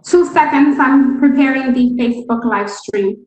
2 seconds, I'm preparing the Facebook live stream.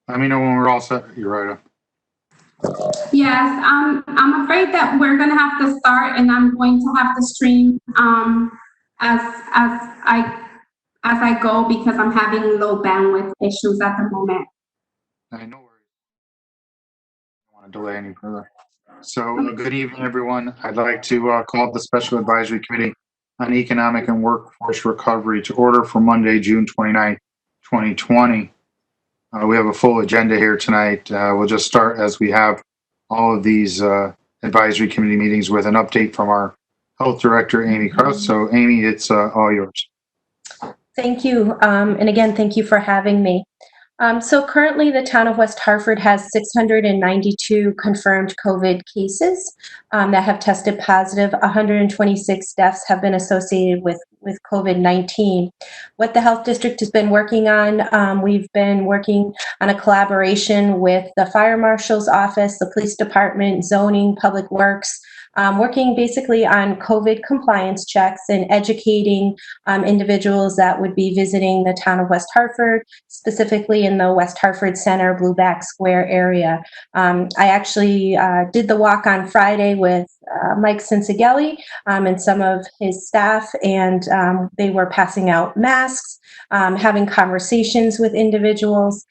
Let me know when we're all set, Urida. Yes, I'm afraid that we're gonna have to start, and I'm going to have to stream as I go because I'm having low bandwidth issues at the moment. No worries. I don't want to delay any further. So, good evening, everyone. I'd like to call the Special Advisory Committee on Economic and Workforce Recovery to order for Monday, June 29, 2020. We have a full agenda here tonight. We'll just start as we have all of these advisory committee meetings with an update from our health director, Amy Kraus. So, Amy, it's all yours. Thank you. And again, thank you for having me. So currently the town of West Hartford has 692 confirmed COVID cases that have tested positive. 126 deaths have been associated with COVID-19. What the health district has been working on, we've been working on a collaboration with the fire marshal's office, the police department, zoning, public works, working basically on COVID compliance checks and educating individuals that would be visiting the town of West Hartford, specifically in the West Hartford Center, Blueback Square area. I actually did the walk on Friday with Mike Cinsigelli and some of his staff, and they were passing out masks, having conversations with individuals.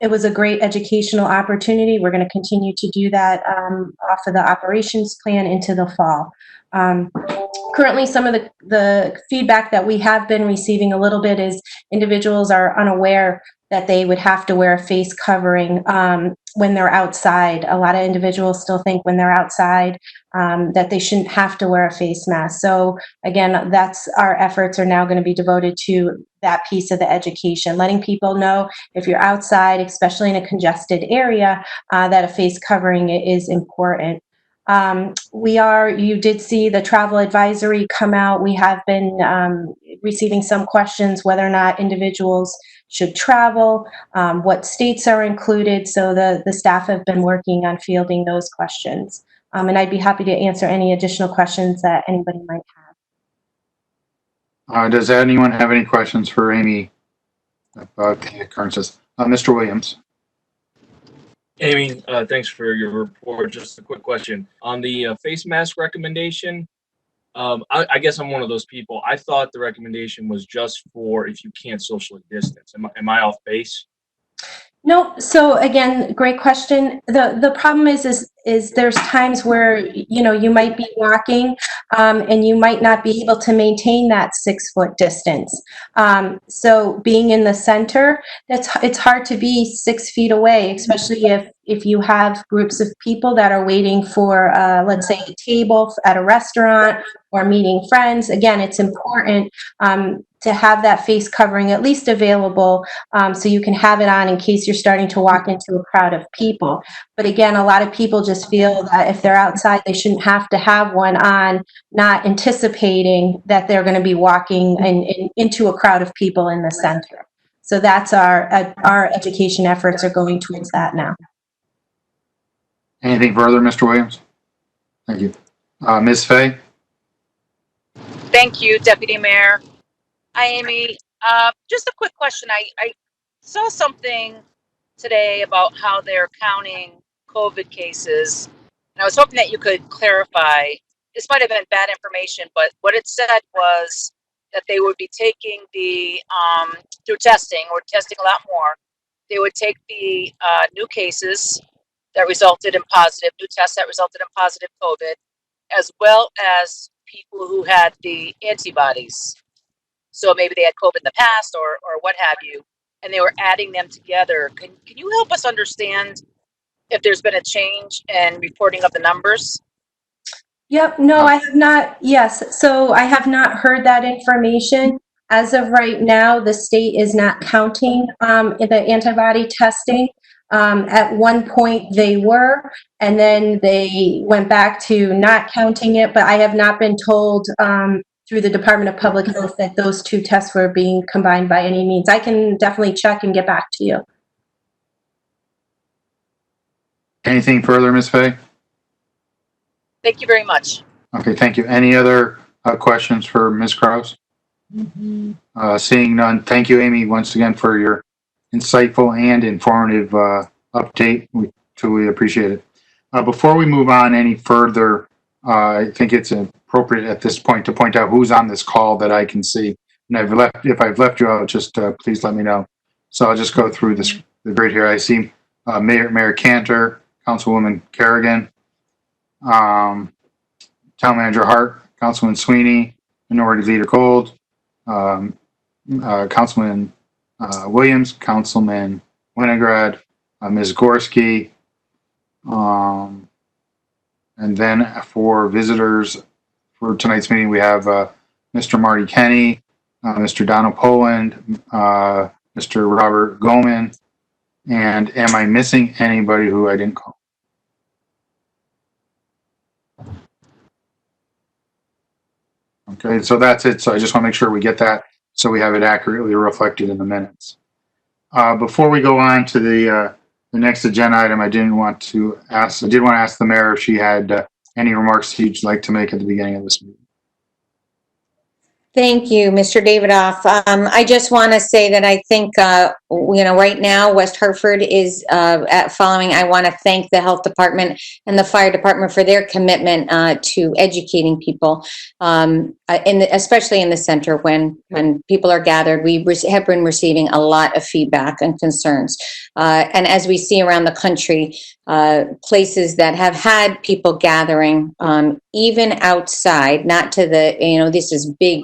It was a great educational opportunity. We're going to continue to do that off of the operations plan into the fall. Currently, some of the feedback that we have been receiving a little bit is individuals are unaware that they would have to wear a face covering when they're outside. A lot of individuals still think when they're outside that they shouldn't have to wear a face mask. So again, that's our efforts are now going to be devoted to that piece of the education, letting people know if you're outside, especially in a congested area, that a face covering is important. You did see the travel advisory come out. We have been receiving some questions whether or not individuals should travel, what states are included. So the staff have been working on fielding those questions. And I'd be happy to answer any additional questions that anybody might have. Does anyone have any questions for Amy about the occurrences? Mr. Williams. Amy, thanks for your report. Just a quick question on the face mask recommendation. I guess I'm one of those people. I thought the recommendation was just for if you can't socially distance. Am I off base? No. So again, great question. The problem is there's times where you might be walking and you might not be able to maintain that 6-foot distance. So being in the center, it's hard to be 6 feet away, especially if you have groups of people that are waiting for, let's say, a table at a restaurant or meeting friends. Again, it's important to have that face covering at least available so you can have it on in case you're starting to walk into a crowd of people. But again, a lot of people just feel that if they're outside, they shouldn't have to have one on, not anticipating that they're going to be walking into a crowd of people in the center. So that's our education efforts are going towards that now. Anything further, Mr. Williams? Thank you. Ms. Fay? Thank you, Deputy Mayor. Hi, Amy. Just a quick question. I saw something today about how they're counting COVID cases, and I was hoping that you could clarify. This might have been bad information, but what it said was that they would be taking the, through testing, or testing a lot more, they would take the new cases that resulted in positive, new tests that resulted in positive COVID, as well as people who had the antibodies. So maybe they had COVID in the past or what have you, and they were adding them together. Can you help us understand if there's been a change in reporting of the numbers? Yep, no, I have not, yes, so I have not heard that information. As of right now, the state is not counting the antibody testing. At one point they were, and then they went back to not counting it, but I have not been told through the Department of Public Health that those two tests were being combined by any means. I can definitely check and get back to you. Anything further, Ms. Fay? Thank you very much. Okay, thank you. Any other questions for Ms. Kraus? Seeing none, thank you, Amy, once again for your insightful and informative update. We truly appreciate it. Before we move on any further, I think it's appropriate at this point to point out who's on this call that I can see. And if I've left you out, just please let me know. So I'll just go through the grid here. I see Mayor Cantor, Councilwoman Kerrigan, Town Manager Hart, Councilman Sweeney, Minority Leader Gold, Councilman Williams, Councilman Winograd, Ms. Gorski, and then for visitors for tonight's meeting, we have Mr. Marty Kenny, Mr. Donald Poland, Mr. Robert Goman, and am I missing anybody who I didn't call? Okay, so that's it. So I just want to make sure we get that so we have it accurately reflected in the minutes. Before we go on to the next agenda item, I did want to ask the mayor if she had any remarks she'd like to make at the beginning of this meeting. Thank you, Mr. Davidoff. I just want to say that I think, right now, West Hartford is following. I want to thank the health department and the fire department for their commitment to educating people, especially in the center when people are gathered. We have been receiving a lot of feedback and concerns. And as we see around the country, places that have had people gathering, even outside, not to the, this is big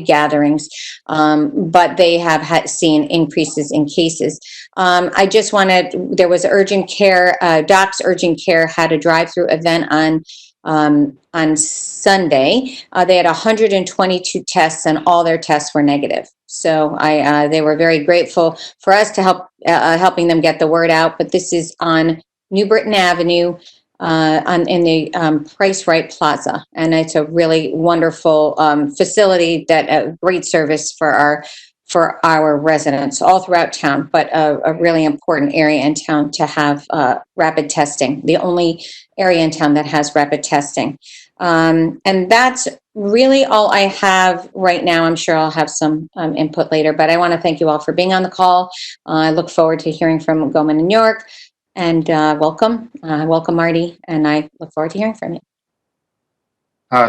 gatherings, but they have seen increases in cases. I just there was urgent care, Doc's Urgent Care had a drive-through event on Sunday. They had 122 tests and all their tests were negative. So they were very grateful for us to helping them get the word out. But this is on New Britain Avenue in the Price Right Plaza. And it's a really wonderful facility that a great service for our residents all throughout town, but a really important area in town to have rapid testing, the only area in town that has rapid testing. And that's really all I have right now. I'm sure I'll have some input later, but I want to thank you all for being on the call. I look forward to hearing from Goman in New York, and welcome Marty, and I look forward to hearing from you.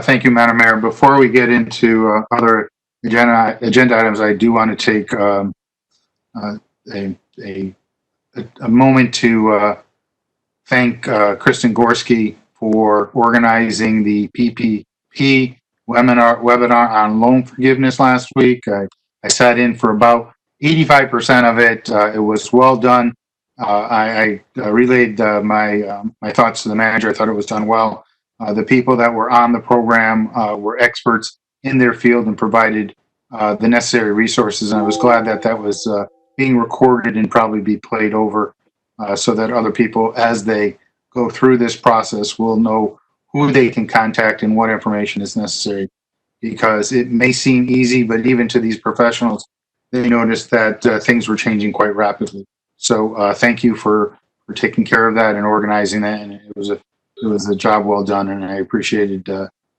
Thank you, Madam Mayor. Before we get into other agenda items, I do want to take a moment to thank Kristen Gorski for organizing the PPP webinar on loan forgiveness last week. I sat in for about 85% of it. It was well done. I relayed my thoughts to the manager. I thought it was done well. The people that were on the program were experts in their field and provided the necessary resources. And I was glad that that was being recorded and probably be played over so that other people, as they go through this process, will know who they can contact and what information is necessary. Because it may seem easy, but even to these professionals, they noticed that things were changing quite rapidly. So thank you for taking care of that and organizing that. And it was a job well done, and I appreciated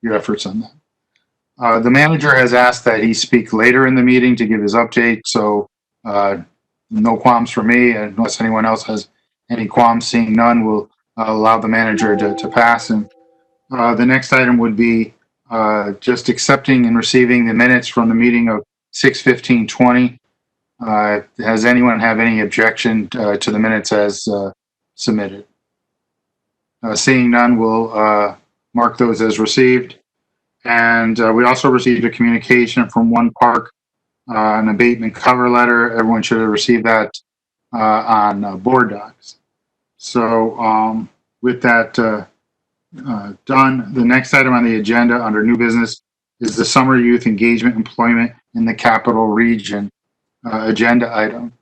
your efforts on that. The manager has asked that he speak later in the meeting to give his update. So no qualms for me, unless anyone else has any qualms. Seeing none, we'll allow the manager to pass. And the next item would be just accepting and receiving the minutes from the meeting of 6/15/20. Has anyone have any objection to the minutes as submitted? Seeing none, we'll mark those as received. And we also received a communication from One Park an abatement cover letter. Everyone should have received that on board docs. So with that done, the next item on the agenda under new business is the summer youth engagement employment in the capital region agenda item.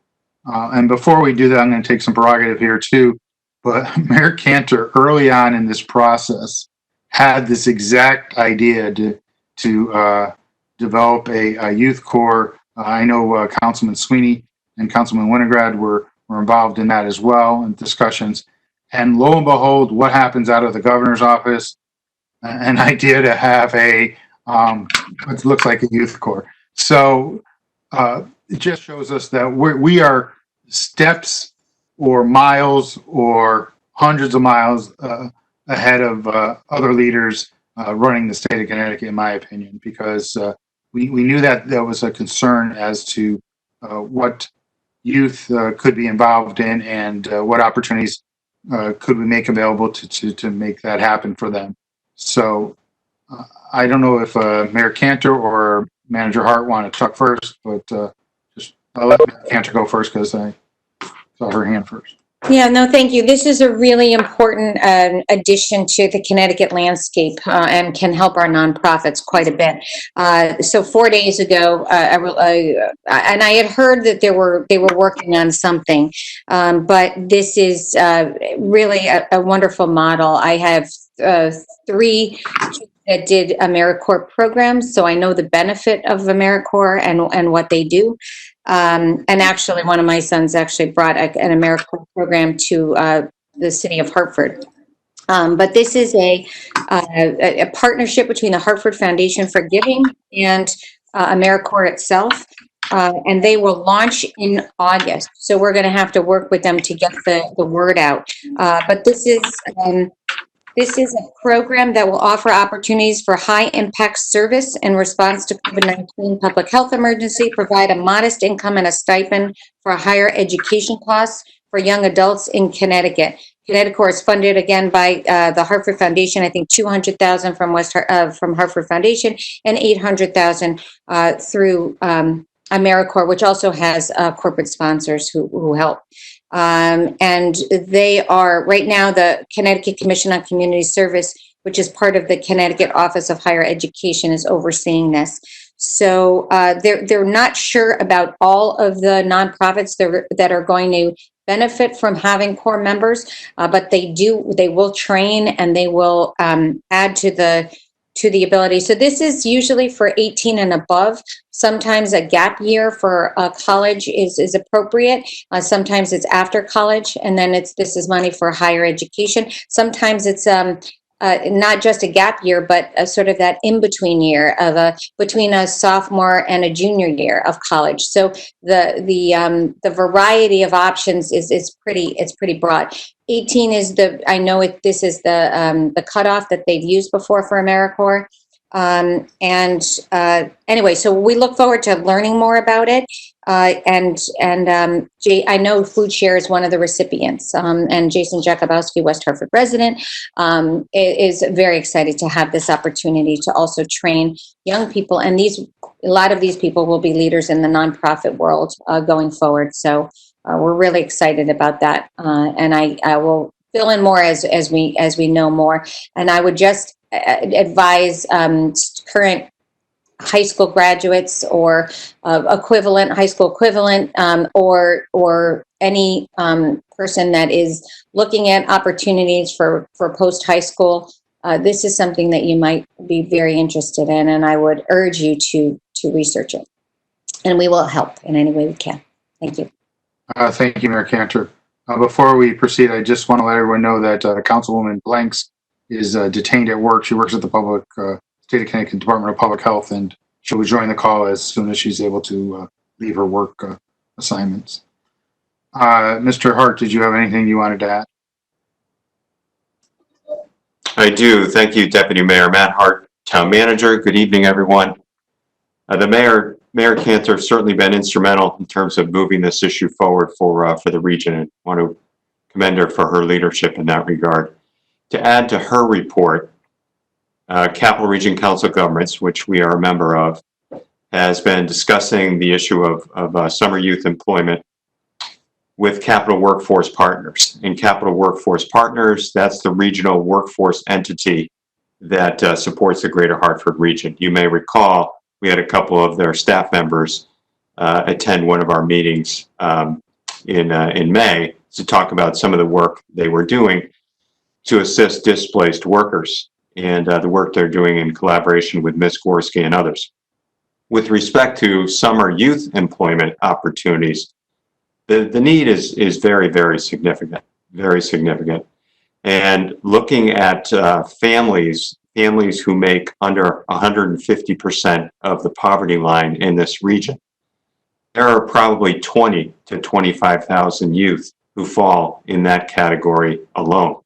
And before we do that, I'm going to take some prerogative here too. But Mayor Cantor, early on in this process, had this exact idea to develop a youth corps. I know Councilman Sweeney and Councilman Winograd were involved in that as well in discussions. And lo and behold, what happens out of the governor's office? An idea to have a what looks like a youth corps. So it just shows us that we are steps or miles or hundreds of miles ahead of other leaders running the state of Connecticut, in my opinion, because we knew that there was a concern as to what youth could be involved in and what opportunities could we make available to make that happen for them. So I don't know if Mayor Cantor or Manager Hart want to talk first, but just I'll let Mayor Cantor go first because I saw her hand first. Yeah, no, thank you. This is a really important addition to the Connecticut landscape and can help our nonprofits quite a bit. So 4 days ago, and I had heard that they were working on something, but this is really a wonderful model. I have 3 that did AmeriCorps programs, so I know the benefit of AmeriCorps and what they do. And actually, one of my sons actually brought an AmeriCorps program to the city of Hartford. But this is a partnership between the Hartford Foundation for Giving and AmeriCorps itself. And they will launch in August. So we're going to have to work with them to get the word out. But this is a program that will offer opportunities for high-impact service in response to COVID-19 public health emergency, provide a modest income and a stipend for higher education costs for young adults in Connecticut. Connecticut is funded again by the Hartford Foundation. I think $200,000 from Hartford Foundation and $800,000 through AmeriCorps, which also has corporate sponsors who help. And they are right now the Connecticut Commission on Community Service, which is part of the Connecticut Office of Higher Education, is overseeing this. So they're not sure about all of the nonprofits that are going to benefit from having core members, but they will train and they will add to the ability. So this is usually for 18 and above. Sometimes a gap year for college is appropriate. Sometimes it's after college, and then this is money for higher education. Sometimes it's not just a gap year, but a sort of that in-between year of between a sophomore and a junior year of college. So the variety of options is pretty broad. 18 is this is the cutoff that they've used before for AmeriCorps. Anyway, so we look forward to learning more about it. Jay, I know Food Share is one of the recipients, and Jason Jakubowski, West Hartford resident, is very excited to have this opportunity to also train young people. And a lot of these people will be leaders in the nonprofit world going forward. So we're really excited about that. And I will fill in more as we know more. And I would just advise current high school graduates or high school equivalent, or any person that is looking at opportunities for post high school. This is something that you might be very interested in, and I would urge you to research it. And we will help in any way we can. Thank you. Thank you, Mayor Cantor. Before we proceed, I just want to let everyone know that Councilwoman Blanks is detained at work. She works at the State of Connecticut Department of Public Health, and she'll join the call as soon as she's able to leave her work assignments. Mr. Hart, did you have anything you wanted to add? I do. Thank you, Deputy Mayor Matt Hart, Town Manager. Good evening, everyone. The Mayor Cantor has certainly been instrumental in terms of moving this issue forward for the region, and want to commend her for her leadership in that regard. To add to her report, Capital Region Council of Governments, which we are a member of, has been discussing the issue of summer youth employment with Capital Workforce Partners. And Capital Workforce Partners, that's the regional workforce entity that supports the Greater Hartford region. You may recall we had a couple of their staff members attend one of our meetings in May to talk about some of the work they were doing to assist displaced workers and the work they're doing in collaboration with Ms. Gorski and others. With respect to summer youth employment opportunities, the need is very, very significant, very significant. And looking at families who make under 150% of the poverty line in this region, there are probably 20 to 25,000 youth who fall in that category alone.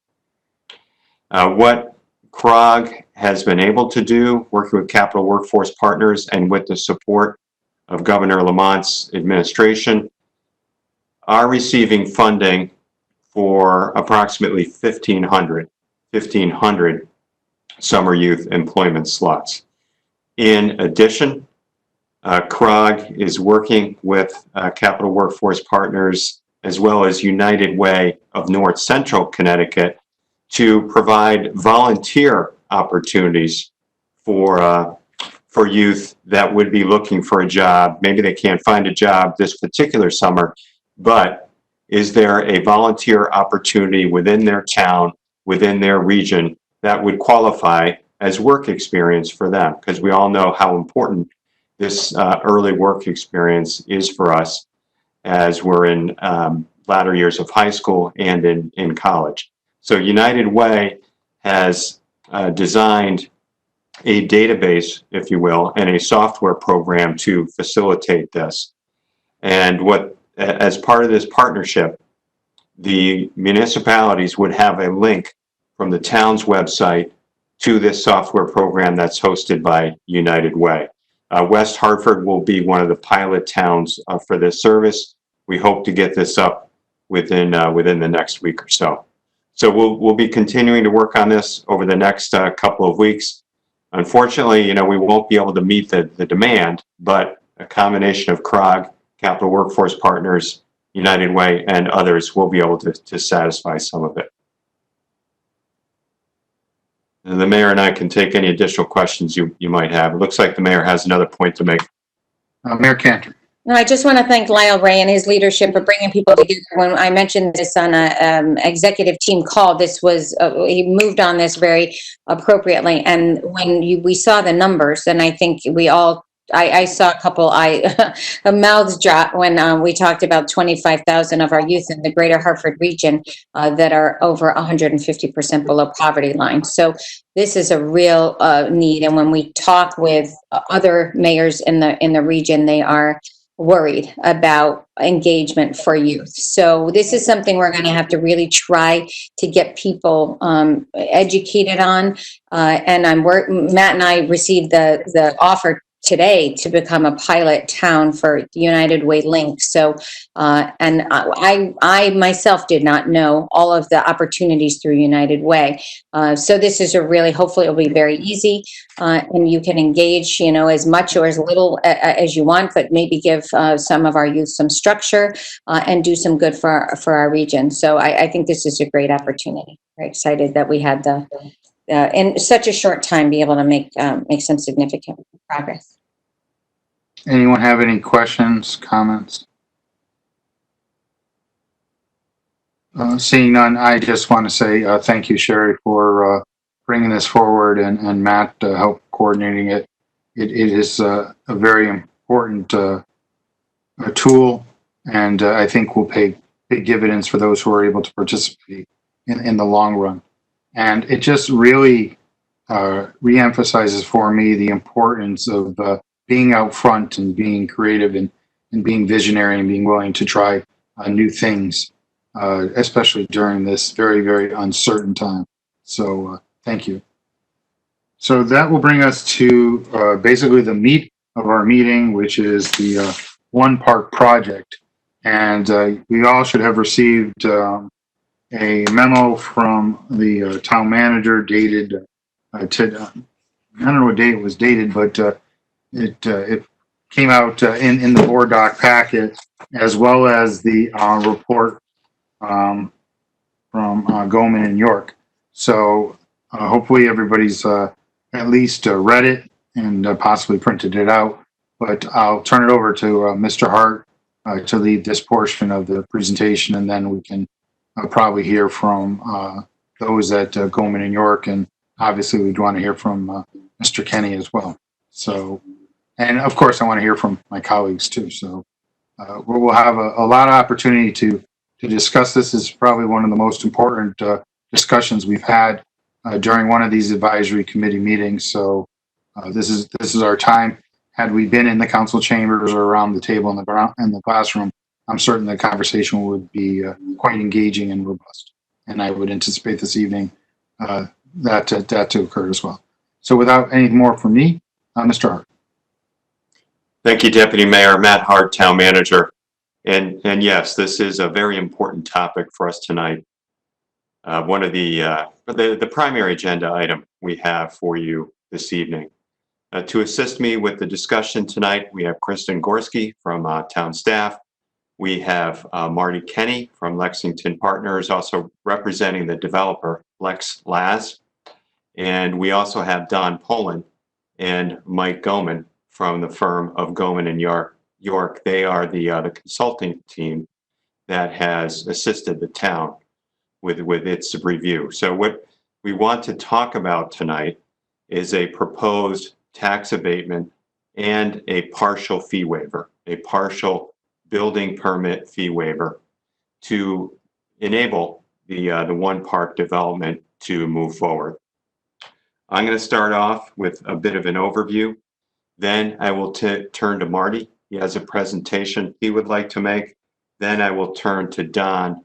What CROG has been able to do, working with Capital Workforce Partners and with the support of Governor Lamont's administration, are receiving funding for approximately 1,500 summer youth employment slots. In addition, CROG is working with Capital Workforce Partners as well as United Way of North Central Connecticut to provide volunteer opportunities for youth that would be looking for a job. Maybe they can't find a job this particular summer, but is there a volunteer opportunity within their town, within their region, that would qualify as work experience for them? Because we all know how important this early work experience is for us as we're in latter years of high school and in college. So United Way has designed a database, if you will, and a software program to facilitate this. And as part of this partnership, the municipalities would have a link from the town's website to this software program that's hosted by United Way. West Hartford will be one of the pilot towns for this service. We hope to get this up within the next week or so. So we'll be continuing to work on this over the next couple of weeks. Unfortunately, we won't be able to meet the demand, but a combination of CROG, Capital Workforce Partners, United Way, and others will be able to satisfy some of it. And the mayor and I can take any additional questions you might have. It looks like the mayor has another point to make. Mayor Cantor. No, I just want to thank Lyle Ray and his leadership for bringing people together. When I mentioned this on a executive team call, this was he moved on this very appropriately. And when we saw the numbers, and I think we all, I saw a couple mouths drop when we talked about 25,000 of our youth in the Greater Hartford region that are over 150% below poverty line. So this is a real need. And when we talk with other mayors in the region, they are worried about engagement for youth. So this is something we're going to have to really try to get people educated on. And Matt and I received the offer today to become a pilot town for United Way Link. So, and I myself did not know all of the opportunities through United Way. So this is hopefully it'll be very easy, and you can engage, as much or as little as you want, but maybe give some of our youth some structure and do some good for our region. So I think this is a great opportunity. Very excited that we had in such a short time be able to make some significant progress. Anyone have any questions, comments? Seeing none, I just want to say thank you, Sherry, for bringing this forward, and Matt help coordinating it. It is a very important tool, and I think will pay big dividends for those who are able to participate in the long run. And it just really reemphasizes for me the importance of being out front and being creative and being visionary and being willing to try new things, especially during this very, very uncertain time. So thank you. So that will bring us to basically the meat of our meeting, which is the One Park project. And we all should have received a memo from the town manager dated I don't know what date it was dated, but it came out in the board doc packet, as well as the report from Goldman and York. So hopefully everybody's at least read it and possibly printed it out. But I'll turn it over to Mr. Hart to lead this portion of the presentation, and then we can probably hear from those at Goldman and York, and obviously we'd want to hear from Mr. Kenny as well. So, and of course I want to hear from my colleagues too. So we'll have a lot of opportunity to discuss this. Is probably one of the most important discussions we've had during one of these advisory committee meetings. So this is our time. Had we been in the council chambers or around the table in the classroom, I'm certain the conversation would be quite engaging and robust. And I would anticipate this evening that to occur as well. So without any more from me, Mr. Hart. Thank you, Deputy Mayor Matt Hart, Town Manager. And yes, this is a very important topic for us tonight. One of the primary agenda item we have for you this evening. To assist me with the discussion tonight, we have Kristen Gorski from town staff. We have Marty Kenny from Lexington Partners, also representing the developer, Lex Laz. And we also have Don Poland and Mike Goman from the firm of Goman and York. They are the consulting team that has assisted the town with its review. So what we want to talk about tonight is a proposed tax abatement and a partial fee waiver, a partial building permit fee waiver to enable the one park development to move forward. I'm going to start off with a bit of an overview. Then I will turn to Marty. He has a presentation he would like to make. Then I will turn to Don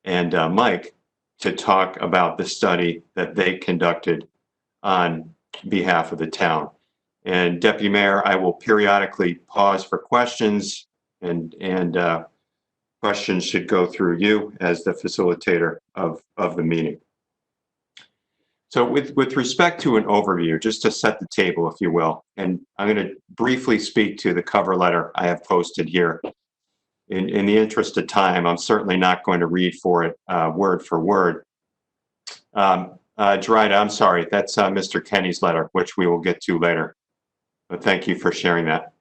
and Mike to talk about the study that they conducted on behalf of the town. And Deputy Mayor, I will periodically pause for questions, and questions should go through you as the facilitator of the meeting. So with respect to an overview, just to set the table, if you will, and I'm going to briefly speak to the cover letter I have posted here. In the interest of time, I'm certainly not going to read for it word for word. Dryda, I'm sorry, that's Mr. Kenny's letter, which we will get to later. But thank you for sharing that.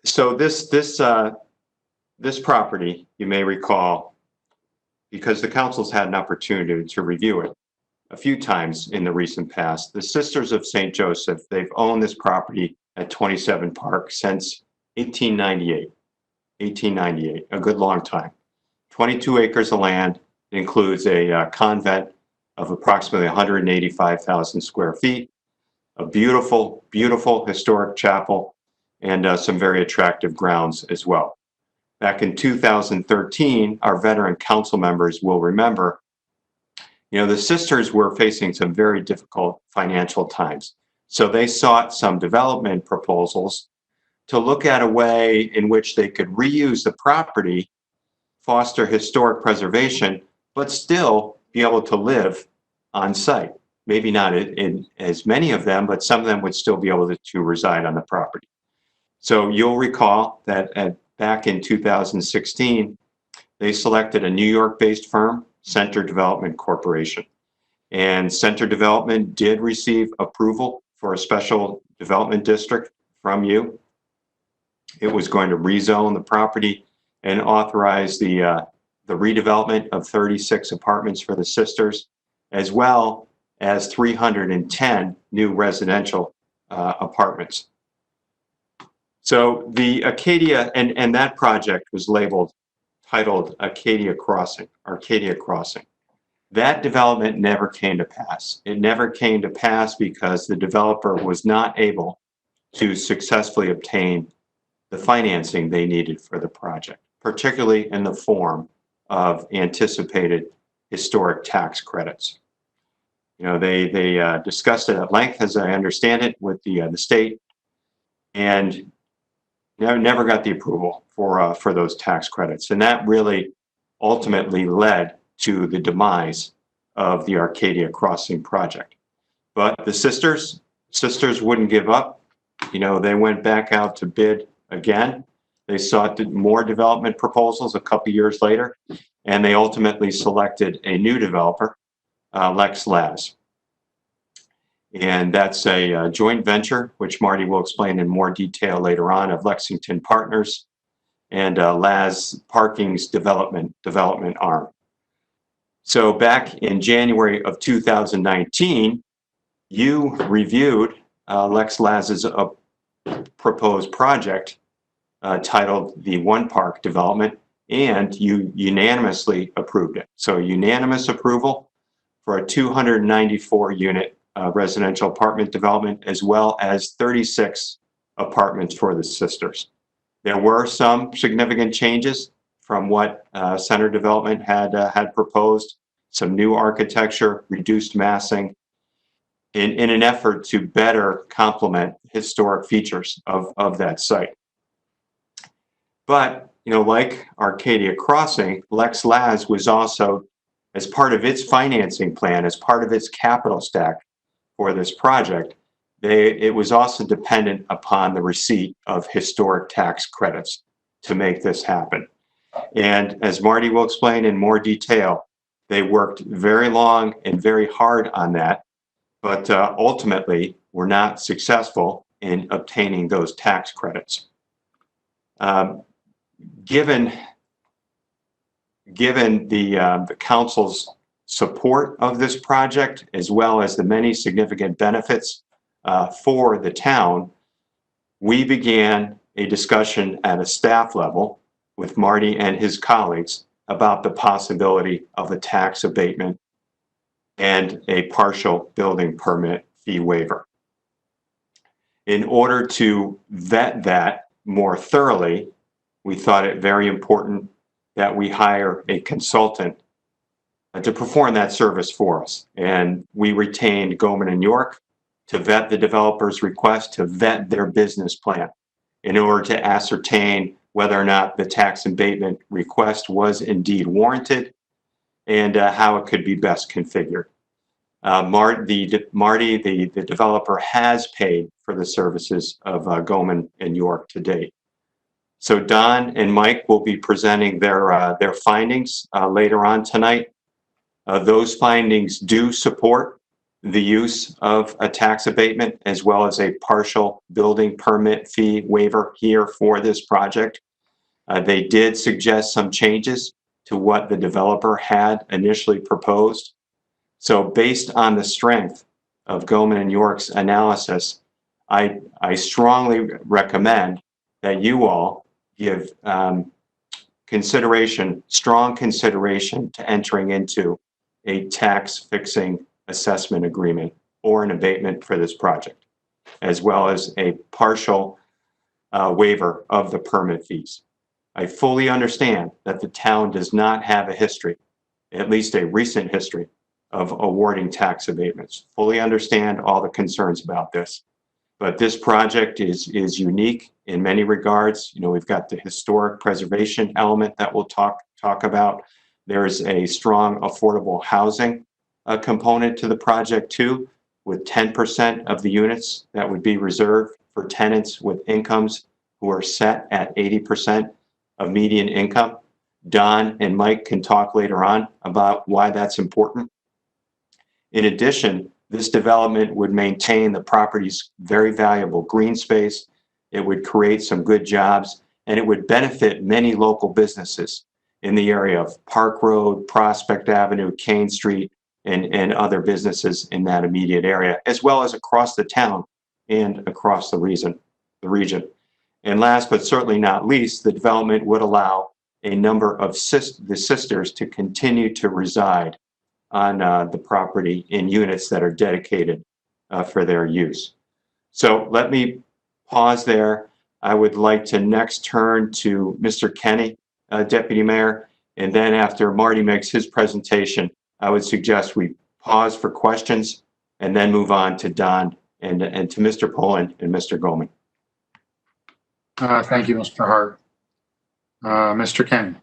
So this property, you may recall, because the council's had an opportunity to review it a few times in the recent past. The Sisters of St. Joseph, they've owned this property at 27 Park since 1898, a good long time. 22 acres of land. It includes a convent of approximately 185,000 square feet, a beautiful, beautiful historic chapel, and some very attractive grounds as well. Back in 2013, our veteran council members will remember, the sisters were facing some very difficult financial times. So they sought some development proposals to look at a way in which they could reuse the property, foster historic preservation, but still be able to live on site. Maybe not in as many of them, but some of them would still be able to reside on the property. So you'll recall that back in 2016, they selected a New York-based firm, Center Development Corporation. And Center Development did receive approval for a special development district from you. It was going to rezone the property and authorize the redevelopment of 36 apartments for the sisters, as well as 310 new residential apartments. So the Acadia, and that project was titled Arcadia Crossing. That development never came to pass. It never came to pass because the developer was not able to successfully obtain the financing they needed for the project, particularly in the form of anticipated historic tax credits. They discussed it at length, as I understand it, with the state, and never got the approval for those tax credits. And that really ultimately led to the demise of the Arcadia Crossing project. But the sisters wouldn't give up. they went back out to bid again. They sought more development proposals a couple years later, and they ultimately selected a new developer, Lex Laz. And that's a joint venture, which Marty will explain in more detail later on, of Lexington Partners and Laz Parking's development arm. So back in January of 2019, you reviewed Lex Laz's proposed project titled the One Park Development, and you unanimously approved it. So unanimous approval for a 294 unit residential apartment development, as well as 36 apartments for the sisters. There were some significant changes from what Center Development had proposed, some new architecture, reduced massing, in an effort to better complement historic features of that site. But, like Arcadia Crossing, Lex Laz was also, as part of its financing plan, as part of its capital stack for this project, it was also dependent upon the receipt of historic tax credits to make this happen. And as Marty will explain in more detail, they worked very long and very hard on that, but ultimately were not successful in obtaining those tax credits. Given the council's support of this project, as well as the many significant benefits for the town, we began a discussion at a staff level with Marty and his colleagues about the possibility of a tax abatement and a partial building permit fee waiver. In order to vet that more thoroughly, we thought it very important that we hire a consultant to perform that service for us. And we retained Goldman and York to vet the developer's request, to vet their business plan in order to ascertain whether or not the tax abatement request was indeed warranted and how it could be best configured. Marty, the developer, has paid for the services of Goldman and York to date. So Don and Mike will be presenting their findings later on tonight. Those findings do support the use of a tax abatement as well as a partial building permit fee waiver here for this project. They did suggest some changes to what the developer had initially proposed. So based on the strength of Goldman and York's analysis, I strongly recommend that you all give strong consideration to entering into a tax fixing assessment agreement or an abatement for this project, as well as a partial waiver of the permit fees. I fully understand that the town does not have a history, at least a recent history, of awarding tax abatements. Fully understand all the concerns about this. But this project is unique in many regards. We've got the historic preservation element that we'll talk about. There's a strong affordable housing component to the project too, with 10% of the units that would be reserved for tenants with incomes who are set at 80% of median income. Don and Mike can talk later on about why that's important. In addition, this development would maintain the property's very valuable green space. It would create some good jobs, and it would benefit many local businesses in the area of Park Road, Prospect Avenue, Kane Street, and other businesses in that immediate area, as well as across the town and across the region. And last but certainly not least, the development would allow a number of the sisters to continue to reside on the property in units that are dedicated for their use. So let me pause there. I would like to next turn to Mr. Kenny, Deputy Mayor, and then after Marty makes his presentation, I would suggest we pause for questions and then move on to Don and to Mr. Poland and Mr. Goldman. Thank you, Mr. Hart. Mr. Kenny.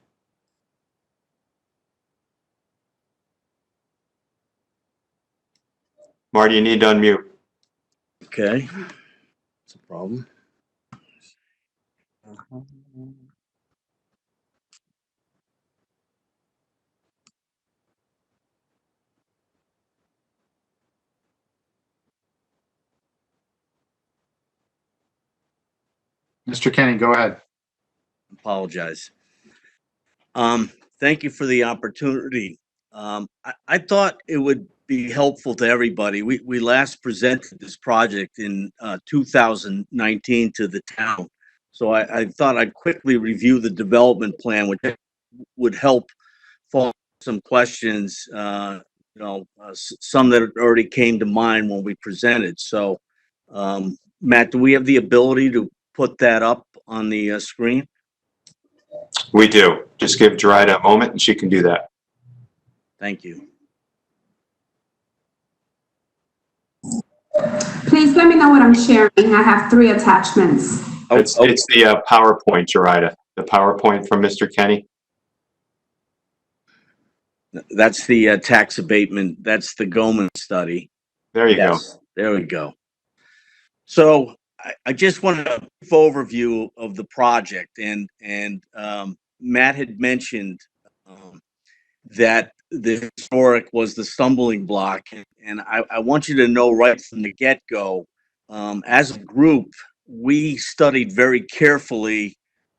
Marty, you need to unmute. Okay. That's a problem. Mr. Kenny, go ahead. Apologize. Thank you for the opportunity. I thought it would be helpful to everybody. We last presented this project in 2019 to the town. So I thought I'd quickly review the development plan, which would help follow some questions, some that already came to mind when we presented. So, Matt, do we have the ability to put that up on the screen? We do. Just give Jerida a moment and she can do that. Thank you. Please let me know what I'm sharing. I have 3 attachments. It's the PowerPoint, Jerida. The PowerPoint from Mr. Kenny. That's the tax abatement. That's the Goldman study. There you go. There we go. So I just wanted a brief overview of the project, and Matt had mentioned that the historic was the stumbling block, and I want you to know right from the get-go, as a group, we studied very carefully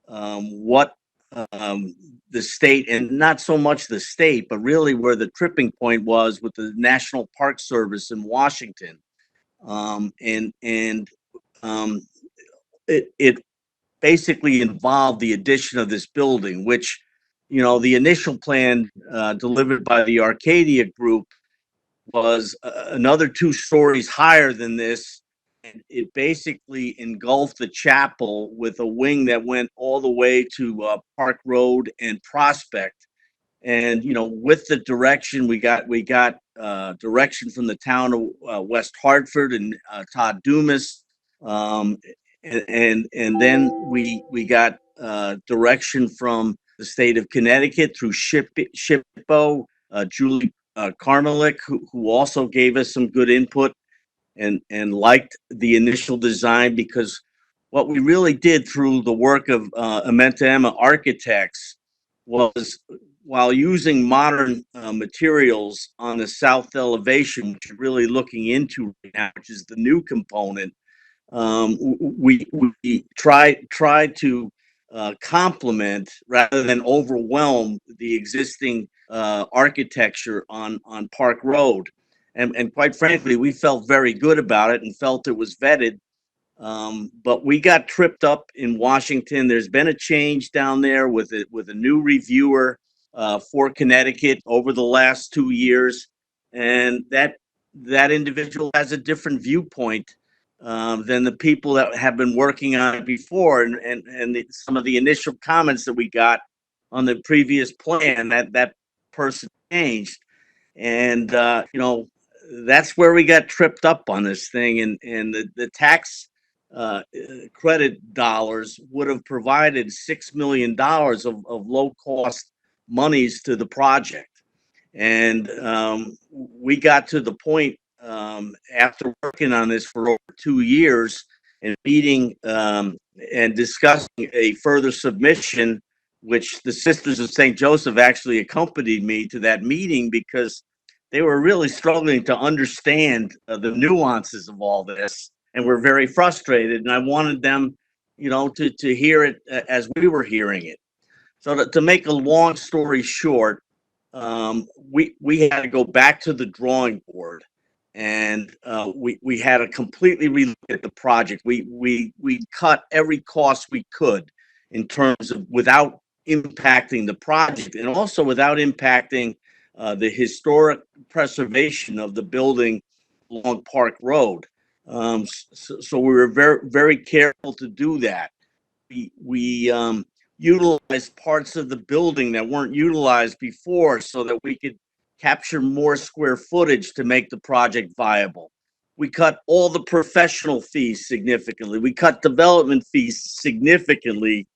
what the state, and not so much the state, but really where the tripping point was with the National Park Service in Washington. It basically involved the addition of this building, which, the initial plan delivered by the Arcadia Group was another 2 stories higher than this. And it basically engulfed the chapel with a wing that went all the way to Park Road and Prospect. And with the direction we got direction from the town of West Hartford and Todd Dumas, and then we got direction from the state of Connecticut through SHPO, Julie Karmelik, who also gave us some good input and liked the initial design, because what we really did through the work of Amenta Emma Architects was, while using modern materials on the south elevation, which you're really looking into right now, which is the new component, we try to complement rather than overwhelm the existing architecture on Park Road. And quite frankly, we felt very good about it and felt it was vetted. But we got tripped up in Washington. There's been a change down there with a new reviewer for Connecticut over the last 2 years, and that individual has a different viewpoint than the people that have been working on it before. And some of the initial comments that we got on the previous plan, that person changed, and that's where we got tripped up on this thing. And the tax credit dollars would have provided $6 million of low cost monies to the project. And we got to the point after working on this for over 2 years and meeting and discussing a further submission, which the Sisters of St. Joseph actually accompanied me to that meeting, because they were really struggling to understand the nuances of all this and were very frustrated. And I wanted them, to hear it as we were hearing it. So to make a long story short, we had to go back to the drawing board, and we had to completely relook at the project. We cut every cost we could in terms of, without impacting the project, and also without impacting the historic preservation of the building along Park Road. So we were very, very careful to do that. We utilized parts of the building that weren't utilized before so that we could capture more square footage to make the project viable. We cut all the professional fees significantly. We cut development fees significantly,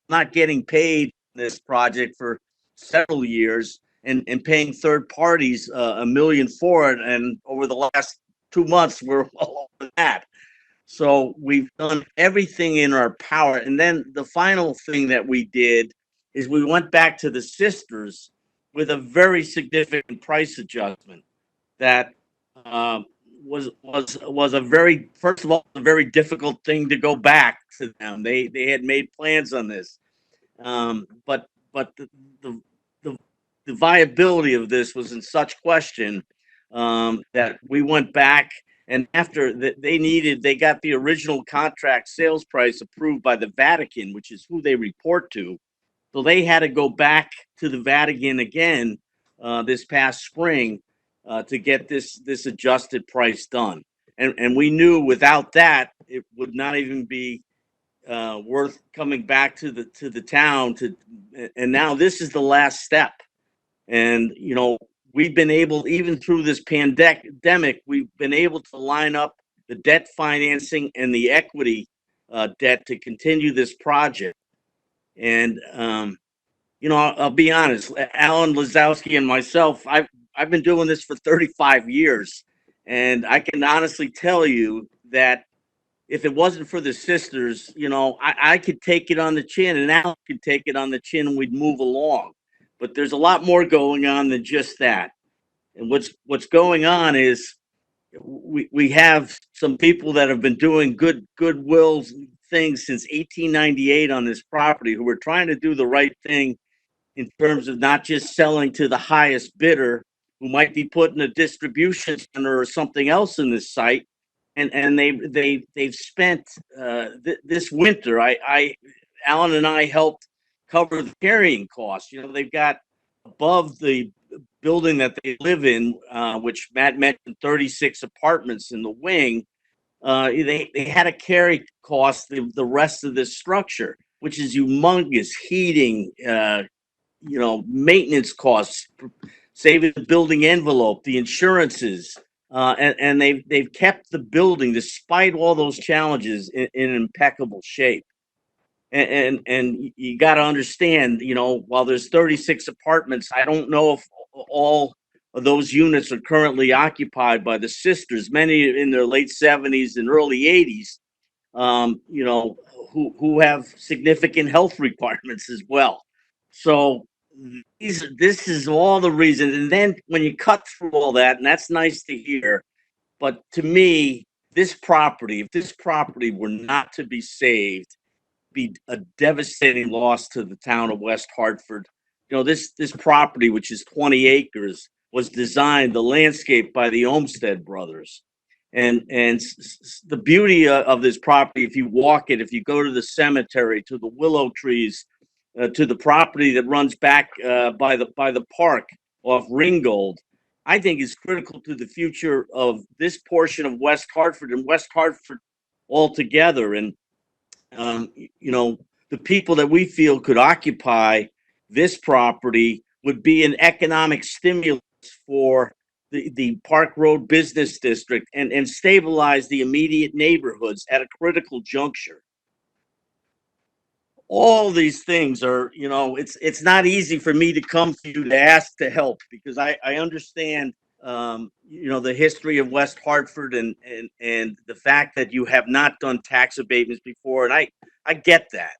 not getting paid in this project for several years, and paying third parties $1 million for it. And over the last 2 months, we're all over that. So we've done everything in our power. And then the final thing that we did is we went back to the sisters with a very significant price adjustment that was a very, first of all, a very difficult thing to go back to them. They had made plans on this, but the the the viability of this was in such question that we went back, and after that they got the original contract sales price approved by the Vatican, which is who they report to. So they had to go back to the Vatican again this past spring to get this adjusted price done. And we knew without that it would not even be worth coming back to the town to. And now this is the last step. And we've been able, even through this pandemic, we've been able to line up the debt financing and the equity debt to continue this project. And I'll be honest, Alan Lazowski and myself, I've been doing this for 35 years, and I can honestly tell you that if it wasn't for the sisters, I could take it on the chin, and Alan could take it on the chin, and we'd move along. But there's a lot more going on than just that. And what's going on is we have some people that have been doing goodwill things since 1898 on this property who are trying to do the right thing in terms of not just selling to the highest bidder who might be putting a distribution center or something else in this site. And they've spent this winter. Alan and I helped cover the carrying costs. They've got above the building that they live in, which Matt mentioned, 36 apartments in the wing. They had to carry cost the rest of this structure, which is humongous: heating, maintenance costs, saving the building envelope, the insurances, and they've kept the building despite all those challenges in impeccable shape. And you got to understand, while there's 36 apartments, I don't know if all of those units are currently occupied by the sisters. Many in their late 70s and early 80s, who have significant health requirements as well. So this is all the reasons. And then when you cut through all that, and that's nice to hear, but to me, if this property were not to be saved, be a devastating loss to the town of West Hartford. This property, which is 20 acres, was designed, the landscape, by the Olmsted brothers. And the beauty of this property, if you walk it, if you go to the cemetery, to the willow trees, to the property that runs back by the park off Ringgold, I think is critical to the future of this portion of West Hartford and West Hartford altogether. And the people that we feel could occupy this property would be an economic stimulus for the Park Road Business District and stabilize the immediate neighborhoods at a critical juncture. All these things are, it's not easy for me to come to you to ask to help, because I understand, the history of West Hartford and the fact that you have not done tax abatements before. And I get that.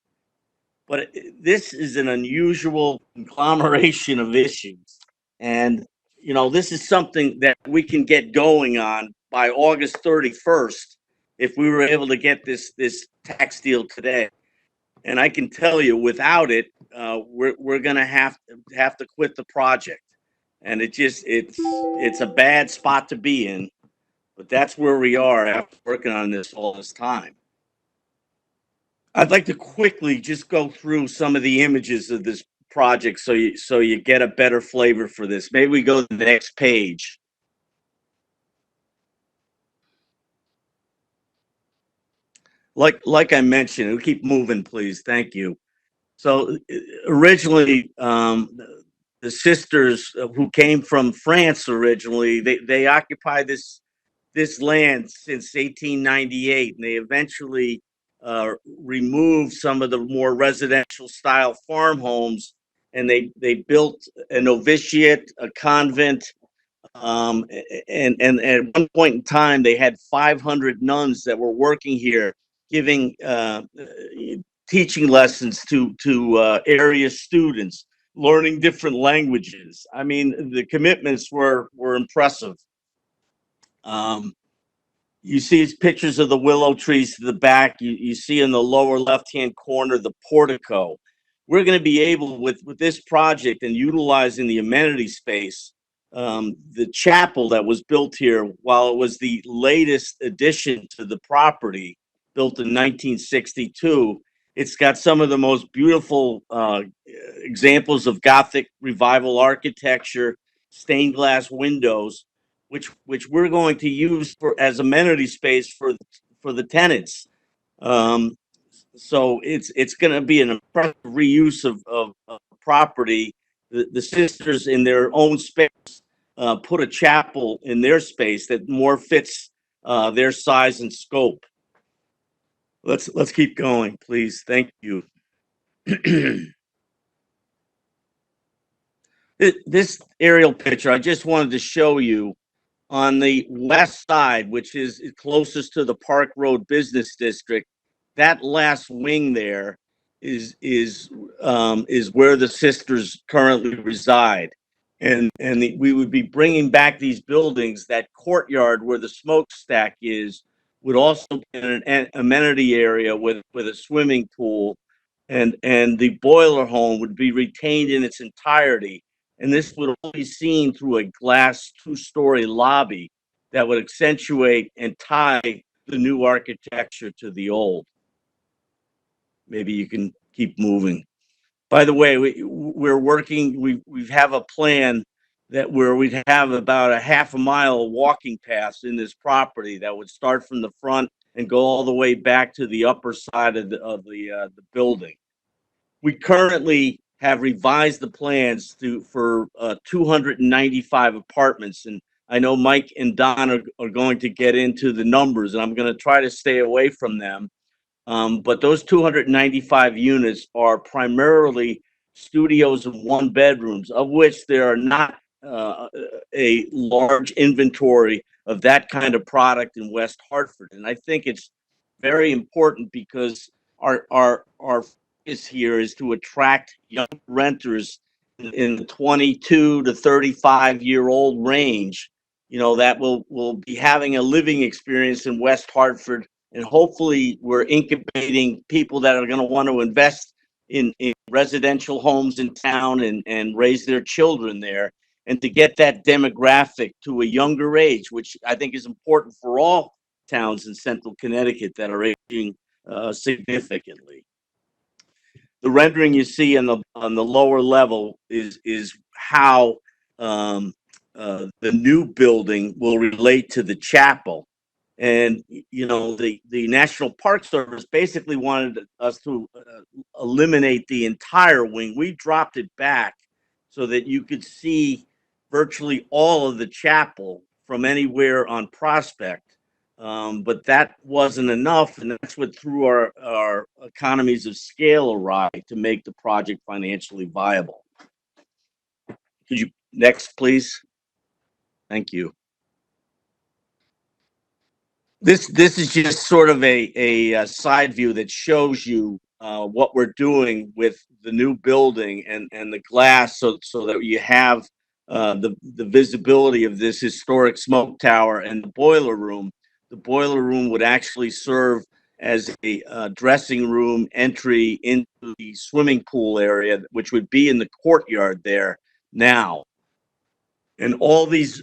But this is an unusual conglomeration of issues. And, this is something that we can get going on by August 31st if we were able to get this tax deal today. And I can tell you, without it, we're going to have to quit the project. And it's a bad spot to be in, but that's where we are after working on this all this time. I'd like to quickly just go through some of the images of this project so you get a better flavor for this. Maybe we go to the next page. Like I mentioned, we keep moving, please. Thank you. So originally, the sisters who came from France originally, they occupied this land since 1898, and they eventually removed some of the more residential style farm homes, and they built a novitiate, a convent, And at one point in time, they had 500 nuns that were working here, giving teaching lessons to area students, learning different languages. I mean, the commitments were impressive. You see pictures of the willow trees to the back. You see in the lower left-hand corner the portico. We're going to be able, with this project and utilizing the amenity space, the chapel that was built here, while it was the latest addition to the property, built in 1962, it's got some of the most beautiful examples of Gothic revival architecture, stained glass windows, which we're going to use for as amenity space for the tenants. So it's going to be an impressive reuse of property. The sisters in their own space put a chapel in their space that more fits their size and scope. Let's keep going, please. Thank you. This aerial picture, I just wanted to show you on the west side, which is closest to the Park Road Business District. That last wing there is where the sisters currently reside, and we would be bringing back these buildings. That courtyard where the smokestack is would also be an amenity area with a swimming pool, and the boiler home would be retained in its entirety. And this would all be seen through a glass two-story lobby that would accentuate and tie the new architecture to the old. Maybe you can keep moving. By the way, we're working, we have a plan that where we'd have about a half a mile walking paths in this property that would start from the front and go all the way back to the upper side of the building. We currently have revised the plans for 295 apartments, and I know Mike and Don are going to get into the numbers, and I'm going to try to stay away from them. But those 295 units are primarily studios and one bedrooms, of which there are not a large inventory of that kind of product in West Hartford. And I think it's very important because our focus here is to attract young renters in the 22 to 35-year-old range, you know, that will be having a living experience in West Hartford. And hopefully we're incubating people that are going to want to invest in residential homes in town and raise their children there, and to get that demographic to a younger age, which I think is important for all towns in central Connecticut that are aging significantly. The rendering you see on the lower level is how the new building will relate to the chapel. And, you know, the National Park Service basically wanted us to eliminate the entire wing. We dropped it back so that you could see virtually all of the chapel from anywhere on Prospect. But that wasn't enough, and that's what threw our economies of scale awry to make the project financially viable. Could you next, please? Thank you. This is just sort of a side view that shows you what we're doing with the new building and the glass, so that you have the visibility of this historic smoke tower and the boiler room. The boiler room would actually serve as a dressing room entry into the swimming pool area, which would be in the courtyard there now. And all these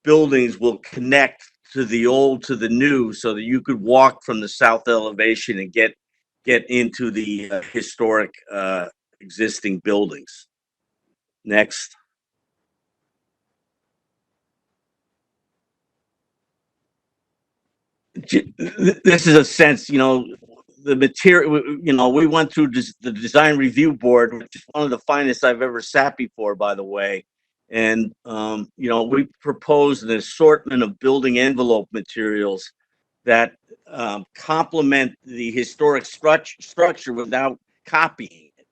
buildings will connect to the old to the new, so that you could walk from the south elevation and get into the historic existing buildings. Next. This is a sense, you know, the material, you know, we went through the design review board, which is one of the finest I've ever sat before, by the way. And, you know, we proposed an assortment of building envelope materials that complement the historic structure without copying it.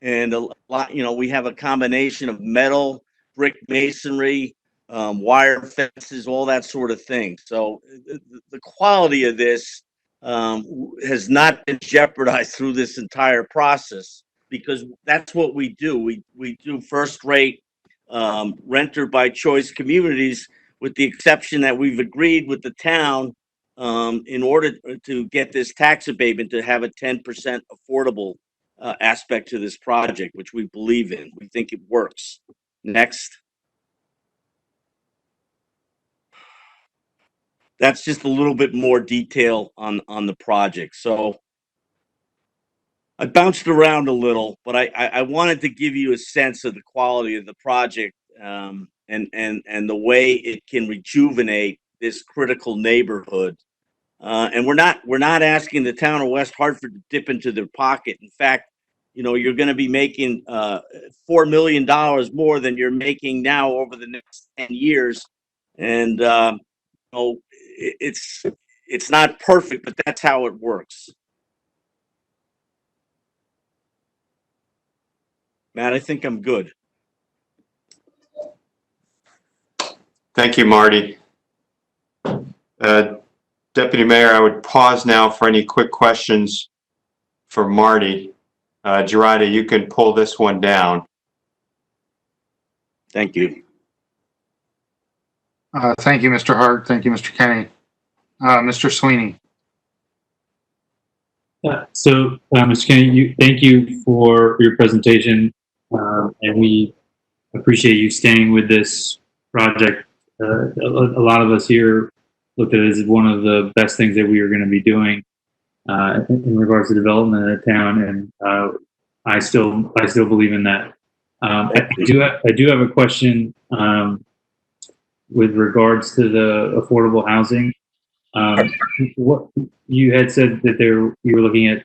And a lot, you know, we have a combination of metal, brick masonry, wire fences, all that sort of thing. So the quality of this has not been jeopardized through this entire process, because that's what we do. We do first-rate renter by choice communities, with the exception that we've agreed with the town in order to get this tax abatement to have a 10% affordable aspect to this project, which we believe in. We think it works. Next. That's just a little bit more detail on the project. So I bounced around a little, but I wanted to give you a sense of the quality of the project, and the way it can rejuvenate this critical neighborhood. And we're not asking the town of West Hartford to dip into their pocket. In fact, you know, you're going to be making $4 million more than you're making now over the next 10 years. And you know, it's not perfect, but that's how it works. Matt, I think I'm good. Thank you, Marty. Deputy Mayor, I would pause now for any quick questions for Marty. Gerarda, you can pull this one down. Thank you. Thank you, Mr. Hart. Thank you, Mr. Kenny. Mr. Sweeney. Mr. Kenny, thank you for your presentation, and we appreciate you staying with this project. A lot of us here looked at it as one of the best things that we are going to be doing in regards to development of the town, and I still believe in that. I do have a question with regards to the affordable housing. What you had said that you were looking at,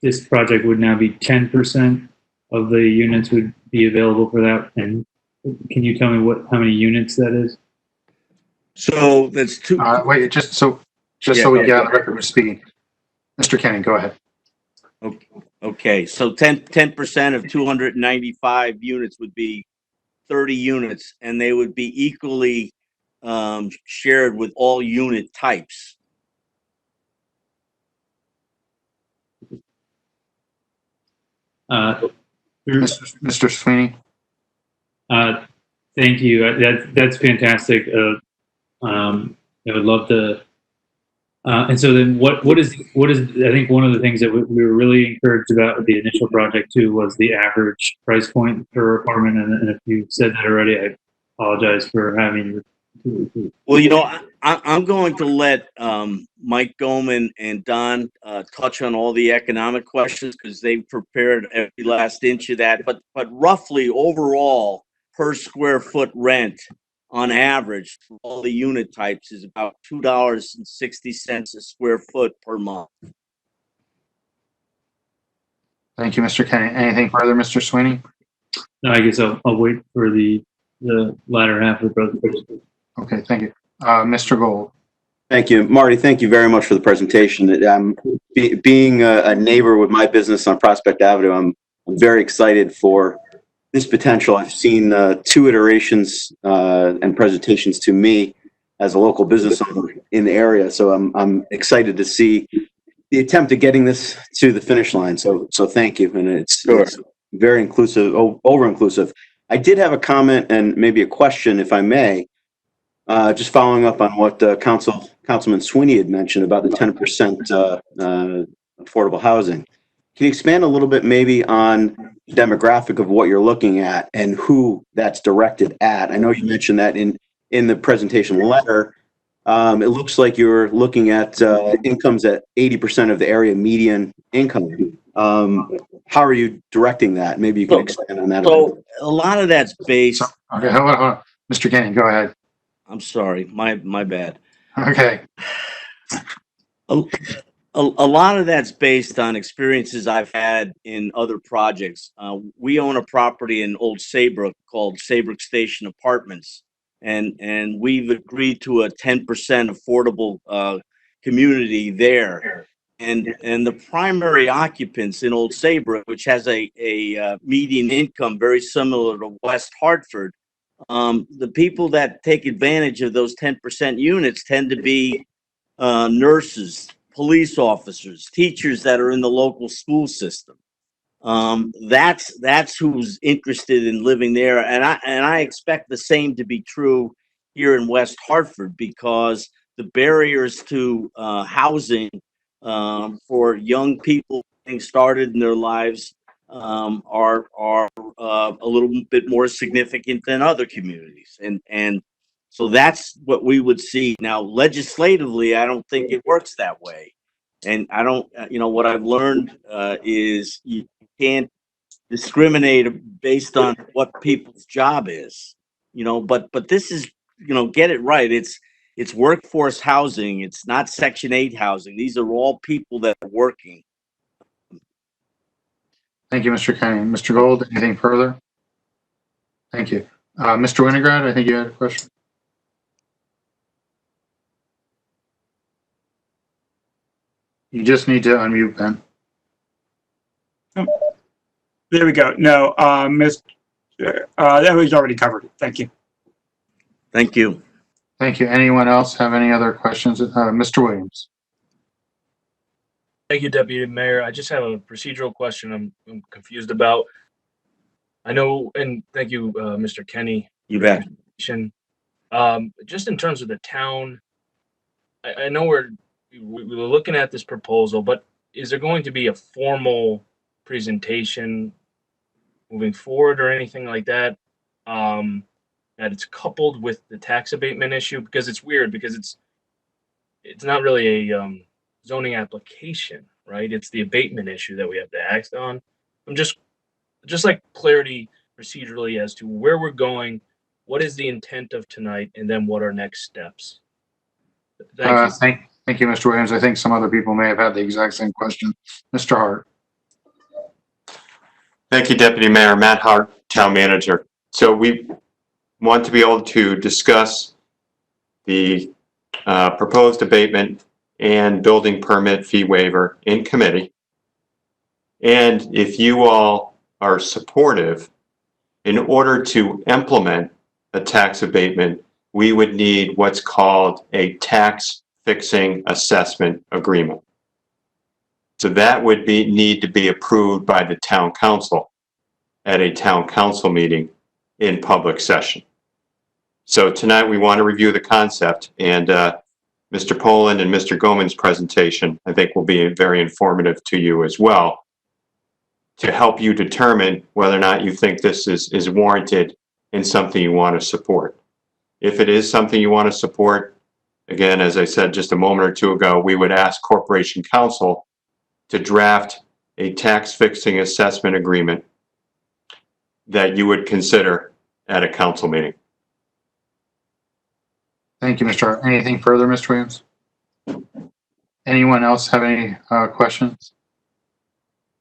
this project would now be 10% of the units would be available for that. And can you tell me how many units that is? So that's two. Wait, just so we get on the record, we're speaking. Mr. Kenny, go ahead. Okay, so 10% of 295 units would be 30 units, and they would be equally shared with all unit types. Mr. Sweeney. Thank you. That's fantastic. I would love to. And so then what is, I think one of the things that we were really encouraged about the initial project too was the average price point per apartment. And if you said that already, I apologize for having you. Well, you know, I'm going to let Mike Goman and Don touch on all the economic questions, because they've prepared every last inch of that. But roughly overall, per square foot rent on average for all the unit types is about $2.60 a square foot per month. Thank you, Mr. Kenny. Anything further, Mr. Sweeney? No, I guess I'll wait for the latter half of the presentation. Okay, thank you. Mr. Gold. Thank you, Marty. Thank you very much for the presentation. Being a neighbor with my business on Prospect Avenue, I'm very excited for this potential. I've seen 2 iterations and presentations to me as a local business owner in the area, so I'm excited to see the attempt at getting this to the finish line. So thank you, and it's very inclusive, over inclusive. I did have a comment and maybe a question, if I may. Just following up on what Councilman Sweeney had mentioned about the 10% affordable housing. Can you expand a little bit maybe on the demographic of what you're looking at and who that's directed at? I know you mentioned that in the presentation letter. It looks like you're looking at incomes at 80% of the area median income. How are you directing that? Maybe you can expand on that. So a lot of that's based. Okay, hold on. Mr. Kenny, go ahead. I'm sorry, my bad. Okay. A lot of that's based on experiences I've had in other projects. We own a property in Old Saybrook called Saybrook Station Apartments, and we've agreed to a 10% affordable community there. And the primary occupants in Old Saybrook, which has a median income very similar to West Hartford, the people that take advantage of those 10% units tend to be nurses, police officers, teachers that are in the local school system. That's who's interested in living there, and I expect the same to be true here in West Hartford, because the barriers to housing for young people getting started in their lives are a little bit more significant than other communities, and so that's what we would see. Now, legislatively, I don't think it works that way, and I don't. What I've learned is you can't discriminate based on what people's job is. But this is, get it right. It's workforce housing. It's not Section 8 housing. These are all people that are working. Thank you, Mr. Kenny. Mr. Gold, anything further? Thank you. Mr. Winograd, I think you had a question. You just need to unmute, Ben. There we go. No, that was already covered. Thank you. Thank you. Thank you. Anyone else have any other questions? Mr. Williams. Thank you, Deputy Mayor. I just have a procedural question I'm confused about. I know, and thank you, Mr. Kenny. You bet. Just in terms of the town, I know we're looking at this proposal, but is there going to be a formal presentation moving forward or anything like that, that it's coupled with the tax abatement issue? Because it's weird, because it's not really a zoning application, right? It's the abatement issue that we have to act on. I'm just like clarity procedurally as to where we're going, what is the intent of tonight, and then what are next steps. Thank you. Thank you, Mr. Williams. I think some other people may have had the exact same question. Mr. Hart. Thank you, Deputy Mayor. Matt Hart, Town Manager. So we want to be able to discuss the proposed abatement and building permit fee waiver in committee. And if you all are supportive, in order to implement a tax abatement, we would need what's called a tax fixing assessment agreement. So that would need to be approved by the town council at a town council meeting in public session. So tonight we want to review the concept, and Mr. Poland and Mr. Goman's presentation, I think, will be very informative to you as well, to help you determine whether or not you think this is warranted and something you want to support. If it is something you want to support, again, as I said just a moment or two ago, we would ask Corporation Counsel to draft a tax fixing assessment agreement that you would consider at a council meeting. Thank you, Mr. Hart. Anything further, Mr. Williams? Anyone else have any questions?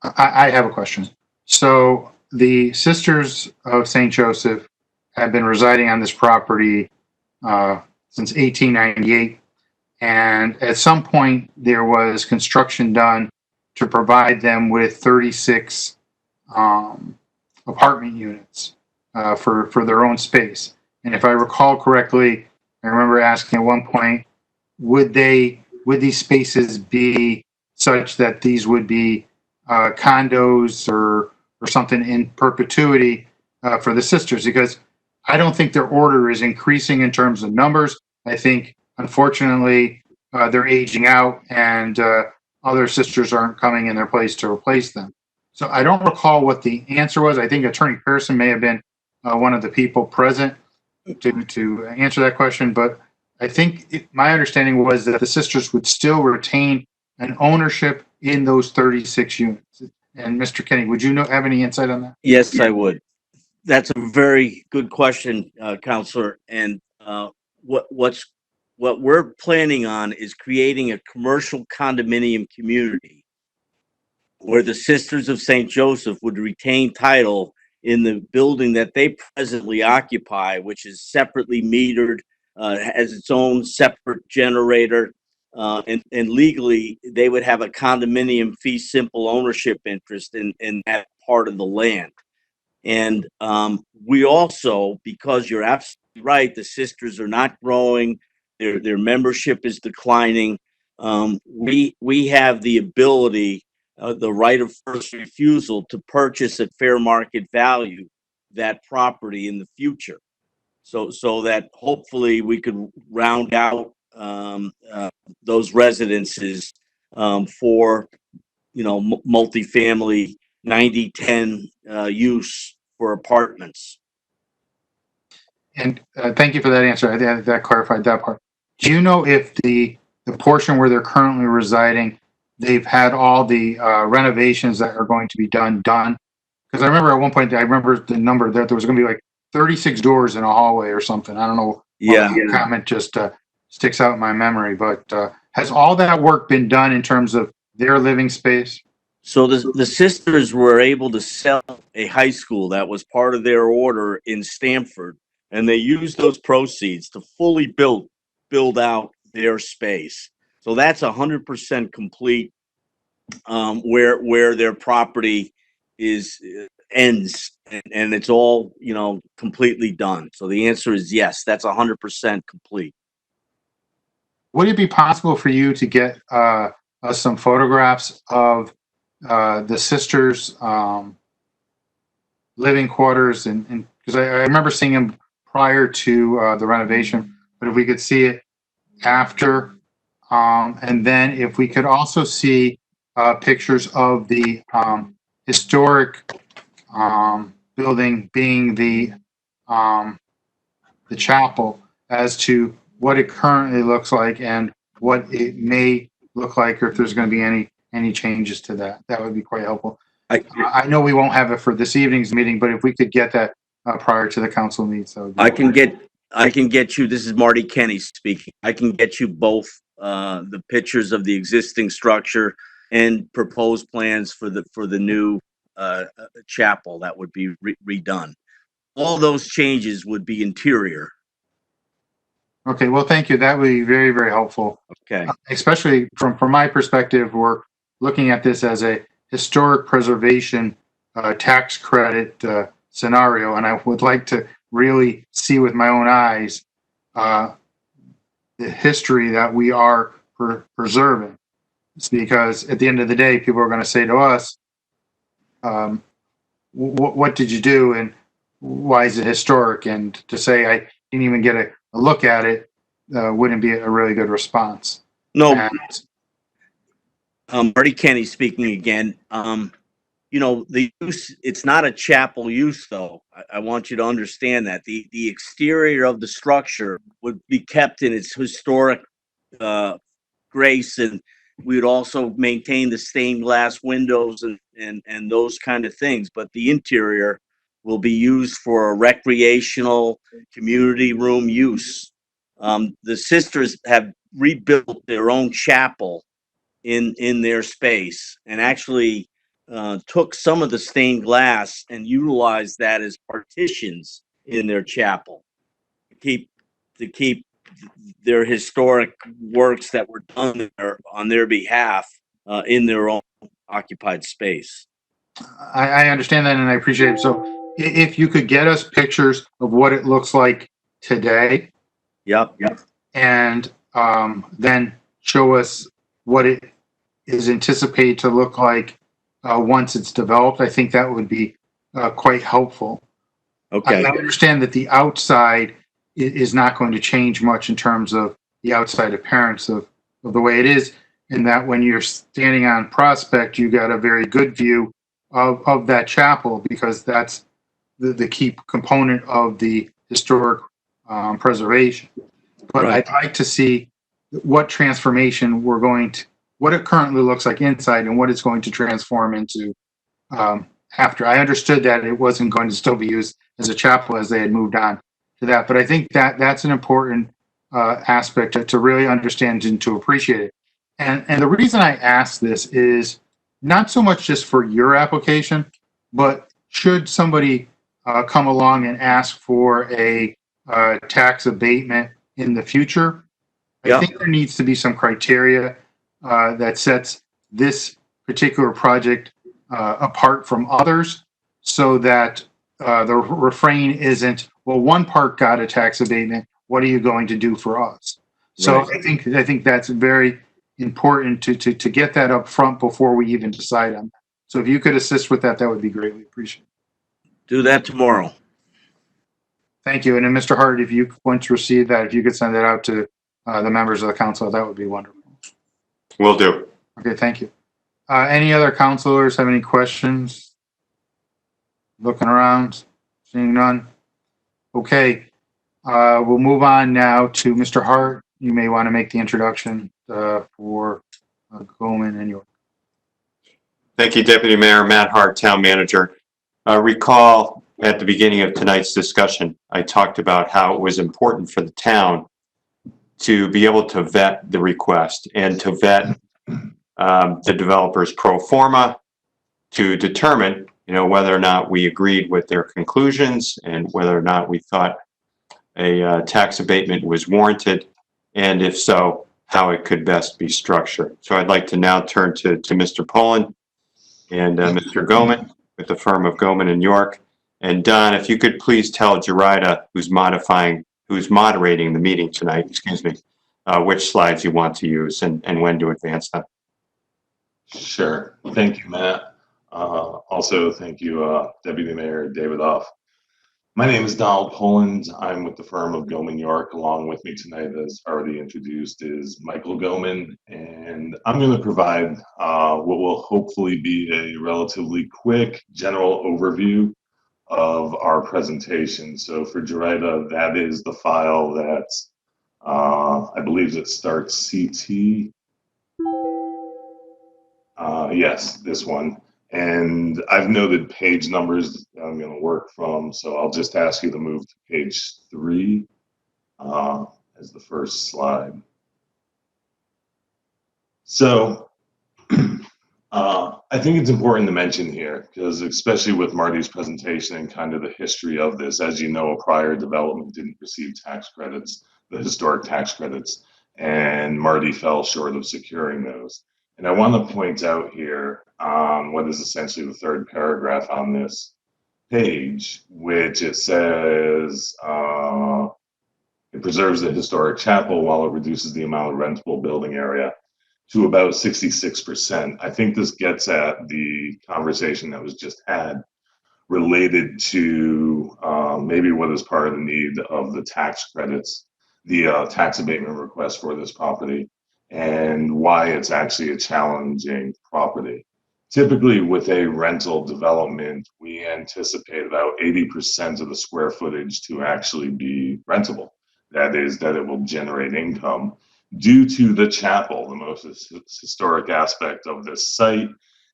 I have a question. So the Sisters of St. Joseph have been residing on this property since 1898. And at some point there was construction done to provide them with 36 apartment units for their own space. And if I recall correctly, I remember asking at one point, would these spaces be such that these would be condos or something in perpetuity for the sisters? Because I don't think their order is increasing in terms of numbers. I think, unfortunately, they're aging out, and other sisters aren't coming in their place to replace them. So I don't recall what the answer was. I think Attorney Pearson may have been one of the people present to answer that question, but I think my understanding was that the sisters would still retain an ownership in those 36 units. And Mr. Kenny, would you have any insight on that? Yes, I would. That's a very good question, Counselor. And what we're planning on is creating a commercial condominium community where the Sisters of St. Joseph would retain title in the building that they presently occupy, which is separately metered, has its own separate generator, and legally they would have a condominium fee simple ownership interest in that part of the land. And we also, because you're absolutely right, the sisters are not growing, their membership is declining. We have the ability, the right of first refusal to purchase at fair market value that property in the future. So that hopefully we could round out those residences for, multifamily 90-10 use for apartments. And thank you for that answer. I think that clarified that part. Do you know if the portion where they're currently residing, they've had all the renovations that are going to be done? Because I remember at one point, I remember the number that there was going to be like 36 doors in a hallway or something. I don't know. Yeah. The comment just sticks out in my memory. But has all that work been done in terms of their living space? So the sisters were able to sell a high school that was part of their order in Stamford, and they used those proceeds to fully build out their space. So that's 100% complete, where their property ends, and it's all, completely done. So the answer is yes, that's 100% complete. Would it be possible for you to get us some photographs of the sisters' living quarters, and because I remember seeing them prior to the renovation, but if we could see it after, and then if we could also see pictures of the historic building being the chapel, as to what it currently looks like and what it may look like, or if there's going to be any changes to that. That would be quite helpful. I know we won't have it for this evening's meeting, but if we could get that prior to the council meeting, so I can get you, this is Marty Kenny speaking. I can get you both the pictures of the existing structure and proposed plans for the new chapel that would be redone. All those changes would be interior. Okay, well, thank you. That would be very, very helpful. Okay. Especially from my perspective, we're looking at this as a historic preservation tax credit scenario, and I would like to really see with my own eyes the history that we are preserving. It's because at the end of the day, people are going to say to us, what did you do and why is it historic? And to say I didn't even get a look at it wouldn't be a really good response. No. Marty Kenny speaking again. The use, it's not a chapel use, though. I want you to understand that. The exterior of the structure would be kept in its historic grace, and we would also maintain the stained glass windows and those kind of things. But the interior will be used for a recreational community room use. The sisters have rebuilt their own chapel in their space, and actually took some of the stained glass and utilized that as partitions in their chapel to keep their historic works that were done there on their behalf in their own occupied space. I understand that, and I appreciate it. So if you could get us pictures of what it looks like today. Yep. And then show us what it is anticipated to look like once it's developed, I think that would be quite helpful. Okay. I understand that the outside is not going to change much in terms of the outside appearance of the way it is, and that when you're standing on Prospect, you got a very good view of that chapel, because that's the key component of the historic preservation. But Right. I'd like to see what transformation what it currently looks like inside and what it's going to transform into after. I understood that it wasn't going to still be used as a chapel as they had moved on to that, but I think that that's an important aspect to really understand and to appreciate it. And the reason I ask this is not so much just for your application, but should somebody come along and ask for a tax abatement in the future, I think there needs to be some criteria that sets this particular project apart from others, so that the refrain isn't, well, one park got a tax abatement. What are you going to do for us? So Right. I think that's very important to get that up front before we even decide on that. So if you could assist with that, that would be greatly appreciated. Do that tomorrow. Thank you. And then Mr. Hart, if you want to receive that, if you could send that out to the members of the council, that would be wonderful. Will do. Okay, thank you. Any other councilors have any questions? Looking around, seeing none. Okay, we'll move on now to Mr. Hart. You may want to make the introduction for Goldman and York. Thank you, Deputy Mayor Matt Hart, Town Manager. Recall at the beginning of tonight's discussion, I talked about how it was important for the town to be able to vet the request and to vet the developer's pro forma to determine, whether or not we agreed with their conclusions and whether or not we thought a tax abatement was warranted, and if so, how it could best be structured. So I'd like to now turn to Mr. Poland and Mr. Goman with the firm of Goman and York. And Don, if you could please tell Jerida, who's moderating the meeting tonight, which slides you want to use and when to advance them. Sure. Thank you, Matt. Also, thank you, Deputy Mayor David Off. My name is Donald Poland. I'm with the firm of Goman York. Along with me tonight, as already introduced, is Michael Goman, and I'm going to provide what will hopefully be a relatively quick general overview of our presentation. So for Jerida, that is the file that I believe it starts CT. Yes, this one. And I've noted page numbers that I'm going to work from, so I'll just ask you to move to page 3 as the first slide. So I think it's important to mention here, because especially with Marty's presentation and kind of the history of this, as you know, a prior development didn't receive tax credits, the historic tax credits, and Marty fell short of securing those. And I want to point out here on what is essentially the third paragraph on this page, which it says it preserves the historic chapel while it reduces the amount of rentable building area to about 66%. I think this gets at the conversation that was just had related to maybe what is part of the need of the tax credits, the tax abatement request for this property, and why it's actually a challenging property. Typically with a rental development, we anticipate about 80% of the square footage to actually be rentable. That is, that it will generate income. Due to the chapel, the most historic aspect of this site,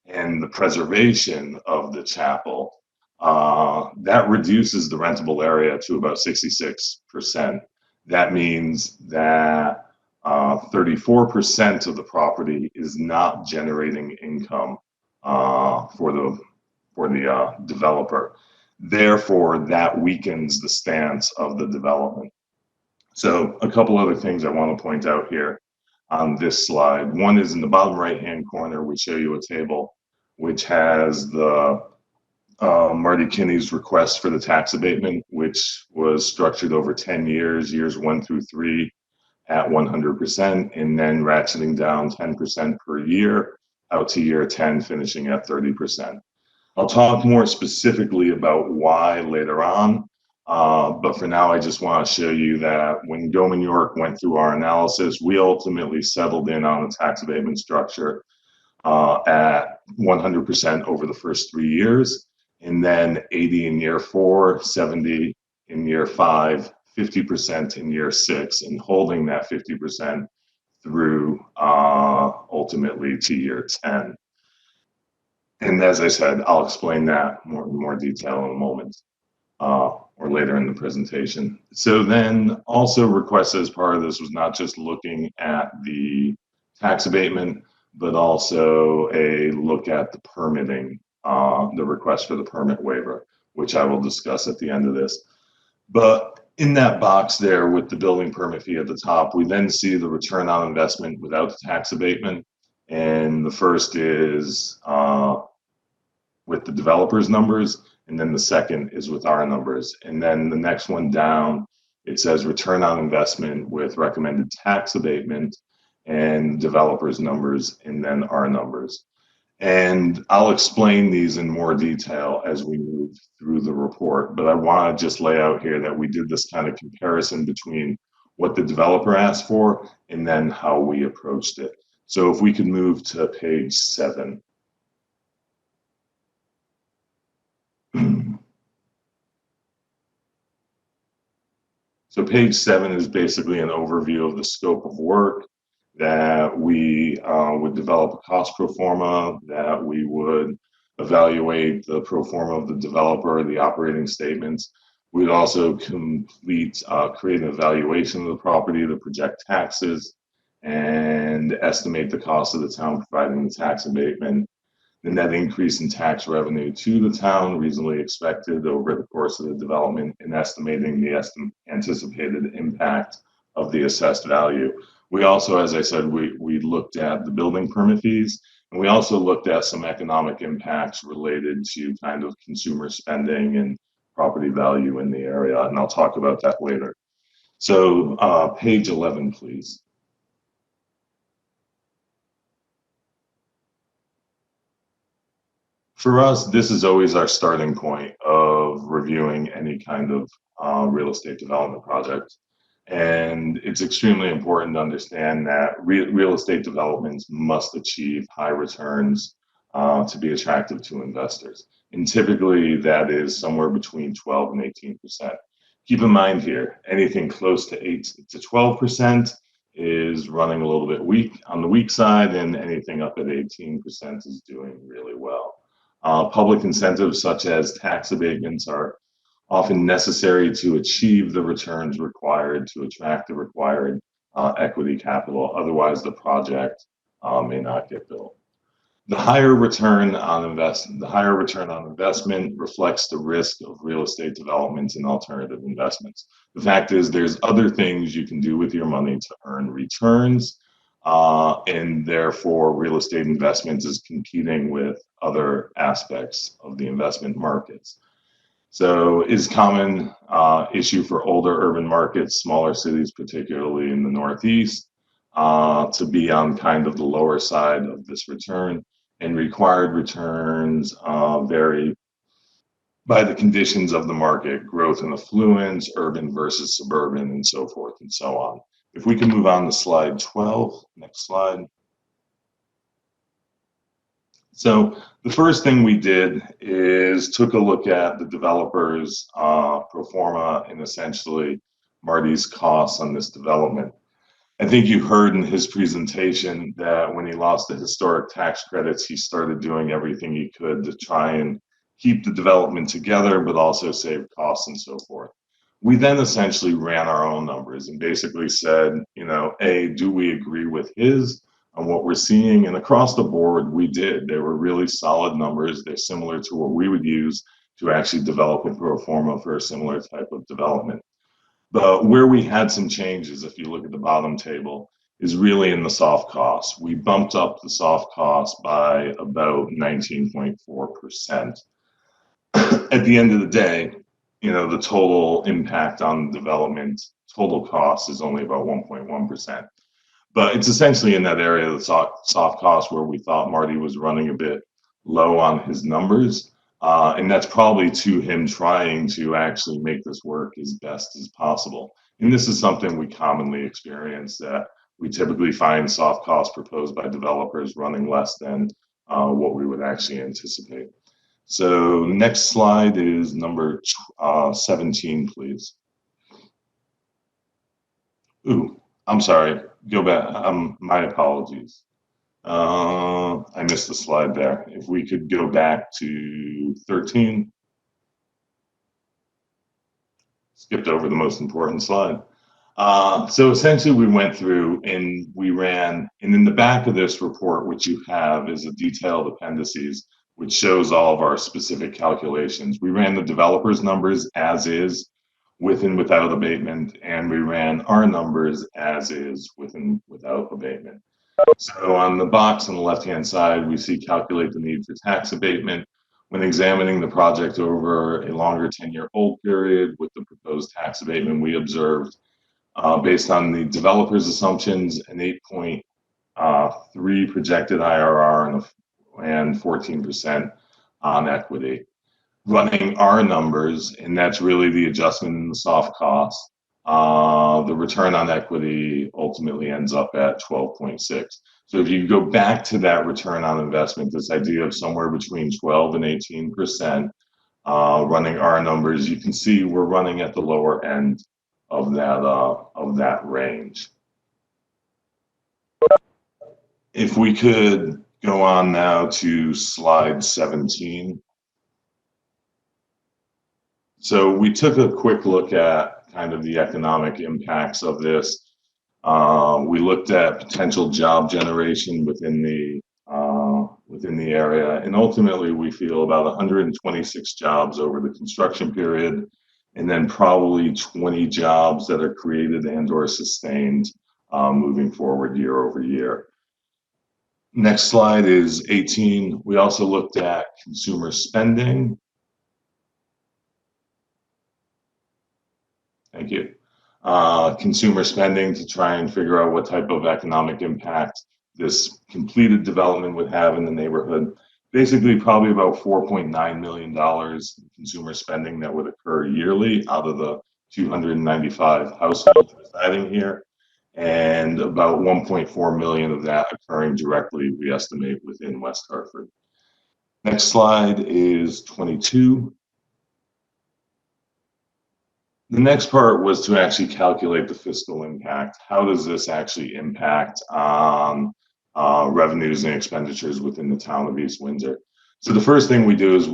and the preservation of the chapel, that reduces the rentable area to about 66%. That means that 34% of the property is not generating income for the developer. Therefore, that weakens the stance of the development. So a couple other things I want to point out here on this slide. One is in the bottom right-hand corner, we show you a table which has the Marty Kinney's request for the tax abatement, which was structured over 10 years, years 1 through 3 at 100%, and then ratcheting down 10% per year out to year 10, finishing at 30%. I'll talk more specifically about why later on. But for now, I just want to show you that when Goman York went through our analysis, we ultimately settled in on a tax abatement structure at 100% over the first 3 years, and then 80 in year 4, 70 in year 5, 50% in year 6, and holding that 50% through ultimately to year 10. And as I said, I'll explain that in more detail in a moment. Or later in the presentation. So then also requested as part of this was not just looking at the tax abatement, but also a look at the permitting, the request for the permit waiver, which I will discuss at the end of this. But in that box there with the building permit fee at the top, we then see the return on investment without the tax abatement. And the first is with the developer's numbers, and then the second is with our numbers. And then the next one down, it says return on investment with recommended tax abatement and developers' numbers, and then our numbers. And I'll explain these in more detail as we move through the report, but I want to just lay out here that we did this kind of comparison between what the developer asked for and then how we approached it. So if we could move to page 7. So page 7 is basically an overview of the scope of work, that we would develop a cost pro forma, that we would evaluate the pro forma of the developer, the operating statements. We'd also create an evaluation of the property to project taxes and estimate the cost of the town providing the tax abatement. The net increase in tax revenue to the town reasonably expected over the course of the development, and estimating the anticipated impact of the assessed value. We also, as I said, we looked at the building permit fees, and we also looked at some economic impacts related to kind of consumer spending and property value in the area, and I'll talk about that later. So page 11, please. For us, this is always our starting point of reviewing any kind of real estate development project. And it's extremely important to understand that real estate developments must achieve high returns to be attractive to investors. And typically that is somewhere between 12 and 18%. Keep in mind here, anything close to 8 to 12% is running a little bit weak on the weak side, and anything up at 18% is doing really well. Public incentives such as tax abatements are often necessary to achieve the returns required to attract the required equity capital. Otherwise, the project may not get built. The higher return on investment reflects the risk of real estate developments and alternative investments. The fact is, there's other things you can do with your money to earn returns, and therefore real estate investments is competing with other aspects of the investment markets. So it's common issue for older urban markets, smaller cities, particularly in the Northeast, to be on kind of the lower side of this return, and required returns vary by the conditions of the market, growth and affluence, urban versus suburban, and so forth and so on. If we can move on to slide 12, next slide. So the first thing we did is took a look at the developer's pro forma and essentially Marty's costs on this development. I think you heard in his presentation that when he lost the historic tax credits, he started doing everything he could to try and keep the development together, but also save costs and so forth. We then essentially ran our own numbers and basically said, you know, A, do we agree with his on what we're seeing? And across the board, we did. They were really solid numbers. They're similar to what we would use to actually develop a pro forma for a similar type of development. But where we had some changes, if you look at the bottom table, is really in the soft costs. We bumped up the soft costs by about 19.4%. At the end of the day, you know, the total impact on development, total cost is only about 1.1%. But it's essentially in that area of the soft cost where we thought Marty was running a bit low on his numbers. And that's probably to him trying to actually make this work as best as possible. And this is something we commonly experience, that we typically find soft costs proposed by developers running less than what we would actually anticipate. So next slide is number 17, please. Ooh, I'm sorry, go back, my apologies. I missed the slide there. If we could go back to 13. Skipped over the most important slide. So essentially we went through and we ran, and in the back of this report, which you have is a detailed appendices, which shows all of our specific calculations. We ran the developer's numbers as is, with and without abatement, and we ran our numbers as is, with and without abatement. So on the box on the left-hand side, we see calculate the need for tax abatement. When examining the project over a longer 10-year hold period with the proposed tax abatement, we observed, based on the developer's assumptions, an 8.3 projected IRR and 14% on equity. Running our numbers, and that's really the adjustment in the soft costs, the return on equity ultimately ends up at 12.6. So if you go back to that return on investment, this idea of somewhere between 12 and 18%, running our numbers, you can see we're running at the lower end of that range. If we could go on now to slide 17. So we took a quick look at kind of the economic impacts of this. We looked at potential job generation within the area, and ultimately we feel about 126 jobs over the construction period, and then probably 20 jobs that are created and/or sustained moving forward year over year. Next slide is 18. We also looked at consumer spending. Thank you. Consumer spending to try and figure out what type of economic impact this completed development would have in the neighborhood. Basically, probably about $4.9 million in consumer spending that would occur yearly out of the 295 households residing here, and about 1.4 million of that occurring directly, we estimate, within West Hartford. Next slide is 22. The next part was to actually calculate the fiscal impact. How does this actually impact on revenues and expenditures within the town of East Windsor? So the first thing we do is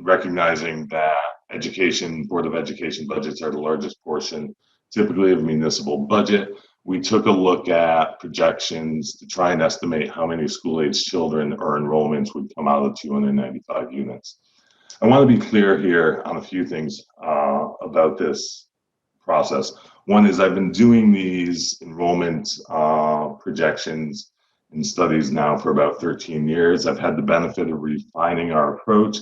recognizing that Board of Education budgets are the largest portion, typically, of municipal budget. We took a look at projections to try and estimate how many school-aged children or enrollments would come out of 295 units. I want to be clear here on a few things about this process. One is I've been doing these enrollment projections and studies now for about 13 years. I've had the benefit of refining our approach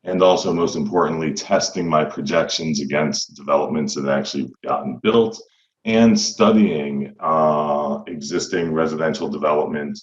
and also, most importantly, testing my projections against developments that actually gotten built and studying existing residential development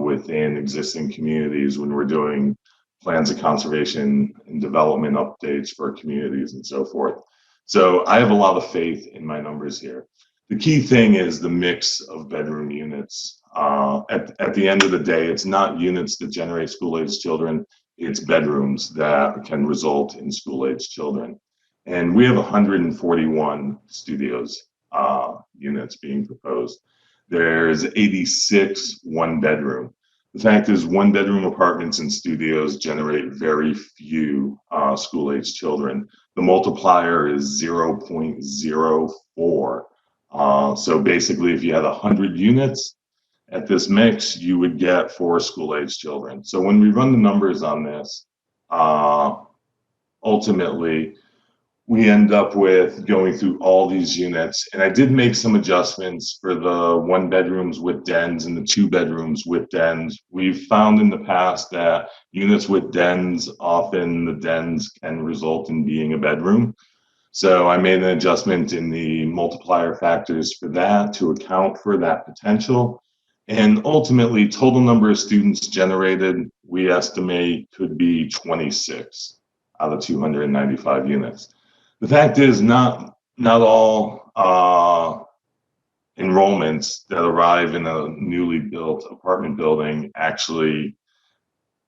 within existing communities when we're doing plans of conservation and development updates for communities and so forth. So I have a lot of faith in my numbers here. The key thing is the mix of bedroom units. At the end of the day, it's not units that generate school-aged children, it's bedrooms that can result in school-aged children. And we have 141 studios units being proposed. There's 86 one-bedroom. The fact is, one-bedroom apartments and studios generate very few school-aged children. The multiplier is 0.04. So basically, if you had 100 units at this mix, you would get 4 school-aged children. So when we run the numbers on this, ultimately, we end up with going through all these units. And I did make some adjustments for the 1 bedrooms with dens and the 2 bedrooms with dens. We've found in the past that units with dens, often the dens can result in being a bedroom. So I made an adjustment in the multiplier factors for that to account for that potential. And ultimately, total number of students generated, we estimate, could be 26 out of 295 units. The fact is, not all enrollments that arrive in a newly built apartment building actually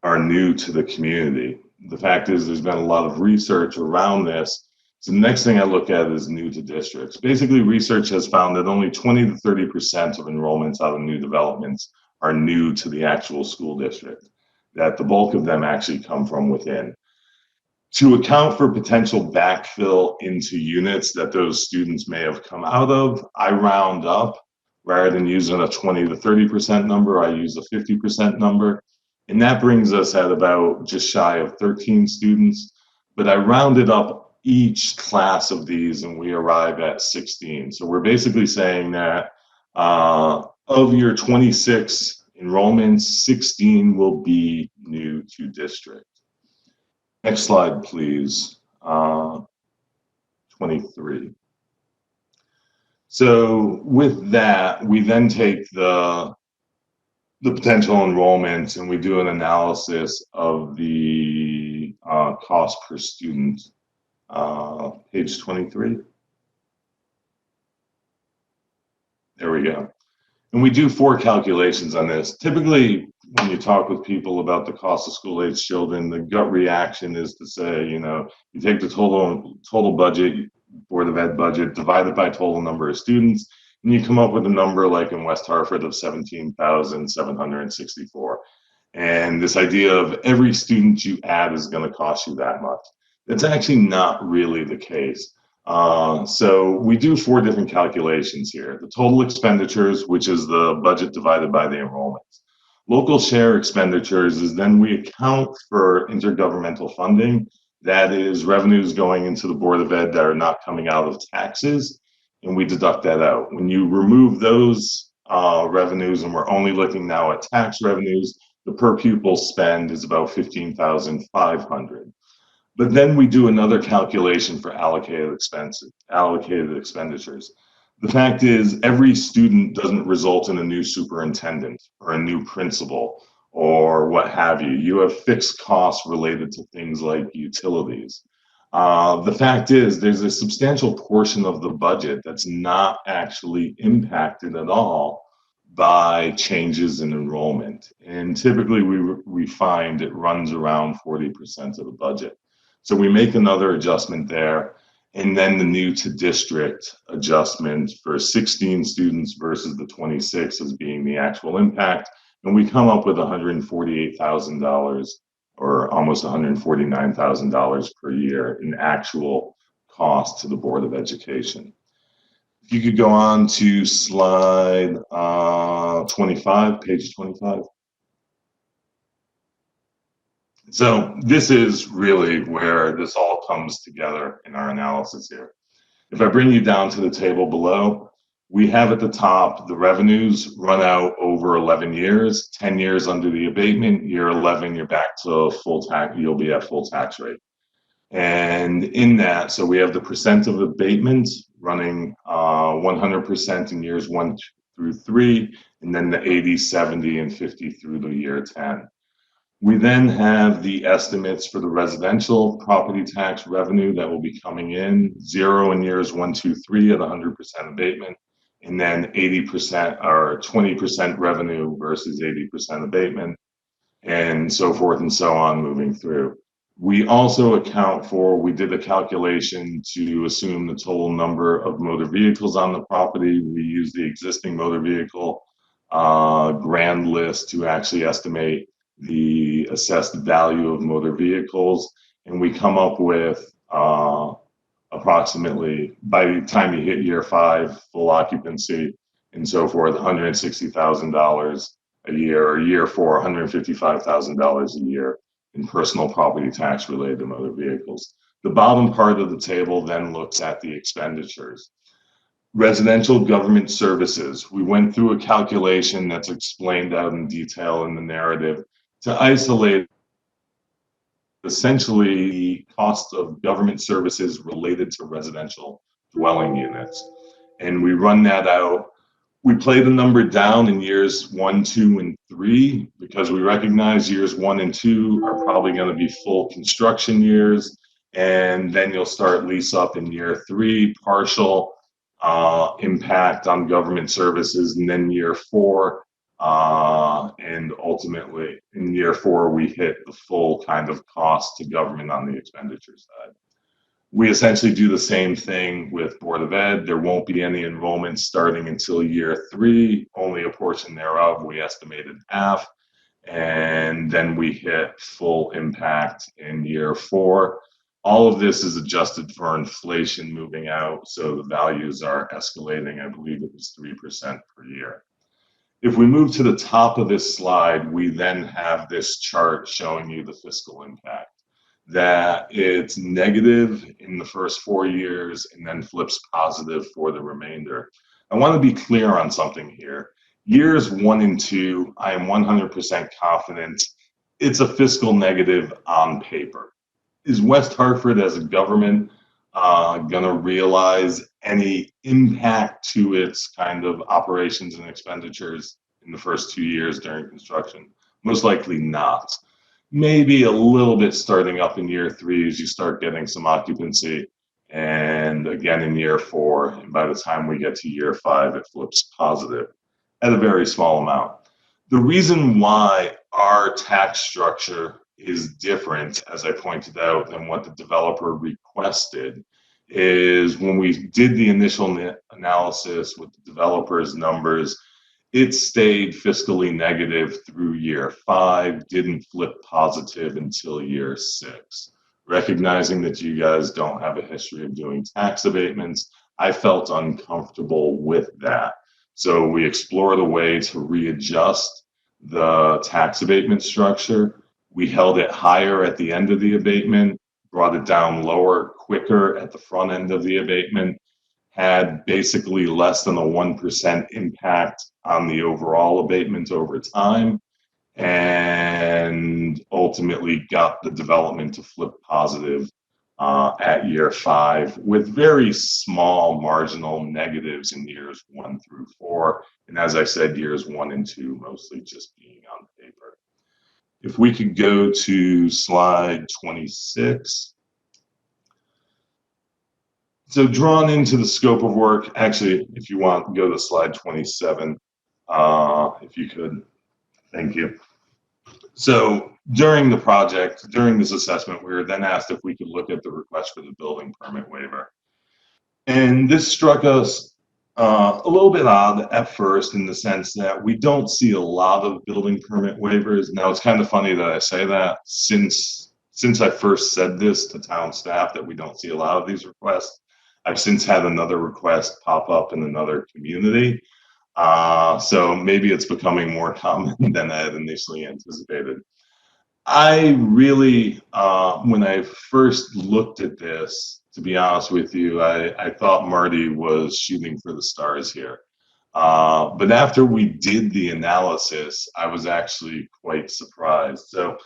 are new to the community. The fact is, there's been a lot of research around this. So the next thing I look at is new to districts. Basically, research has found that only 20 to 30% of enrollments out of new developments are new to the actual school district, that the bulk of them actually come from within. To account for potential backfill into units that those students may have come out of, I round up. Rather than using a 20 to 30% number, I use a 50% number. And that brings us at about just shy of 13 students. But I rounded up each class of these and we arrive at 16. So we're basically saying that of your 26 enrollments, 16 will be new to district. Next slide, please. 23. So with that, we then take the potential enrollments and we do an analysis of the cost per student. Page 23. There we go. And we do 4 calculations on this. Typically, when you talk with people about the cost of school-age children, the gut reaction is to say, you know, you take the total budget, Board of Ed budget, divide it by total number of students, and you come up with a number like in West Hartford of 17,764. And this idea of every student you add is going to cost you that much. That's actually not really the case. So we do 4 different calculations here. The total expenditures, which is the budget divided by the enrollments. Local share expenditures is then we account for intergovernmental funding. That is revenues going into the Board of Ed that are not coming out of taxes, and we deduct that out. When you remove those revenues, and we're only looking now at tax revenues, the per pupil spend is about $15,500. But then we do another calculation for allocated expenditures. The fact is, every student doesn't result in a new superintendent or a new principal or what have you. You have fixed costs related to things like utilities. The fact is, there's a substantial portion of the budget that's not actually impacted at all by changes in enrollment. And typically we find it runs around 40% of the budget. So we make another adjustment there, and then the new to district adjustment for 16 students versus the 26 as being the actual impact. And we come up with $148,000 or almost $149,000 per year in actual cost to the Board of Education. If you could go on to slide 25, page 25. So this is really where this all comes together in our analysis here. If I bring you down to the table below, we have at the top the revenues run out over 11 years, 10 years under the abatement, year 11, you're back to full tax, you'll be at full tax rate. And in that, so we have the percent of abatement running 100% in years 1 through 3, and then the 80, 70, and 50 through the year 10. We then have the estimates for the residential property tax revenue that will be coming in, 0 in years 1, 2, 3 at 100% abatement, and then 80% or 20% revenue versus 80% abatement, and so forth and so on moving through. We also account for, we did a calculation to assume the total number of motor vehicles on the property. We use the existing motor vehicle grand list to actually estimate the assessed value of motor vehicles, and we come up with approximately, by the time you hit year 5, full occupancy and so forth, $160,000 a year, or year 4, $155,000 a year in personal property tax related to motor vehicles. The bottom part of the table then looks at the expenditures. Residential government services. We went through a calculation that's explained out in detail in the narrative to isolate essentially the cost of government services related to residential dwelling units. And we run that out. We play the number down in years 1, 2, and 3 because we recognize years 1 and 2 are probably going to be full construction years. And then you'll start lease up in year 3, partial impact on government services, and then year 4, and ultimately in year 4 we hit the full kind of cost to government on the expenditure side. We essentially do the same thing with Board of Ed. There won't be any enrollments starting until year 3, only a portion thereof, we estimated half, and then we hit full impact in year 4. All of this is adjusted for inflation moving out, so the values are escalating. I believe it was 3% per year. If we move to the top of this slide, we then have this chart showing you the fiscal impact. That it's negative in the first 4 years and then flips positive for the remainder. I want to be clear on something here. Years 1 and 2, I am 100% confident it's a fiscal negative on paper. is West Hartford as a government going to realize any impact to its kind of operations and expenditures in the first 2 years during construction? Most likely not. Maybe a little bit starting up in year 3 as you start getting some occupancy, and again in year 4, and by the time we get to year 5, it flips positive at a very small amount. The reason why our tax structure is different, as I pointed out, than what the developer requested, is when we did the initial analysis with the developer's numbers, it stayed fiscally negative through year 5, didn't flip positive until year 6. Recognizing that you guys don't have a history of doing tax abatements, I felt uncomfortable with that. So we explored a way to readjust the tax abatement structure. We held it higher at the end of the abatement, brought it down lower quicker at the front end of the abatement, had basically less than a 1% impact on the overall abatement over time, and ultimately got the development to flip positive at year 5, with very small marginal negatives in years 1 through 4. And as I said, years 1 and 2 mostly just being on paper. If we could go to slide 26. So drawn into the scope of work, actually, if you want, go to slide 27, if you could. Thank you. So during the project, during this assessment, we were then asked if we could look at the request for the building permit waiver. And this struck us a little bit odd at first, in the sense that we don't see a lot of building permit waivers. Now, it's kind of funny that I say that, since I first said this to town staff that we don't see a lot of these requests. I've since had another request pop up in another community. So maybe it's becoming more common than I had initially anticipated. I really, when I first looked at this, to be honest with you, I thought Marty was shooting for the stars here. But after we did the analysis, I was actually quite surprised. So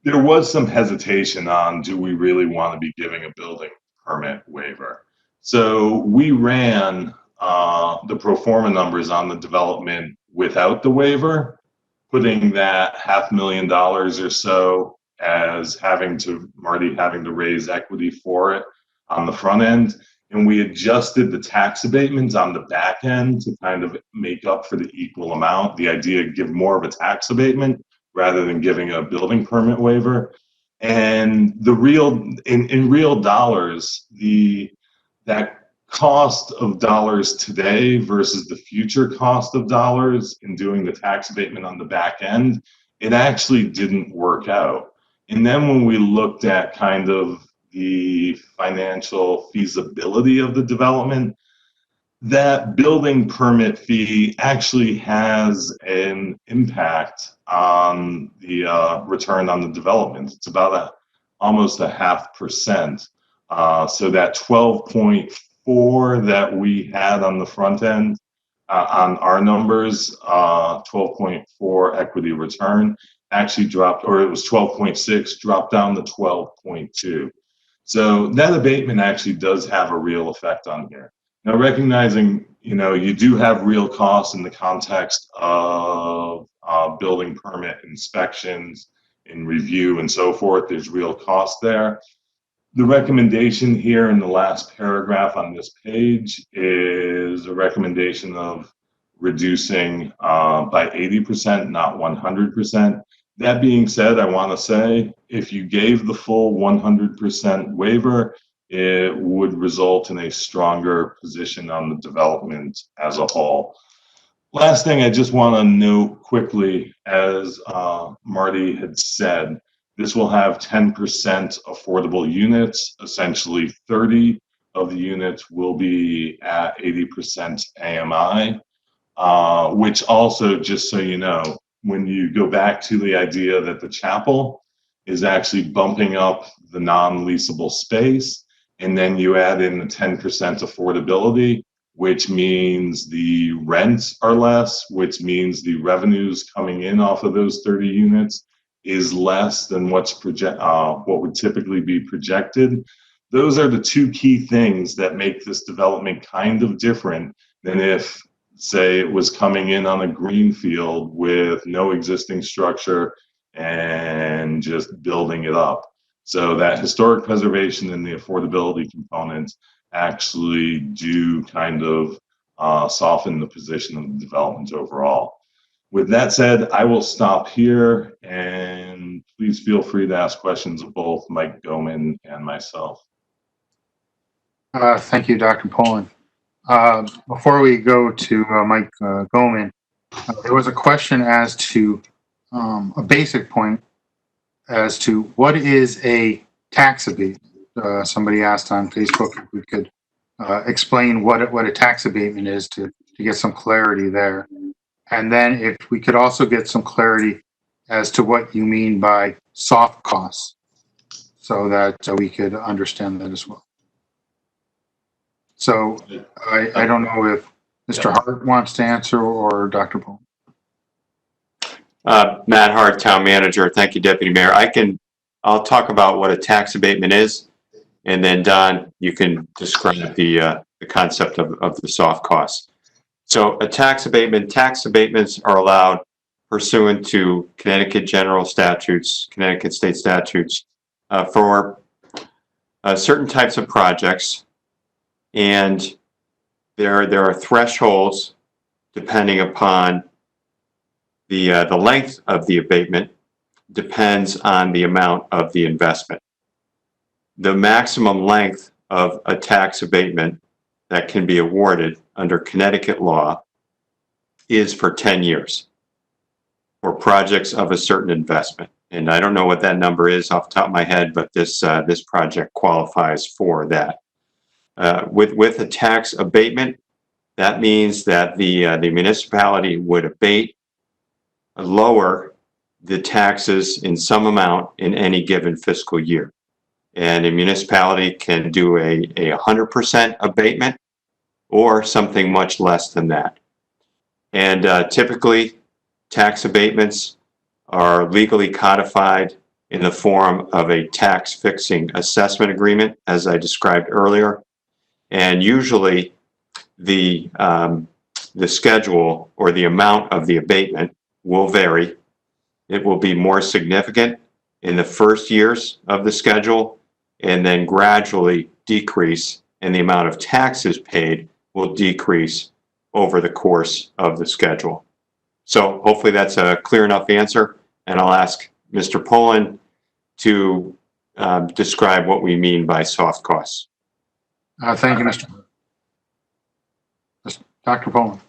there was some hesitation on, do we really want to be giving a building permit waiver? So we ran the pro forma numbers on the development without the waiver, putting that $500,000 or so as Marty having to raise equity for it on the front end. And we adjusted the tax abatements on the back end to kind of make up for the equal amount. The idea to give more of a tax abatement rather than giving a building permit waiver. And in real dollars, that cost of dollars today versus the future cost of dollars in doing the tax abatement on the back end, it actually didn't work out. And then when we looked at kind of the financial feasibility of the development, that building permit fee actually has an impact on the return on the development. It's about almost 0.5%. So that 12.4 that we had on the front end on our numbers, 12.4 equity return, actually dropped, or it was 12.6, dropped down to 12.2. So that abatement actually does have a real effect on here. Now, recognizing, you do have real costs in the context of building permit inspections and review and so forth, there's real cost there. The recommendation here in the last paragraph on this page is a recommendation of reducing by 80%, not 100%. That being said, I want to say, if you gave the full 100% waiver, it would result in a stronger position on the development as a whole. Last thing I just want to note quickly, as Marty had said, this will have 10% affordable units. Essentially, 30 of the units will be at 80% AMI, which also, just so you know, when you go back to the idea that the chapel is actually bumping up the non-leasable space, and then you add in the 10% affordability, which means the rents are less, which means the revenues coming in off of those 30 units is less than what would typically be projected. Those are the two key things that make this development kind of different than if, say, it was coming in on a green field with no existing structure and just building it up. So that historic preservation and the affordability components actually do kind of soften the position of the development overall. With that said, I will stop here, and please feel free to ask questions of both Mike Goman and myself. Thank you, Dr. Poland. Before we go to Mike Goman, there was a question as to a basic point as to what is a tax abatement. Somebody asked on Facebook if we could explain what a tax abatement is to get some clarity there. And then if we could also get some clarity as to what you mean by soft costs so that we could understand that as well. So I don't know if Mr. Hart wants to answer or Dr. Poland. Matt Hart, Town Manager. Thank you, Deputy Mayor. I'll talk about what a tax abatement is, and then Don, you can describe the concept of the soft costs. So a tax abatements are allowed pursuant to Connecticut general statutes, Connecticut state statutes, for certain types of projects. And there are thresholds depending upon the length of the abatement depends on the amount of the investment. The maximum length of a tax abatement that can be awarded under Connecticut law is for 10 years for projects of a certain investment. And I don't know what that number is off the top of my head, but this project qualifies for that. With a tax abatement, that means that the municipality would abate, lower the taxes in some amount in any given fiscal year. And a municipality can do a 100% abatement or something much less than that. And typically, tax abatements are legally codified in the form of a tax fixing assessment agreement, as I described earlier. And usually the schedule or the amount of the abatement will vary. It will be more significant in the first years of the schedule and then gradually decrease, and the amount of taxes paid will decrease over the course of the schedule. So hopefully that's a clear enough answer, and I'll ask Mr. Poland to describe what we mean by soft costs. Thank you, Mr. Dr. Poland.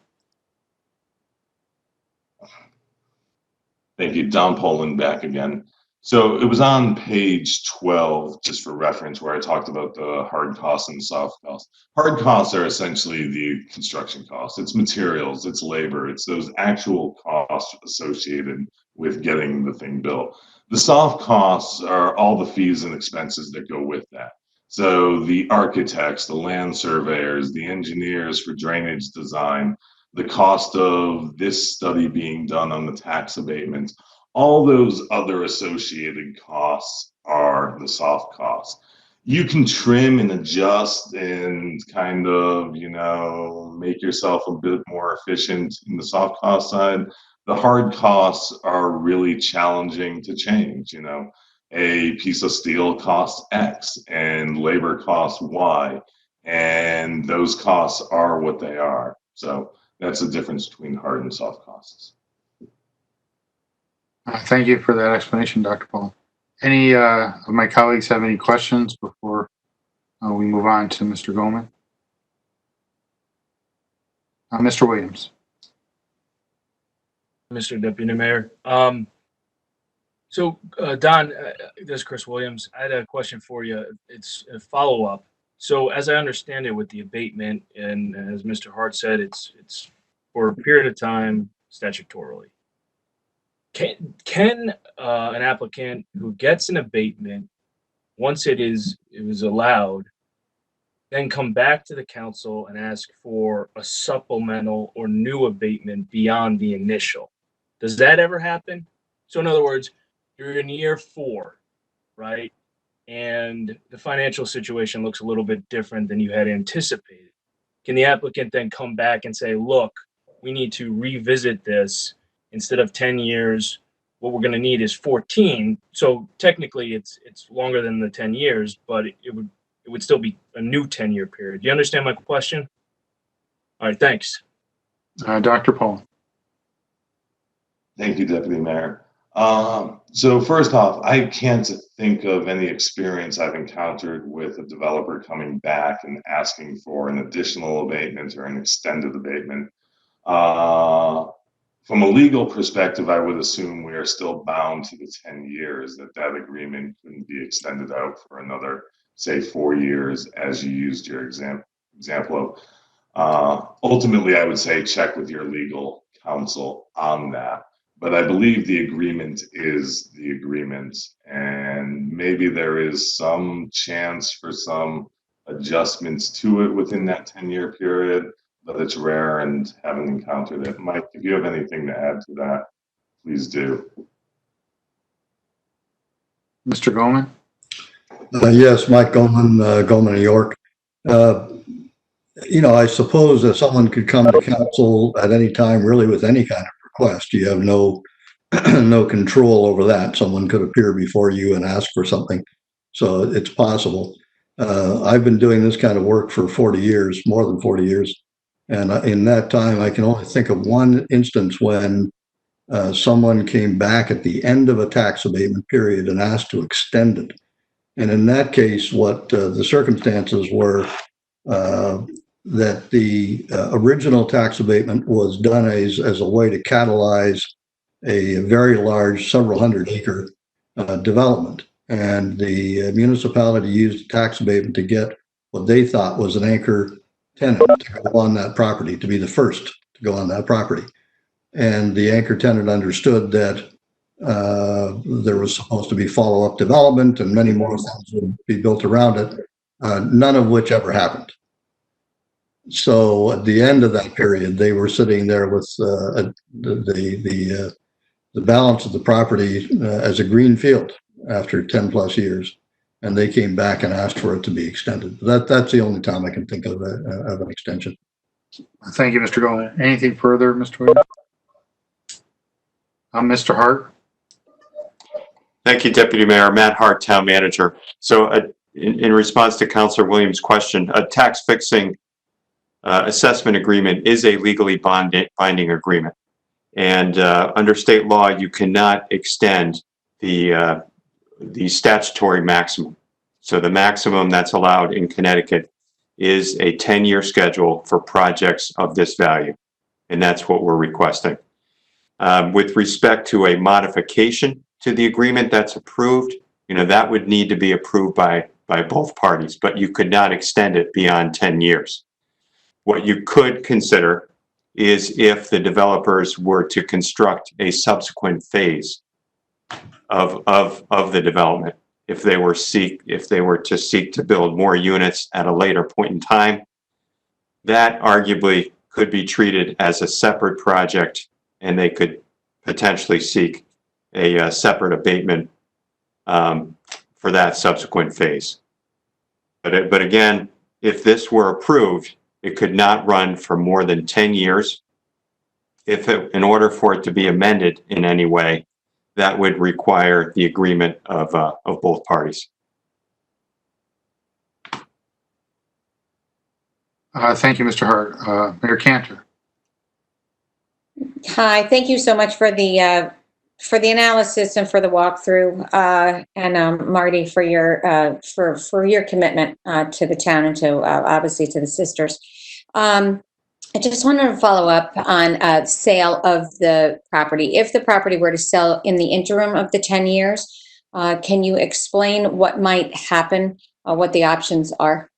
Thank you. Don Poland back again. So it was on page 12, just for reference, where I talked about the hard costs and soft costs. Hard costs are essentially the construction costs. It's materials, it's labor, it's those actual costs associated with getting the thing built. The soft costs are all the fees and expenses that go with that. So the architects, the land surveyors, the engineers for drainage design, the cost of this study being done on the tax abatements, all those other associated costs are the soft costs. You can trim and adjust and kind of, make yourself a bit more efficient in the soft cost side. The hard costs are really challenging to change. A piece of steel costs X and labor costs Y, and those costs are what they are. So that's the difference between hard and soft costs. Thank you for that explanation, Dr. Poland. Any of my colleagues have any questions before we move on to Mr. Goldman? Mr. Williams. Mr. Deputy Mayor. Don, this is Chris Williams. I had a question for you. It's a follow-up. So as I understand it with the abatement, and as Mr. Hart said, it's for a period of time statutorily. Can an applicant who gets an abatement, once it is allowed, then come back to the council and ask for a supplemental or new abatement beyond the initial? Does that ever happen? So in other words, you're in year 4, right? And the financial situation looks a little bit different than you had anticipated. Can the applicant then come back and say, look, we need to revisit this instead of 10 years? What we're going to need is 14. So technically it's longer than the 10 years, but it would still be a new 10-year period. Do you understand my question? All right, thanks. Dr. Paul. Thank you, Deputy Mayor. So first off, I can't think of any experience I've encountered with a developer coming back and asking for an additional abatement or an extended abatement. From a legal perspective, I would assume we are still bound to the 10 years, that agreement couldn't be extended out for another, say, 4 years, as you used your example of. Ultimately, I would say check with your legal counsel on that. But I believe the agreement is the agreement, and maybe there is some chance for some adjustments to it within that 10-year period, but it's rare and haven't encountered it. Mike, if you have anything to add to that, please do. Mr. Goldman? Yes, Mike Goldman, Goldman, New York. I suppose that someone could come to council at any time, really, with any kind of request. You have no control over that. Someone could appear before you and ask for something. So it's possible. I've been doing this kind of work for 40 years, more than 40 years. And in that time, I can only think of one instance when someone came back at the end of a tax abatement period and asked to extend it. And in that case, what the circumstances were that the original tax abatement was done as a way to catalyze a very large, several hundred acre development. And the municipality used the tax abatement to get what they thought was an anchor tenant to go on that property, to be the first to go on that property. And the anchor tenant understood that there was supposed to be follow-up development and many more things would be built around it, none of which ever happened. So at the end of that period, they were sitting there with the balance of the property as a green field after 10 plus years. And they came back and asked for it to be extended. That's the only time I can think of an extension. Thank you, Mr. Goldman. Anything further, Mr. Williams? Mr. Hart. Thank you, Deputy Mayor. Matt Hart, Town Manager. So in response to Councilor Williams' question, a tax fixing assessment agreement is a legally binding agreement. And under state law, you cannot extend the statutory maximum. So the maximum that's allowed in Connecticut is a 10-year schedule for projects of this value. And that's what we're requesting. With respect to a modification to the agreement that's approved, that would need to be approved by both parties, but you could not extend it beyond 10 years. What you could consider is if the developers were to construct a subsequent phase of the development, if they were to seek to build more units at a later point in time, that arguably could be treated as a separate project, and they could potentially seek a separate abatement for that subsequent phase. But again, if this were approved, it could not run for more than 10 years. In order for it to be amended in any way, that would require the agreement of both parties. Thank you, Mr. Hart. Mayor Cantor. Hi, thank you so much for the analysis and for the walkthrough, and Marty for your commitment to the town and to obviously to the sisters. I just wanted to follow up on sale of the property. If the property were to sell in the interim of the 10 years, can you explain what might happen, what the options are?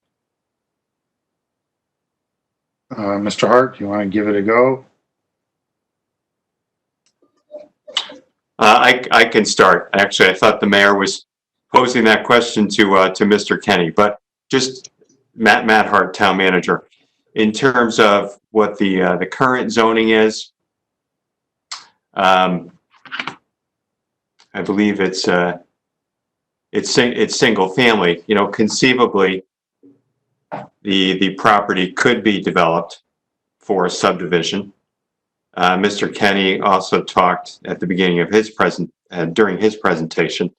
Mr. Hart, do you want to give it a go? I can start. Actually, I thought the mayor was posing that question to Mr. Kenny, but just Matt Hart, Town Manager. In terms of what the current zoning is, I believe it's single family. You know, conceivably, the property could be developed for a subdivision. Mr. Kenny also talked at the beginning of his during his presentation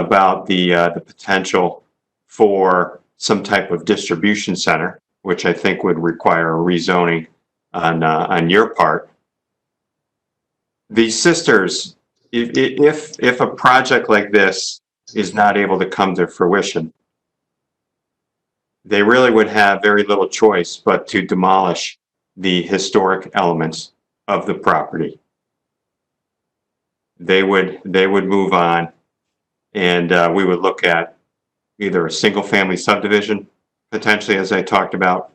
about the potential for some type of distribution center, which I think would require a rezoning on your part. These sisters, if a project like this is not able to come to fruition, they really would have very little choice but to demolish the historic elements of the property. They would move on, and we would look at either a single family subdivision, potentially, as I talked about,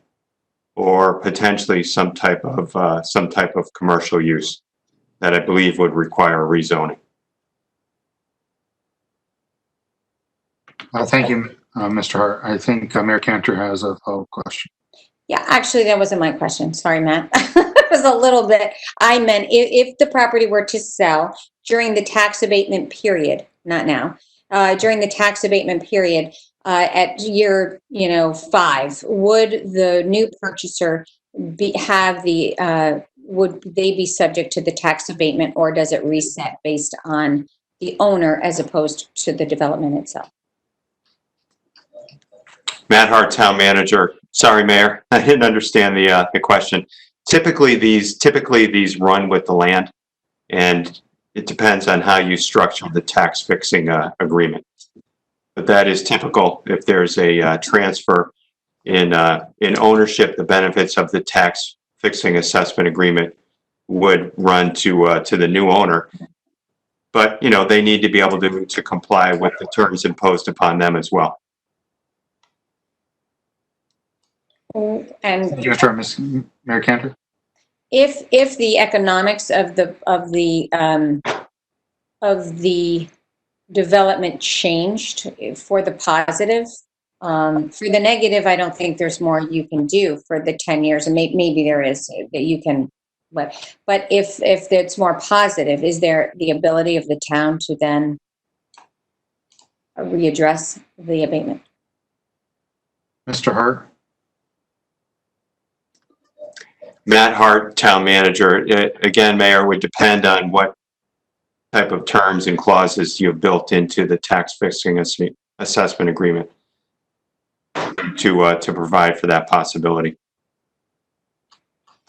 or potentially some type of commercial use that I believe would require rezoning. Thank you, Mr. Hart. I think Mayor Cantor has a follow-up question. Yeah, actually, that wasn't my question. Sorry, Matt. It was a little bit. I meant if the property were to sell during the tax abatement period, not now, during the tax abatement period at year 5, would the new purchaser would they be subject to the tax abatement, or does it reset based on the owner as opposed to the development itself? Matt Hart, Town Manager. Sorry, Mayor, I didn't understand the question. Typically these run with the land, and it depends on how you structure the tax fixing agreement. But that is typical. If there's a transfer in ownership, the benefits of the tax fixing assessment agreement would run to the new owner. But they need to be able to comply with the terms imposed upon them as well. And Thank you, Mr. Mayor Cantor. if the economics of the development changed for the positive, for the negative, I don't think there's more you can do for the 10 years, and maybe there is that you can. But if it's more positive, is there the ability of the town to then readdress the abatement? Mr. Hart. Matt Hart, Town Manager. Again, Mayor, would depend on what type of terms and clauses you've built into the tax fixing assessment agreement to provide for that possibility.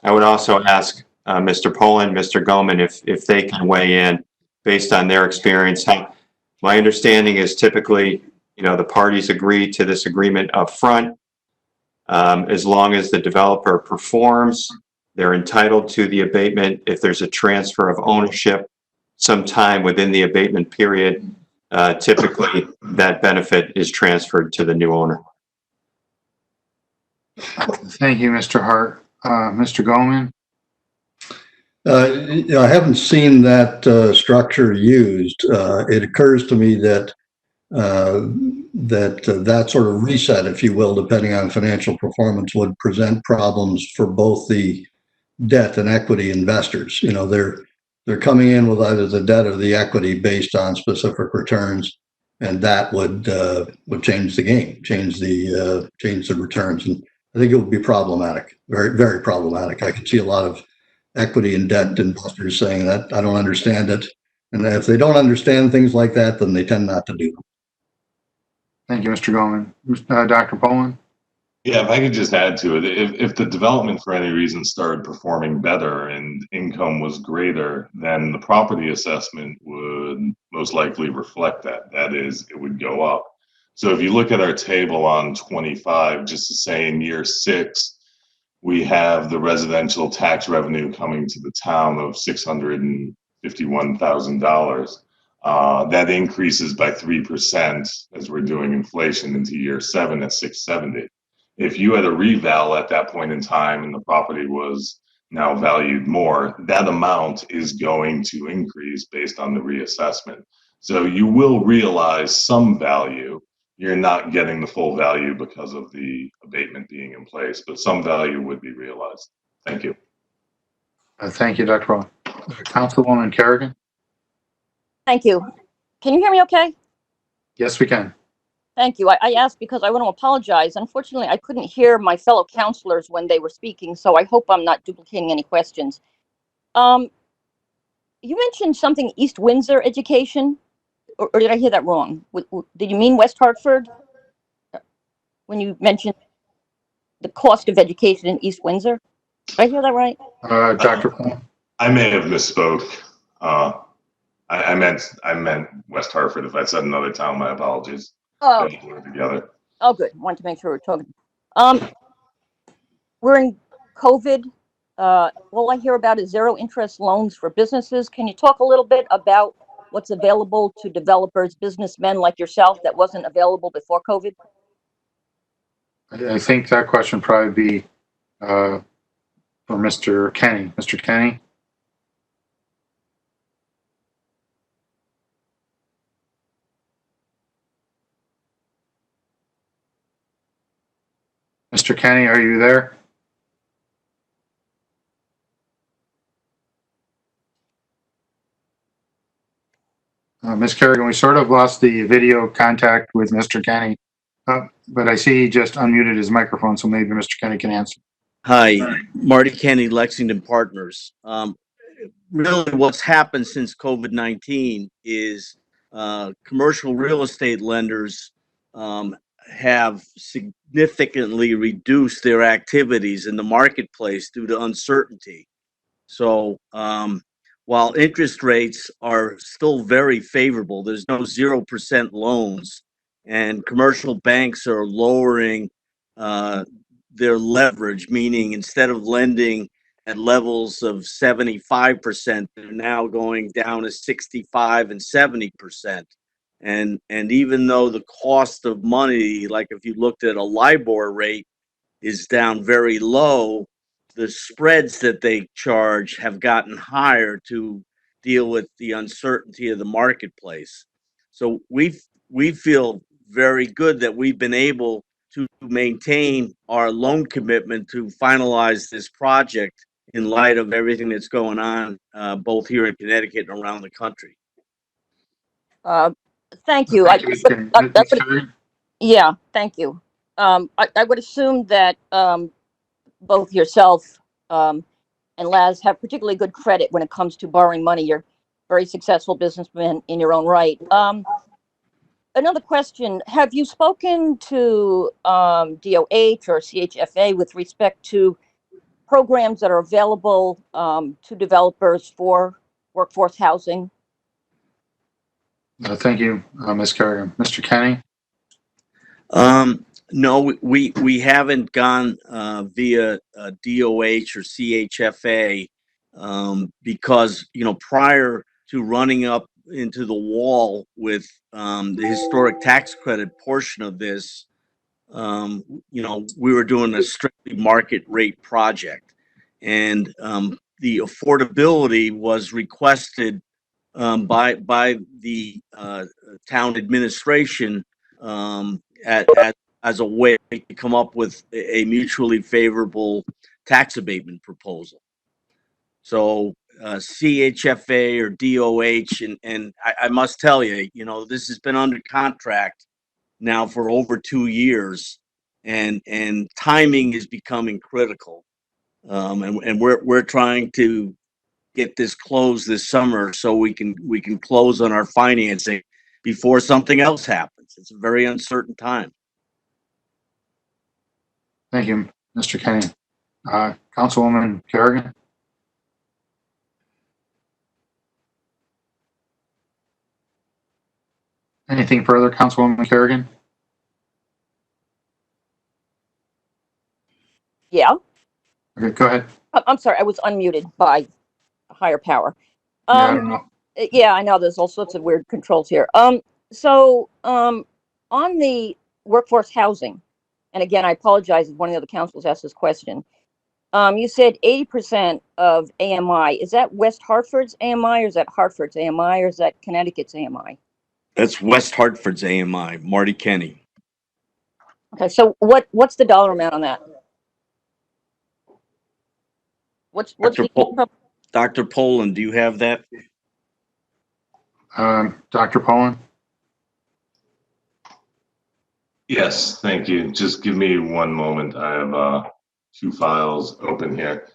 I would also ask Mr. Poland, Mr. Goman, if they can weigh in based on their experience. My understanding is typically, the parties agree to this agreement up front. As long as the developer performs, they're entitled to the abatement. If there's a transfer of ownership sometime within the abatement period, typically that benefit is transferred to the new owner. Thank you, Mr. Hart. Mr. Goldman? I haven't seen that structure used. It occurs to me that that sort of reset, if you will, depending on financial performance, would present problems for both the debt and equity investors. They're coming in with either the debt or the equity based on specific returns, and that would change the game, change the returns, and I think it would be problematic, very, very problematic. I could see a lot of equity and debt investors saying that I don't understand it, and if they don't understand things like that, then they tend not to do them. Thank you, Mr. Goldman. Dr. Poland? Yeah, if I could just add to it, if the development for any reason started performing better and income was greater, then the property assessment would most likely reflect that. That is, it would go up. So if you look at our table on 25, just to say in year 6, we have the residential tax revenue coming to the town of $651,000. That increases by 3% as we're doing inflation into year 7 at 670. If you had a reval at that point in time and the property was now valued more, that amount is going to increase based on the reassessment. So you will realize some value. You're not getting the full value because of the abatement being in place, but some value would be realized. Thank you. Thank you, Dr. Poland. Councilwoman Kerrigan? Thank you. Can you hear me okay? Yes, we can. Thank you. I asked because I want to apologize. Unfortunately, I couldn't hear my fellow counselors when they were speaking, so I hope I'm not duplicating any questions. You mentioned something East Windsor education, or did I hear that wrong? Did you mean West Hartford when you mentioned the cost of education in East Windsor? Did I hear that right? Dr. Paul? I may have misspoke. I meant West Hartford. If I said another town, my apologies. Oh, They blur together. oh, good. Wanted to make sure we're talking. We're in COVID. All I hear about is zero interest loans for businesses. Can you talk a little bit about what's available to developers, businessmen like yourself that wasn't available before COVID? I think that question probably be for Mr. Kenny. Mr. Kenny? Mr. Kenny, are you there? Ms. Kerrigan, we sort of lost the video contact with Mr. Kenny, but I see he just unmuted his microphone, so maybe Mr. Kenny can answer. Hi, Marty Kenny, Lexington Partners. Really, what's happened since COVID-19 is commercial real estate lenders have significantly reduced their activities in the marketplace due to uncertainty. So while interest rates are still very favorable, there's no 0% loans, and commercial banks are lowering their leverage, meaning instead of lending at levels of 75%, they're now going down to 65 and 70%. And even though the cost of money, like if you looked at a LIBOR rate, is down very low, the spreads that they charge have gotten higher to deal with the uncertainty of the marketplace. So we feel very good that we've been able to maintain our loan commitment to finalize this project in light of everything that's going on, both here in Connecticut and around the country. Thank you. Thank you, Ms. Kenny. Ms. Kerrigan? Yeah, thank you. I would assume that both yourself and Laz have particularly good credit when it comes to borrowing money. You're very successful businessman in your own right. Another question, have you spoken to DOH or CHFA with respect to programs that are available to developers for workforce housing? Thank you, Ms. Kerrigan. Mr. Kenny? No, we haven't gone via DOH or CHFA because, you know, prior to running up into the wall with the historic tax credit portion of this, you know, we were doing a strictly market rate project, and the affordability was requested by the town administration as a way to come up with a mutually favorable tax abatement proposal. So CHFA or DOH, and I must tell you, you know, this has been under contract now for over 2 years, and timing is becoming critical. And we're trying to get this closed this summer so we can close on our financing before something else happens. It's a very uncertain time. Thank you, Mr. Kenny. Councilwoman Kerrigan? Anything further, Councilwoman Kerrigan? Yeah. Okay, go ahead. I'm sorry, I was unmuted by a higher power. Yeah, I don't know. Yeah, I know there's all sorts of weird controls here. So on the workforce housing, and again, I apologize if one of the other councils asked this question. You said 80% of AMI. Is that West Hartford's AMI, or is that Hartford's AMI, or is that Connecticut's AMI? That's West Hartford's AMI, Marty Kenny. Okay, so what's the dollar amount on that? What's the income? Dr. Poland, do you have that? Dr. Poland? Yes, thank you. Just give me one moment. I have two files open here.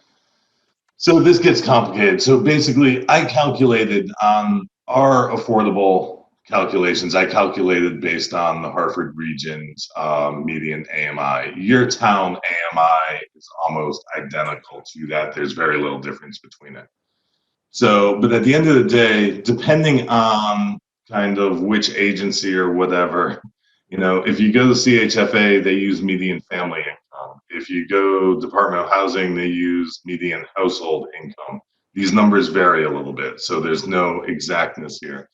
So this gets complicated. So basically, I calculated on our affordable calculations. I calculated based on the Hartford region's median AMI. Your town AMI is almost identical to that. There's very little difference between it. So, but at the end of the day, depending on kind of which agency or whatever, you know, if you go to CHFA, they use median family income. If you go Department of Housing, they use median household income. These numbers vary a little bit, so there's no exactness here.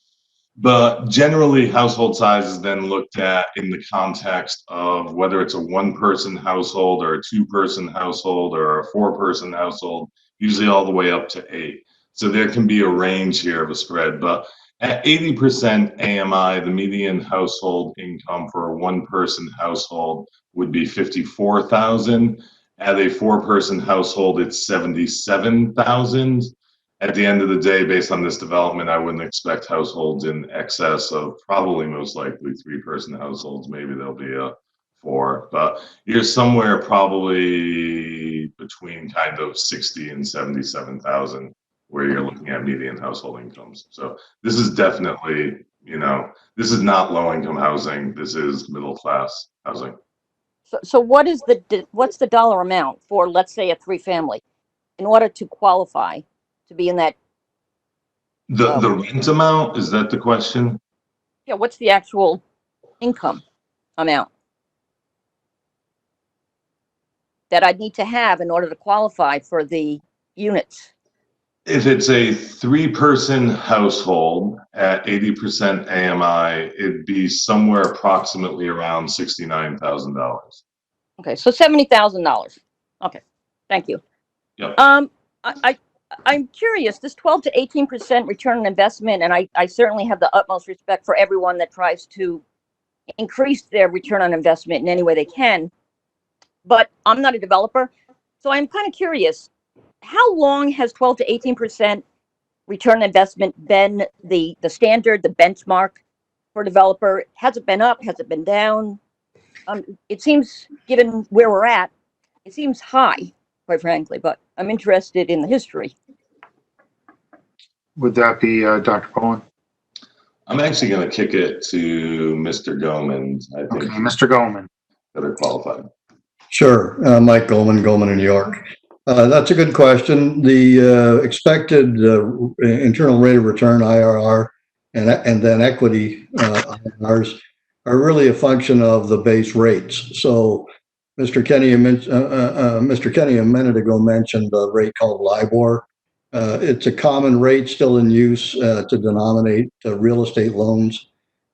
But generally, household size is then looked at in the context of whether it's a one-person household or a two-person household or a four-person household, usually all the way up to 8. So there can be a range here of a spread, but at 80% AMI, the median household income for a one-person household would be 54,000. At a four-person household, it's 77,000. At the end of the day, based on this development, I wouldn't expect households in excess of probably most likely three-person households. Maybe there'll be a 4, but you're somewhere probably between kind of 60 and 77,000 where you're looking at median household incomes. So this is definitely, you know, this is not low-income housing. This is middle-class housing. So what's the dollar amount for, let's say, a 3-family in order to qualify to be in that? The rent amount, is that the question? Yeah, what's the actual income amount that I'd need to have in order to qualify for the units? If it's a 3-person household at 80% AMI, it'd be somewhere approximately around $69,000. Okay, so $70,000. Okay, thank you. Yep. I'm curious, this 12 to 18% return on investment, and I certainly have the utmost respect for everyone that tries to increase their return on investment in any way they can, but I'm not a developer, so I'm kind of curious, how long has 12 to 18% return on investment been the standard, the benchmark for a developer? Has it been up? Has it been down? It seems, given where we're at, it seems high, quite frankly, but I'm interested in the history. Would that be Dr. Poland? I'm actually going to kick it to Mr. Gomans. I think Okay, Mr. Goman. better qualified. Sure. Mike Goldman in New York. That's a good question. The expected internal rate of return, IRR, and then equity IRRs are really a function of the base rates. So Mr. Kenny a minute ago mentioned a rate called LIBOR. It's a common rate still in use to denominate real estate loans.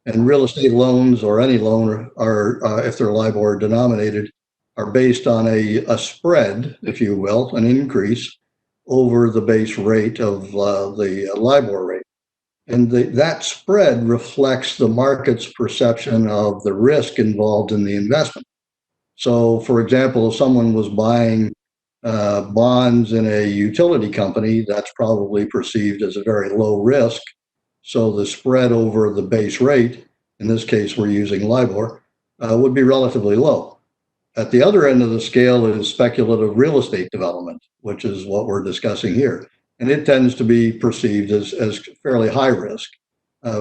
And real estate loans, or any loan, are if they're LIBOR denominated, are based on a spread, if you will, an increase over the base rate of the LIBOR rate. And that spread reflects the market's perception of the risk involved in the investment. So, for example, if someone was buying bonds in a utility company, that's probably perceived as a very low risk. So the spread over the base rate, in this case we're using LIBOR, would be relatively low. At the other end of the scale is speculative real estate development, which is what we're discussing here. And it tends to be perceived as fairly high risk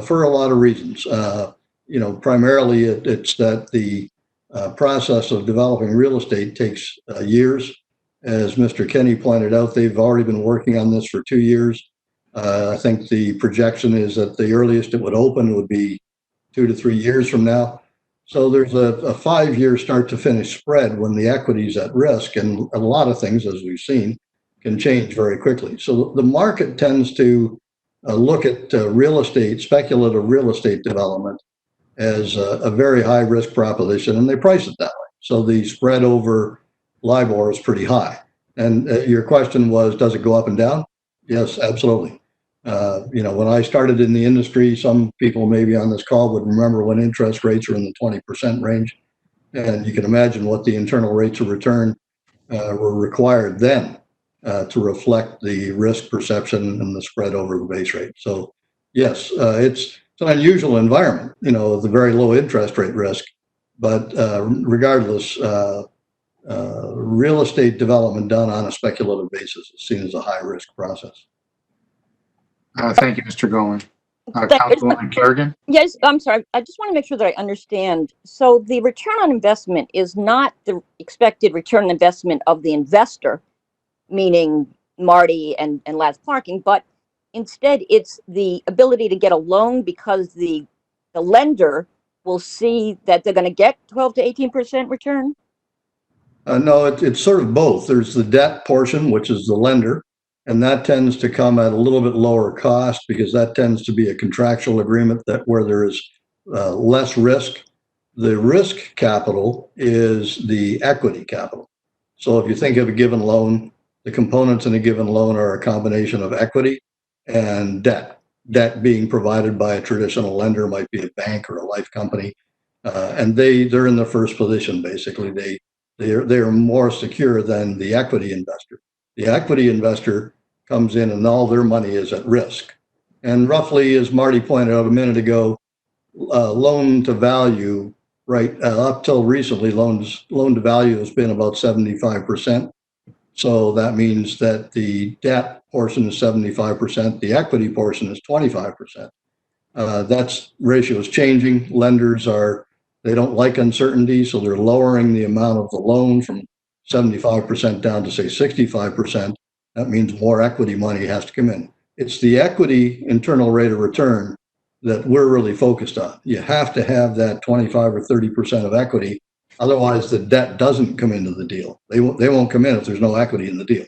for a lot of reasons. Primarily it's that the process of developing real estate takes years. As Mr. Kenny pointed out, they've already been working on this for 2 years. I think the projection is that the earliest it would open would be 2 to 3 years from now. So there's a 5-year start to finish spread when the equity is at risk, and a lot of things, as we've seen, can change very quickly. So the market tends to look at real estate, speculative real estate development as a very high risk proposition, and they price it that way. So the spread over LIBOR is pretty high. And your question was, does it go up and down? Yes, absolutely. When I started in the industry, some people maybe on this call would remember when interest rates were in the 20% range. And you can imagine what the internal rates of return were required then to reflect the risk perception and the spread over the base rate. So Yes, it's an unusual environment, the very low interest rate risk. But regardless, real estate development done on a speculative basis is seen as a high risk process. Thank you, Mr. Golan. Thank- Councilwoman Kerrigan? Yes, I'm sorry. I just want to make sure that I understand. So the return on investment is not the expected return on investment of the investor, meaning Marty and Laz Parking, but instead it's the ability to get a loan because the lender will see that they're going to get 12 to 18% return. No, it's sort of both. There's the debt portion, which is the lender, and that tends to come at a little bit lower cost because that tends to be a contractual agreement that where there is less risk. The risk capital is the equity capital. So if you think of a given loan, the components in a given loan are a combination of equity and debt. Debt being provided by a traditional lender, might be a bank or a life company, and they're in the first position. Basically, they are more secure than the equity investor. The equity investor comes in and all their money is at risk. And roughly, as Marty pointed out a minute ago, loan to value, right, up till recently, loan to value has been about 75%. So that means that the debt portion is 75%, the equity portion is 25%. That's ratio is changing. They don't like uncertainty, so they're lowering the amount of the loan from 75% down to say 65%. That means more equity money has to come in. It's the equity internal rate of return that we're really focused on. You have to have that 25 or 30% of equity. Otherwise, the debt doesn't come into the deal. They won't come in if there's no equity in the deal.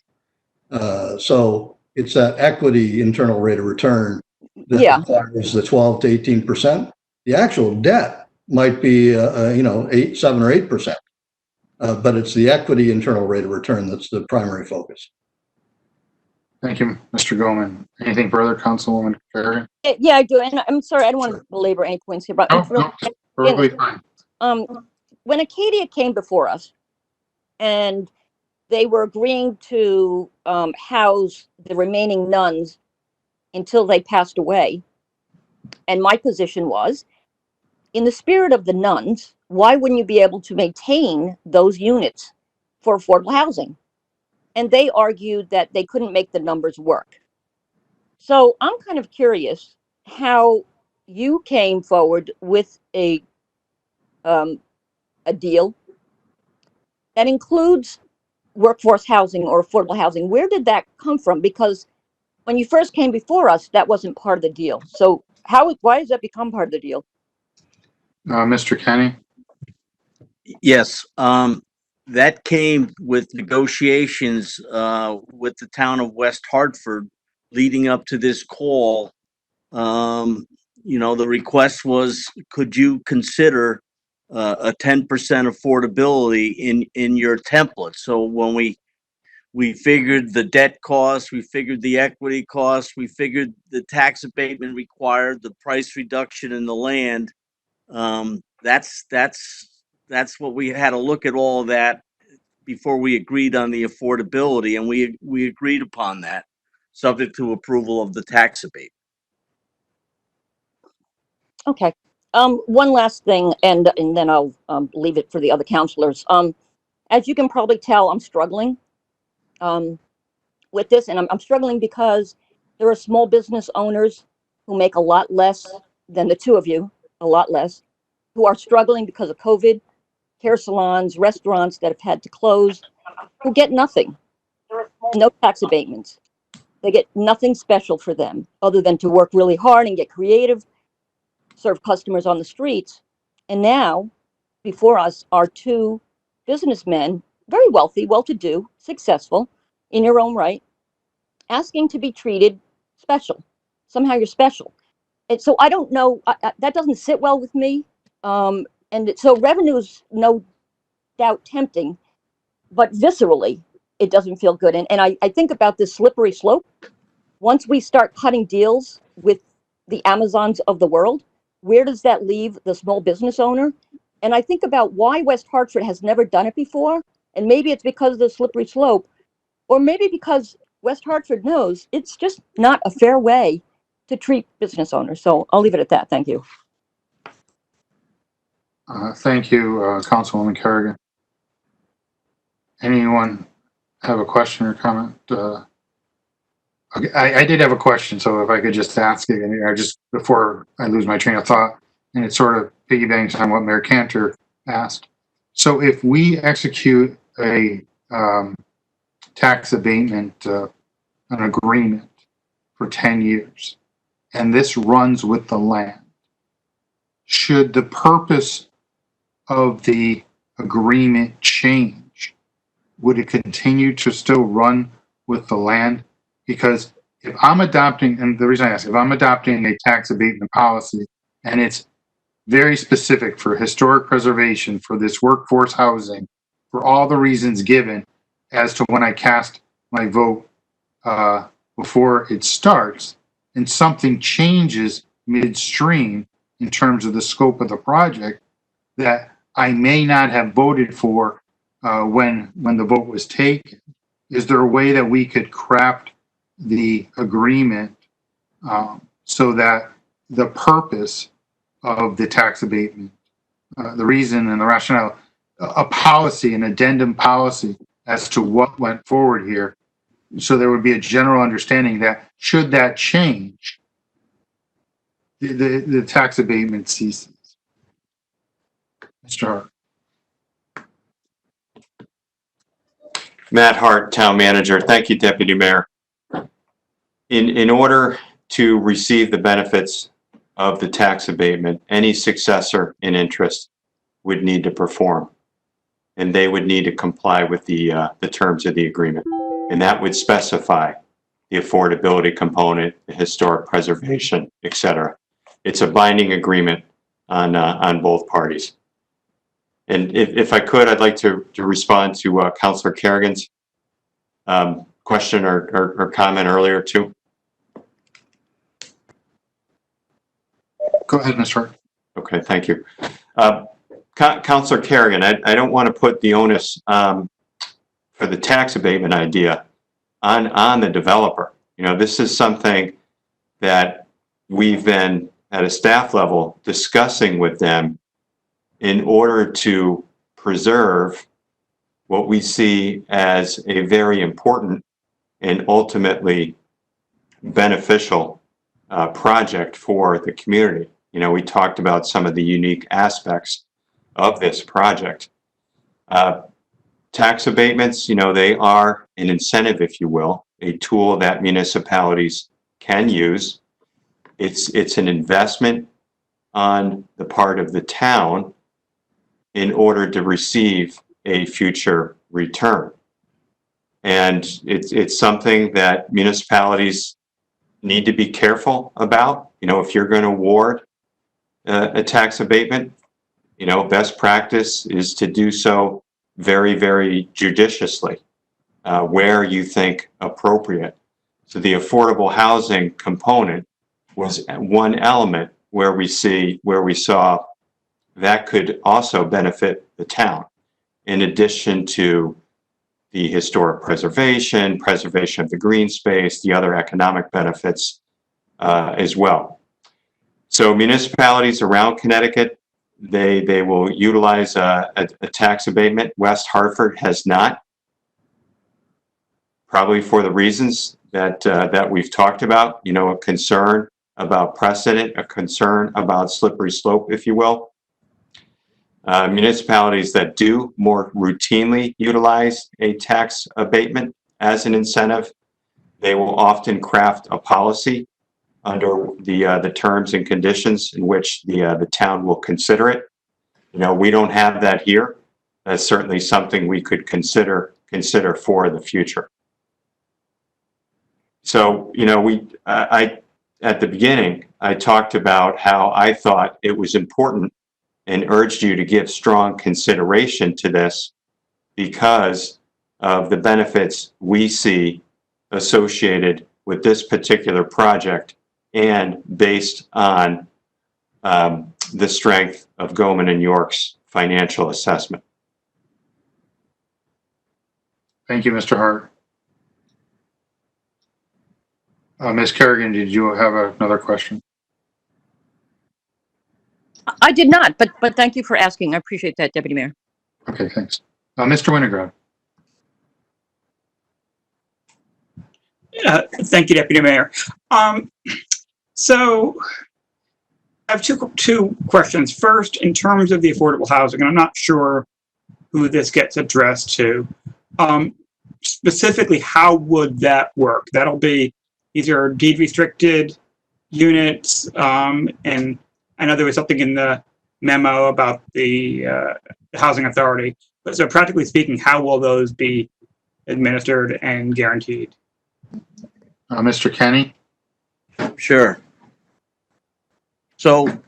So it's that equity internal rate of return that requires the 12 to 18%. The actual debt might be, 7 or 8%, but it's the equity internal rate of return that's the primary focus. Thank you, Mr. Golan. Anything further, Councilwoman Kerrigan? Yeah, I do. And I'm sorry, I don't want to belabor any points here, but it's really, Perfectly fine. when Acadia came before us and they were agreeing to house the remaining nuns until they passed away. And my position was, in the spirit of the nuns, why wouldn't you be able to maintain those units for affordable housing? And they argued that they couldn't make the numbers work. So I'm kind of curious how you came forward with a deal that includes workforce housing or affordable housing. Where did that come from? Because when you first came before us, that wasn't part of the deal. So why has that become part of the deal? Mr. Kenny? Yes, that came with negotiations with the town of West Hartford leading up to this call. The request was, could you consider a 10% affordability in your template? So when we figured the debt cost, we figured the equity cost, we figured the tax abatement required, the price reduction in the land. That's what we had to look at all of that before we agreed on the affordability, and we agreed upon that, subject to approval of the tax abatement. Okay. One last thing, and then I'll leave it for the other counselors. As you can probably tell, I'm struggling with this, and I'm struggling because there are small business owners who make a lot less than the two of you, a lot less, who are struggling because of COVID, hair salons, restaurants that have had to close, who get nothing, no tax abatements. They get nothing special for them other than to work really hard and get creative, serve customers on the streets. And now, before us are two businessmen, very wealthy, well-to-do, successful in your own right, asking to be treated special. Somehow you're special. And so I don't know, that doesn't sit well with me. And so revenue is no doubt tempting, but viscerally, it doesn't feel good. And I think about this slippery slope. Once we start cutting deals with the Amazons of the world, where does that leave the small business owner? And I think about why West Hartford has never done it before. And maybe it's because of the slippery slope, or maybe because West Hartford knows it's just not a fair way to treat business owners. So I'll leave it at that. Thank you. Thank you, Councilwoman Kerrigan. Anyone have a question or comment? Okay, I did have a question, so if I could just ask it, and I just before I lose my train of thought, and it sort of piggybacks on what Mayor Cantor asked. So if we execute a tax abatement, an agreement for 10 years, and this runs with the land, should the purpose of the agreement change? Would it continue to still run with the land? Because if I'm adopting, and the reason I ask, if I'm adopting a tax abatement policy and it's very specific for historic preservation, for this workforce housing, for all the reasons given as to when I cast my vote before it starts, and something changes midstream in terms of the scope of the project that I may not have voted for when the vote was taken, is there a way that we could craft the agreement so that the purpose of the tax abatement, the reason and the rationale, a policy, an addendum policy as to what went forward here, so there would be a general understanding that should that change, the tax abatement ceases. Mr. Hart. Matt Hart, Town Manager. Thank you, Deputy Mayor. In order to receive the benefits of the tax abatement, any successor in interest would need to perform, and they would need to comply with the terms of the agreement. And that would specify the affordability component, the historic preservation, et cetera. It's a binding agreement on both parties. And if I could, I'd like to respond to Councilor Kerrigan's question or comment earlier too. Go ahead, Mr. Hart. Okay, thank you. Councilor Kerrigan, I don't want to put the onus for the tax abatement idea on the developer. You know, this is something that we've been at a staff level discussing with them in order to preserve what we see as a very important and ultimately beneficial project for the community. You know, we talked about some of the unique aspects of this project. Tax abatements, you know, they are an incentive, if you will, a tool that municipalities can use. It's an investment on the part of the town in order to receive a future return. And it's something that municipalities need to be careful about. You know, if you're going to award a tax abatement, you know, best practice is to do so very, very judiciously, where you think appropriate. So the affordable housing component was one element where we saw that could also benefit the town, in addition to the historic preservation of the green space, the other economic benefits as well. So municipalities around Connecticut, they will utilize a tax abatement. West Hartford has not, probably for the reasons that we've talked about. You know, a concern about precedent, a concern about slippery slope, if you will. Municipalities that do more routinely utilize a tax abatement as an incentive, they will often craft a policy under the terms and conditions in which the town will consider it. You know, we don't have that here. That's certainly something we could consider for the future. So, you know, at the beginning, I talked about how I thought it was important and urged you to give strong consideration to this because of the benefits we see associated with this particular project and based on the strength of Goldman and York's financial assessment. Thank you, Mr. Hart. Ms. Kerrigan, did you have another question? I did not, but thank you for asking. I appreciate that, Deputy Mayor. Okay, thanks. Mr. Winograd. Thank you, Deputy Mayor. So I have two questions. First, in terms of the affordable housing, and I'm not sure who this gets addressed to. Specifically, how would that work? That'll be either deed restricted units, and I know there was something in the memo about the housing authority. But so practically speaking, how will those be administered and guaranteed? Mr. Kenny? Sure. So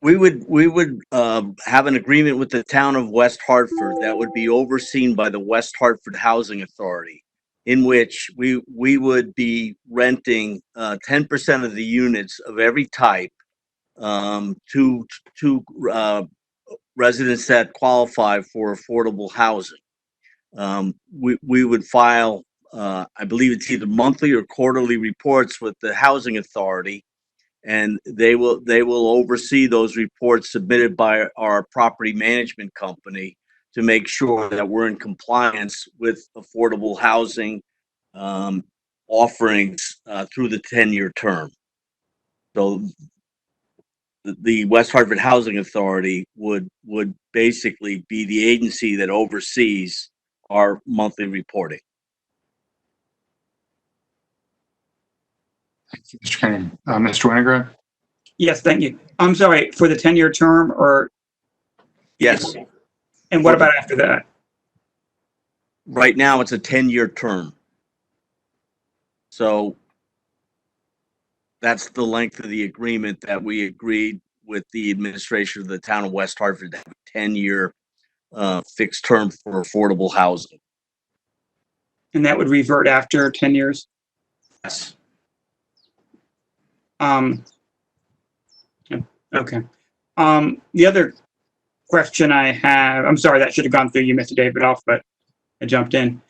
we would have an agreement with the town of West Hartford that would be overseen by the West Hartford Housing Authority, in which we would be renting 10% of the units of every type to residents that qualify for affordable housing. We would file, I believe it's either monthly or quarterly reports with the Housing Authority, and they will oversee those reports submitted by our property management company to make sure that we're in compliance with affordable housing offerings through the 10-year term. So the West Hartford Housing Authority would basically be the agency that oversees our monthly reporting. Thank you, Mr. Kenny. Mr. Winograd? Yes, thank you. I'm sorry, for the 10-year term, or? Yes. And what about after that? Right now, it's a 10-year term. So that's the length of the agreement that we agreed with the administration of the town of West Hartford to have a 10-year fixed term for affordable housing. And that would revert after 10 years? Yes. Okay. The other question I have, I'm sorry, that should have gone through you, Mr. Davidoff, but I jumped in.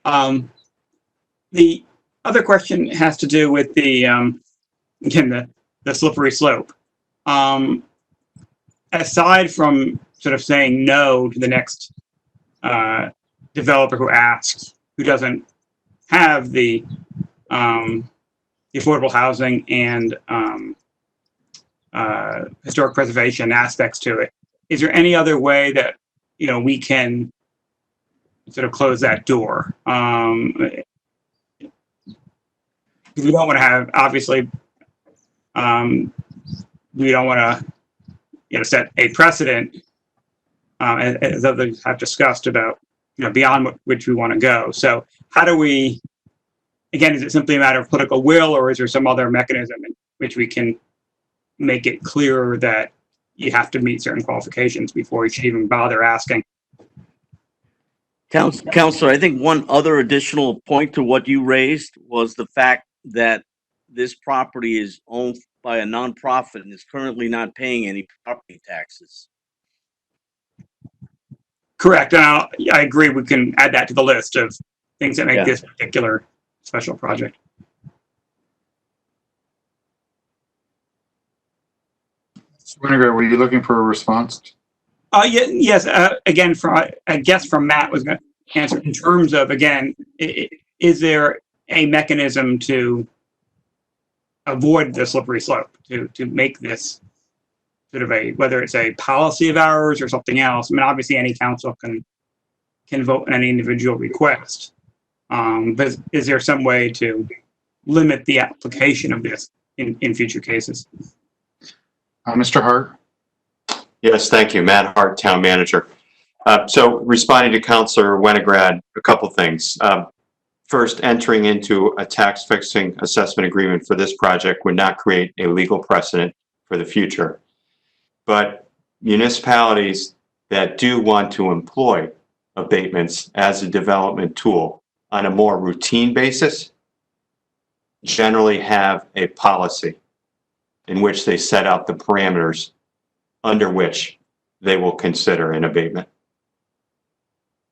The other question has to do with the, again, the slippery slope. Aside from sort of saying no to the next developer who asks, who doesn't have the affordable housing and historic preservation aspects to it, is there any other way that we can sort of close that door? We don't want to have, obviously, we don't want to set a precedent, as others have discussed, about beyond which we want to go. So how do we, again, is it simply a matter of political will, or is there some other mechanism in which we can make it clearer that you have to meet certain qualifications before you should even bother asking? Counselor, I think one other additional point to what you raised was the fact that this property is owned by a nonprofit and is currently not paying any property taxes. Correct. I agree. We can add that to the list of things that make this particular special project. Mr. Winograd, were you looking for a response? Yes. Again, I guess from Matt was going to answer in terms of, again, is there a mechanism to avoid the slippery slope, to make this sort of a, whether it's a policy of ours or something else? I mean, obviously any council can vote on any individual request. But is there some way to limit the application of this in future cases? Mr. Hart? Yes, thank you. Matt Hart, Town Manager. So responding to Councilor Winograd, a couple things. First, entering into a tax fixing assessment agreement for this project would not create a legal precedent for the future. But municipalities that do want to employ abatements as a development tool on a more routine basis generally have a policy in which they set out the parameters under which they will consider an abatement.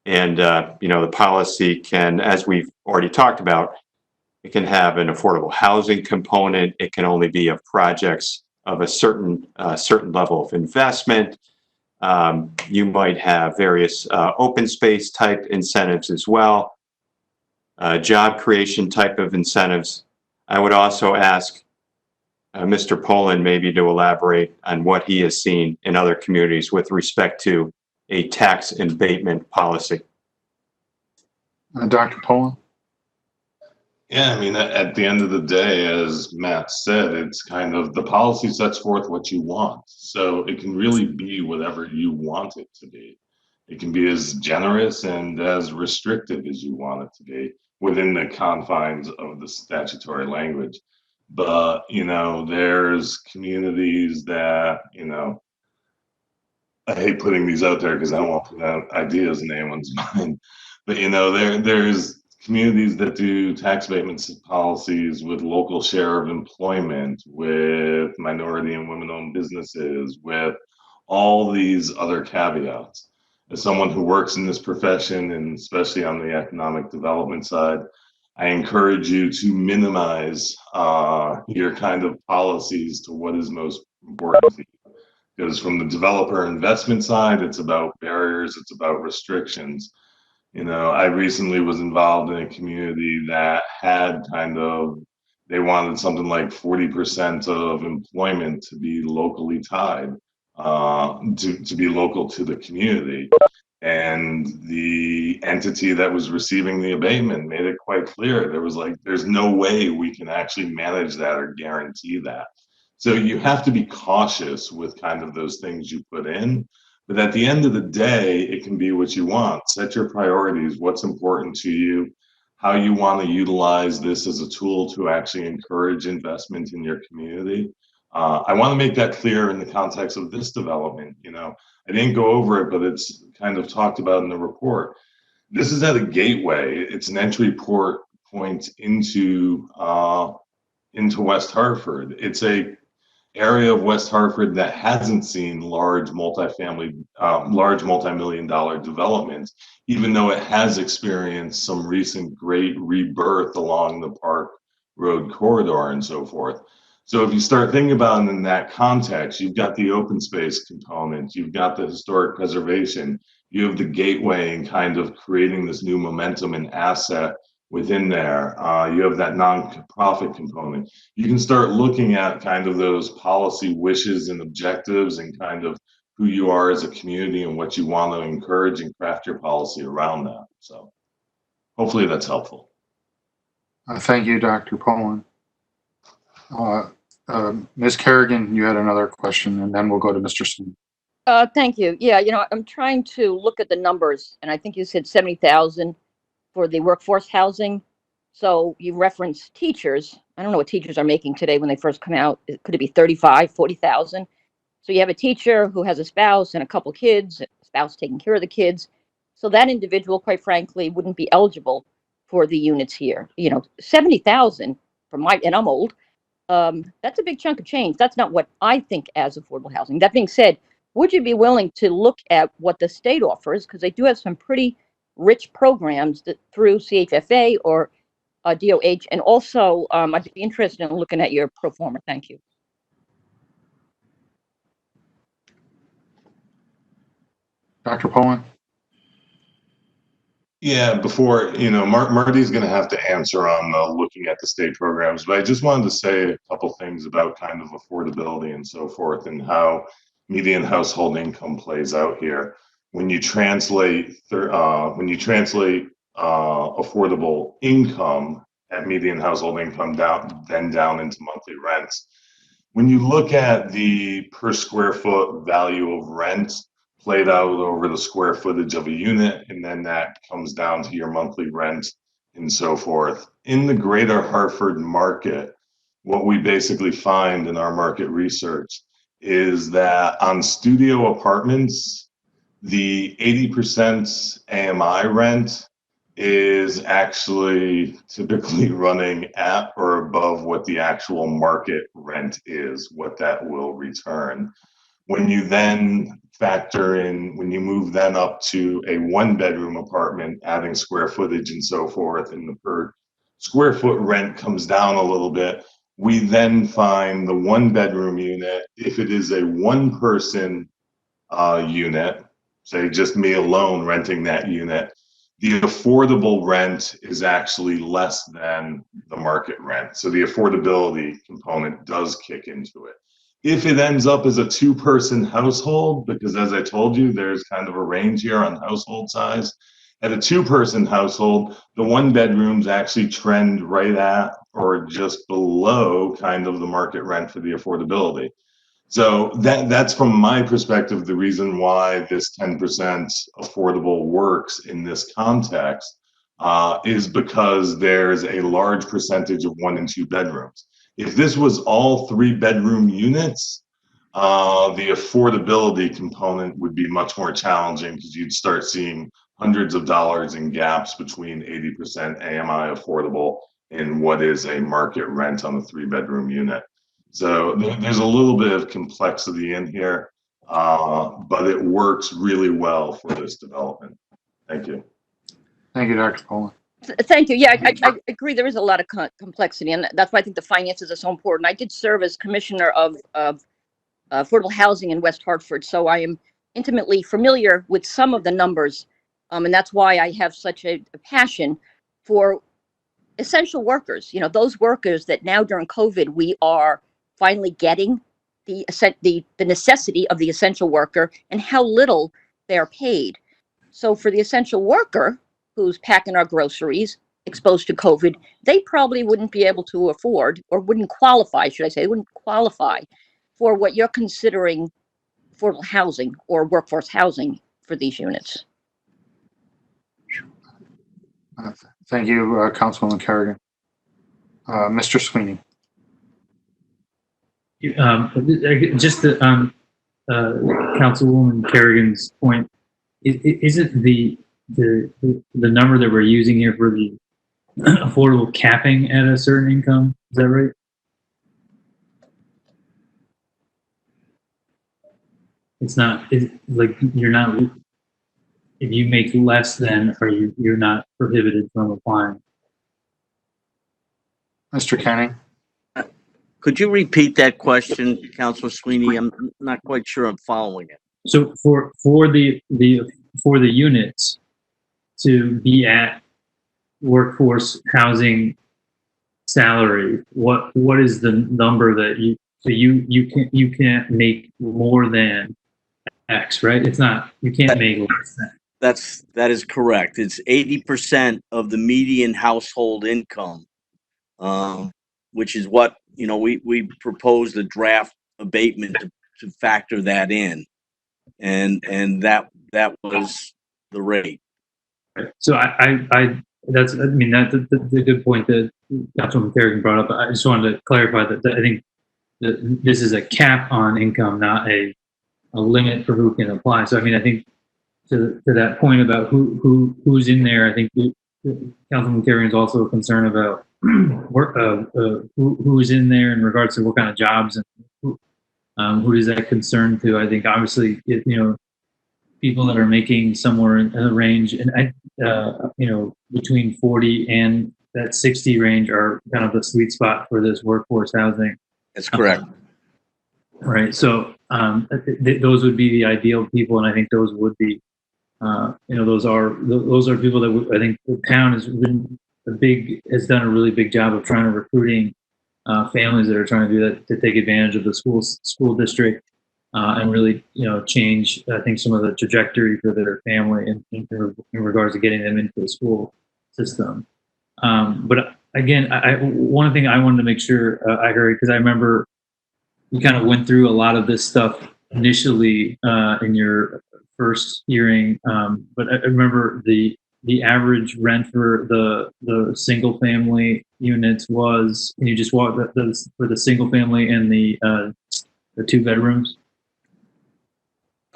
And, the policy can, as we've already talked about, It can have an affordable housing component. It can only be of projects of a certain level of investment. You might have various open space type incentives as well, job creation type of incentives. I would also ask Mr. Poland maybe to elaborate on what he has seen in other communities with respect to a tax abatement policy. Dr. Poland? Yeah, I mean, at the end of the day, as Matt said, it's kind of the policy sets forth what you want. So it can really be whatever you want it to be. It can be as generous and as restrictive as you want it to be within the confines of the statutory language. But, there's communities that, I hate putting these out there because I don't want to put out ideas in anyone's mind. But there's communities that do tax abatement policies with local share of employment, with minority and women-owned businesses, with all these other caveats. As someone who works in this profession, and especially on the economic development side, I encourage you to minimize your kind of policies to what is most important to you. Because from the developer investment side, it's about barriers, it's about restrictions. I recently was involved in a community that had they wanted something like 40% of employment to be locally tied, to be local to the community. And the entity that was receiving the abatement made it quite clear. There's no way we can actually manage that or guarantee that. So you have to be cautious with kind of those things you put in. But at the end of the day, it can be what you want. Set your priorities, what's important to you, how you want to utilize this as a tool to actually encourage investment in your community. I want to make that clear in the context of this development. I didn't go over it, but it's kind of talked about in the report. This is at a gateway. It's an entry point into West Hartford. It's a area of West Hartford that hasn't seen large multi-million-dollar developments, even though it has experienced some recent great rebirth along the Park Road corridor and so forth. So if you start thinking about it in that context, you've got the open space component, you've got the historic preservation, you have the gateway and kind of creating this new momentum and asset within there. You have that nonprofit component. You can start looking at kind of those policy wishes and objectives and kind of who you are as a community and what you want to encourage and craft your policy around that. So hopefully that's helpful. Thank you, Dr. Poland. Ms. Kerrigan, you had another question, and then we'll go to Mr. Singh. Thank you. Yeah, I'm trying to look at the numbers, and I think you said 70,000 for the workforce housing. So you referenced teachers. I don't know what teachers are making today when they first come out. Could it be 35, 40,000? So you have a teacher who has a spouse and a couple kids, a spouse taking care of the kids. So that individual, quite frankly, wouldn't be eligible for the units here. 70,000 and I'm old. That's a big chunk of change. That's not what I think as affordable housing. That being said, would you be willing to look at what the state offers? Because they do have some pretty rich programs through CHFA or DOH. And also, I'd be interested in looking at your pro forma. Thank you. Dr. Poland? Yeah, before, Marty's going to have to answer on looking at the state programs, but I just wanted to say a couple things about kind of affordability and so forth and how median household income plays out here. When you translate affordable income at median household income down into monthly rents. When you look at the per square foot value of rent played out over the square footage of a unit, and then that comes down to your monthly rent and so forth. In the greater Hartford market, what we basically find in our market research is that on studio apartments, the 80% AMI rent is actually typically running at or above what the actual market rent is, what that will return. When you then factor in, when you move then up to a 1-bedroom apartment, adding square footage and so forth in the per square foot rent comes down a little bit. We then find the 1-bedroom unit, if it is a 1-person unit, say just me alone renting that unit, the affordable rent is actually less than the market rent. So the affordability component does kick into it. If it ends up as a 2-person household, because as I told you, there's kind of a range here on household size. At a 2-person household, the 1-bedrooms actually trend right at or just below kind of the market rent for the affordability. So that's from my perspective, the reason why this 10% affordable works in this context is because there's a large percentage of 1 and 2 bedrooms. If this was all 3-bedroom units, the affordability component would be much more challenging because you'd start seeing hundreds of dollars in gaps between 80% AMI affordable and what is a market rent on a 3-bedroom unit. So there's a little bit of complexity in here, but it works really well for this development. Thank you. Thank you, Dr. Poland. Thank you. Yeah, I agree. There is a lot of complexity, and that's why I think the finances are so important. I did serve as commissioner of affordable housing in West Hartford, so I am intimately familiar with some of the numbers, and that's why I have such a passion for essential workers. You know, those workers that now during COVID we are finally getting the necessity of the essential worker and how little they're paid. So for the essential worker who's packing our groceries, exposed to COVID, they probably wouldn't be able to afford, or wouldn't qualify, should I say, wouldn't qualify for what you're considering affordable housing or workforce housing for these units. Thank you, Councilwoman Kerrigan. Mr. Sweeney. Just Councilwoman Kerrigan's point, is it the number that we're using here for the affordable capping at a certain income? Is that right? It's not. It's like you're not. If you make less than, or you're not prohibited from applying. Mr. Kenny. Could you repeat that question, Councilor Sweeney? I'm not quite sure I'm following it. So for the units to be at workforce housing salary, what is the number that you can't make more than X, right? It's not, you can't make less than. That is correct. It's 80% of the median household income, which is what, you know, we proposed a draft abatement to factor that in, and that was the rate. So that's the good point that Councilwoman Kerrigan brought up. I just wanted to clarify that I think that this is a cap on income, not a limit for who can apply. So I mean, I think to that point about who's in there, I think Councilwoman Kerrigan is also concerned about who's in there in regards to what kind of jobs and who does that concern to. I think obviously people that are making somewhere in the range, and between 40 and that 60 range are kind of the sweet spot for this workforce housing. That's correct. Right. So those would be the ideal people, and I think those would be, those are people that I think the town has done a really big job of trying to recruiting families that are trying to do that, to take advantage of the school district and really change, I think, some of the trajectory for their family in regards to getting them into the school system. But again, one thing I wanted to make sure I heard, because I remember you kind of went through a lot of this stuff initially in your first hearing, but I remember the average rent for the single family units was, can you just walk for the single family and the 2 bedrooms?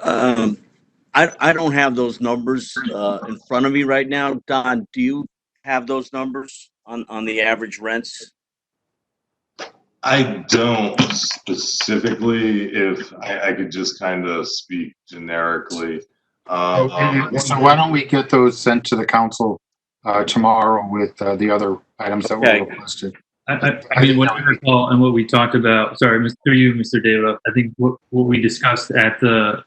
I don't have those numbers in front of me right now. Don, do you have those numbers on the average rents? I don't specifically. If I could just kind of speak generically. So why don't we get those sent to the council tomorrow with the other items that were Okay. requested. I mean, what I recall and what we talked about, sorry, through you, Mr. David, I think what we discussed at the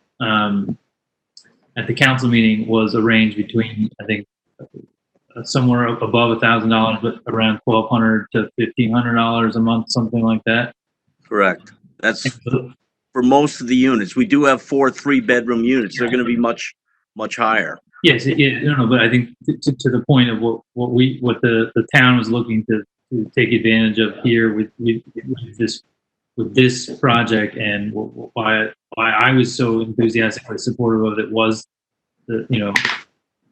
council meeting was a range between, I think, somewhere above $1,000, but around $1,200 to $1,500 a month, something like that. Correct. That's for most of the units. We do have 4 3-bedroom units. They're going to be much higher. Yes, no, but I think to the point of what the town was looking to take advantage of here with this project, and why I was so enthusiastically supportive of it was the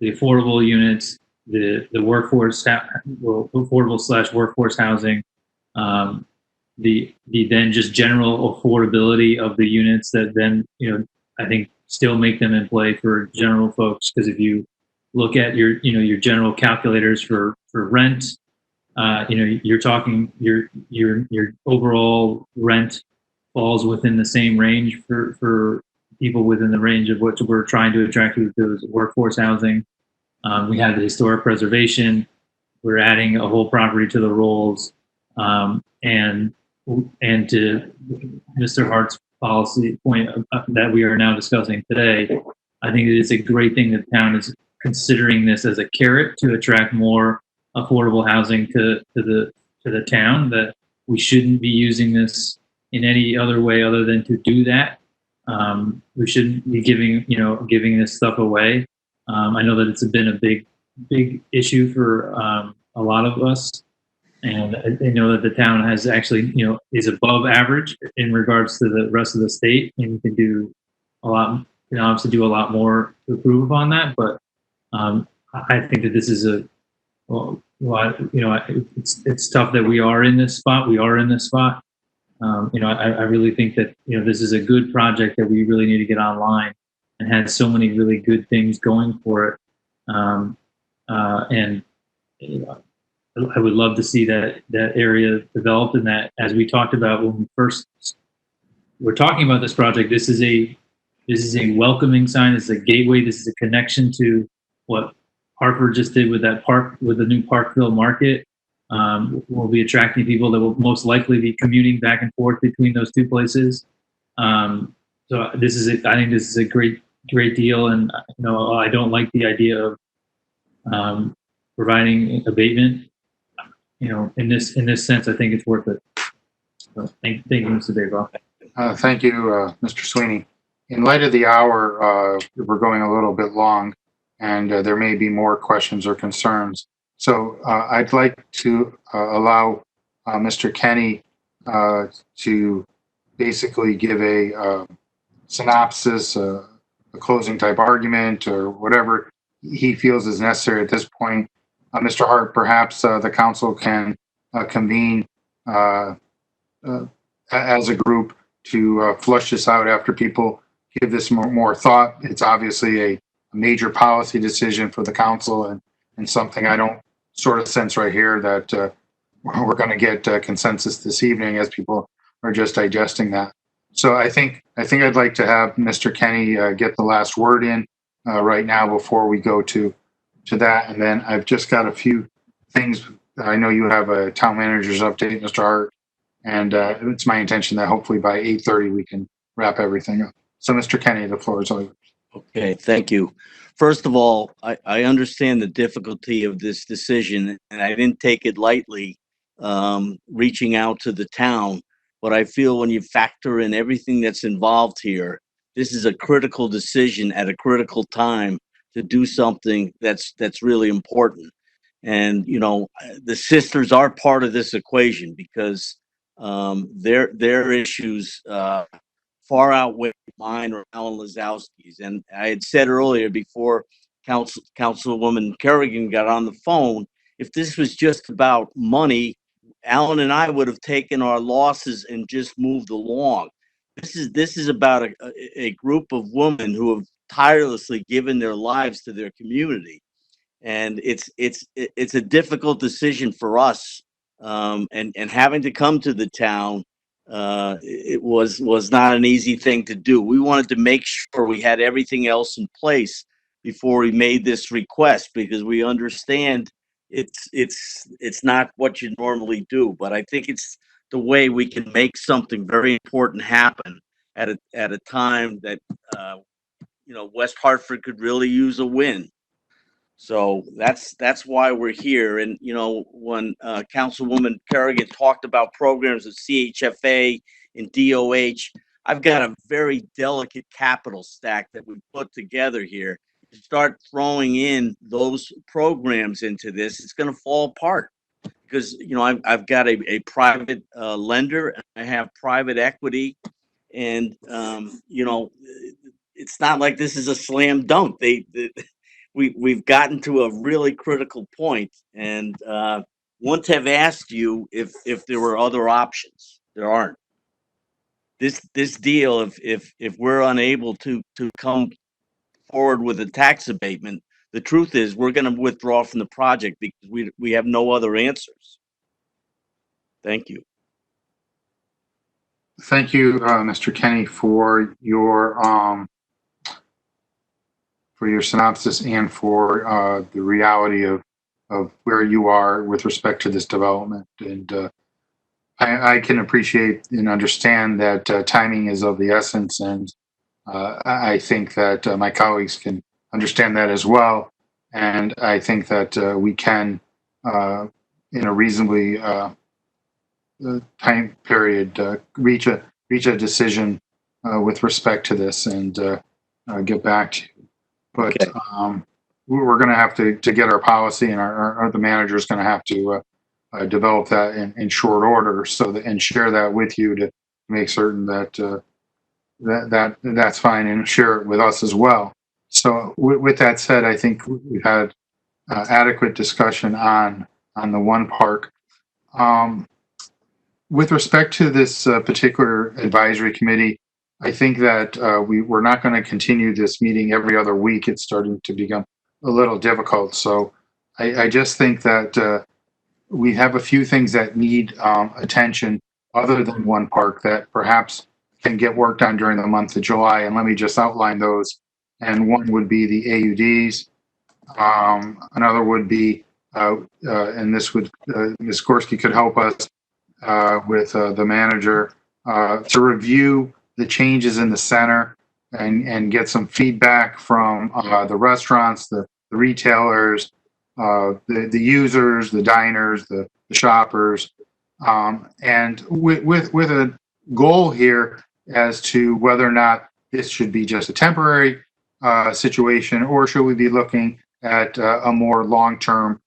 affordable units, the workforce, affordable / workforce housing, the then just general affordability of the units that then I think still make them in play for general folks, because if you look at your general calculators for rent, you're talking your overall rent falls within the same range for people within the range of what we're trying to attract with those workforce housing. We have the historic preservation. We're adding a whole property to the rolls, and to Mr. Hart's policy point that we are now discussing today, I think it is a great thing that the town is considering this as a carrot to attract more affordable housing to the town. That we shouldn't be using this in any other way other than to do that. We shouldn't be giving this stuff away. I know that it's been a big issue for a lot of us, and I know that the town has actually is above average in regards to the rest of the state, and you can do a lot. Obviously do a lot more to improve upon that, but I think that this is it's tough that we are in this spot. I really think that this is a good project that we really need to get online, and has so many really good things going for it. And I would love to see that area developed, and that, as we talked about when we first were talking about this project, this is a welcoming sign. This is a gateway. This is a connection to what Hartford just did with that park, with the new Parkville Market. We'll be attracting people that will most likely be commuting back and forth between those two places. So I think this is a great deal, and I don't like the idea of providing abatement. In this sense, I think it's worth it. So thank you, Mr. Dayball. Thank you, Mr. Sweeney. In light of the hour, we're going a little bit long, and there may be more questions or concerns. So I'd like to allow Mr. Kenny to basically give a synopsis, a closing type argument, or whatever he feels is necessary at this point. Mr. Hart, perhaps the council can convene as a group to flush this out after people give this more thought. It's obviously a major policy decision for the council, and something I don't sort of sense right here that we're going to get consensus this evening as people are just digesting that. So I think I'd like to have Mr. Kenny get the last word in right now before we go to that, and then I've just got a few things. I know you have a town manager's update, Mr. Hart, and it's my intention that hopefully by 8:30 we can wrap everything up. So, Mr. Kenny, the floor is all yours. Okay, thank you. First of all, I understand the difficulty of this decision, and I didn't take it lightly reaching out to the town. But I feel when you factor in everything that's involved here, this is a critical decision at a critical time to do something that's really important. And the sisters are part of this equation, because their issues far outweigh mine or Alan Lazowski's. And I had said earlier, before Councilwoman Kerrigan got on the phone, if this was just about money, Alan and I would have taken our losses and just moved along. This is about a group of women who have tirelessly given their lives to their community, and it's a difficult decision for us. And having to come to the town, it was not an easy thing to do. We wanted to make sure we had everything else in place before we made this request, because we understand it's not what you normally do, but I think it's the way we can make something very important happen at a time that West Hartford could really use a win. So that's why we're here. And when Councilwoman Kerrigan talked about programs of CHFA and DOH, I've got a very delicate capital stack that we put together here. You start throwing in those programs into this, it's going to fall apart because I've got a private lender, and I have private equity, and it's not like this is a slam dunk. We've gotten to a really critical point, and wouldn't have asked you if there were other options. There aren't. This deal, if we're unable to come forward with a tax abatement, the truth is we're going to withdraw from the project because we have no other answers. Thank you. Thank you, Mr. Kenny, for your synopsis and for the reality of where you are with respect to this development. And I can appreciate and understand that timing is of the essence, and I think that my colleagues can understand that as well. And I think that we can, in a reasonably time period, reach a decision with respect to this and get back to you. But Okay. We're going to have to get our policy, and the manager is going to have to develop that in short order, and share that with you to make certain that that's fine, and share it with us as well. So with that said, I think we've had adequate discussion on the one park. With respect to this particular advisory committee, I think that we're not going to continue this meeting every other week. It's starting to become a little difficult. So I just think that we have a few things that need attention other than one park that perhaps can get worked on during the month of July. And let me just outline those. And one would be the AUDs. Another would be, and this would, Ms. Gorski could help us with the manager to review the changes in the center and get some feedback from the restaurants, the retailers, the users, the diners, the shoppers, and with a goal here as to whether or not this should be just a temporary situation, or should we be looking at a more long-term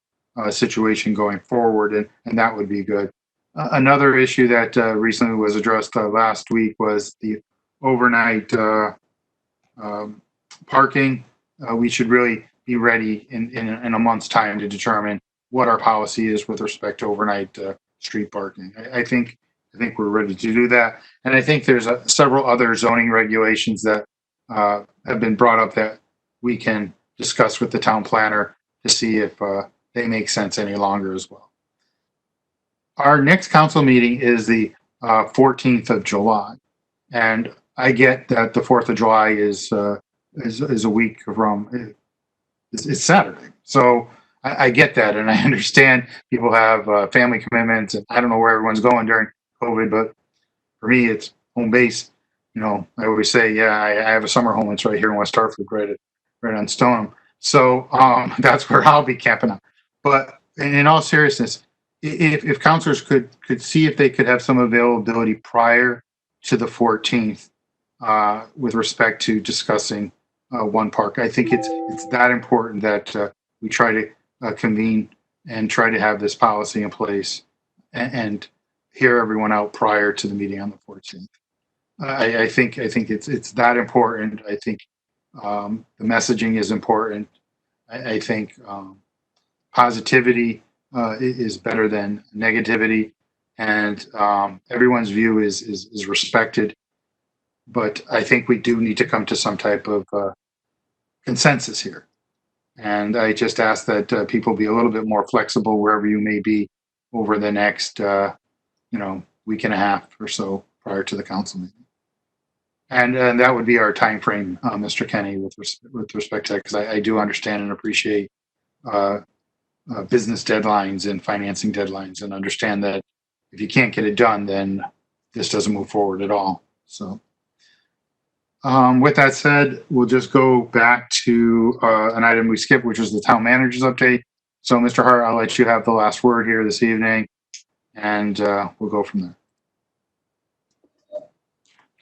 situation going forward, and that would be good. Another issue that recently was addressed last week was the overnight parking. We should really be ready in a month's time to determine what our policy is with respect to overnight street parking. I think we're ready to do that, and I think there's several other zoning regulations that have been brought up that we can discuss with the town planner to see if they make sense any longer as well. Our next council meeting is the 14th of July, and I get that the 4th of July is a week from, it's Saturday. So I get that, and I understand people have family commitments, and I don't know where everyone's going during COVID, but for me, it's home base. I always say, yeah, I have a summer home. It's right here in West Hartford, right on Stoneham. So that's where I'll be camping out. But in all seriousness, if councilors could see if they could have some availability prior to the 14th with respect to discussing one park, I think it's that important that we try to convene and try to have this policy in place and hear everyone out prior to the meeting on the 14th. I think it's that important. I think the messaging is important. I think positivity is better than negativity, and everyone's view is respected. But I think we do need to come to some type of consensus here. And I just ask that people be a little bit more flexible wherever you may be over the next, week and a half or so prior to the council meeting. And that would be our time frame, Mr. Kenny, with respect to that, because I do understand and appreciate business deadlines and financing deadlines, and understand that if you can't get it done, then this doesn't move forward at all. So with that said, we'll just go back to an item we skipped, which was the town manager's update. So Mr. Hart, I'll let you have the last word here this evening, and we'll go from there.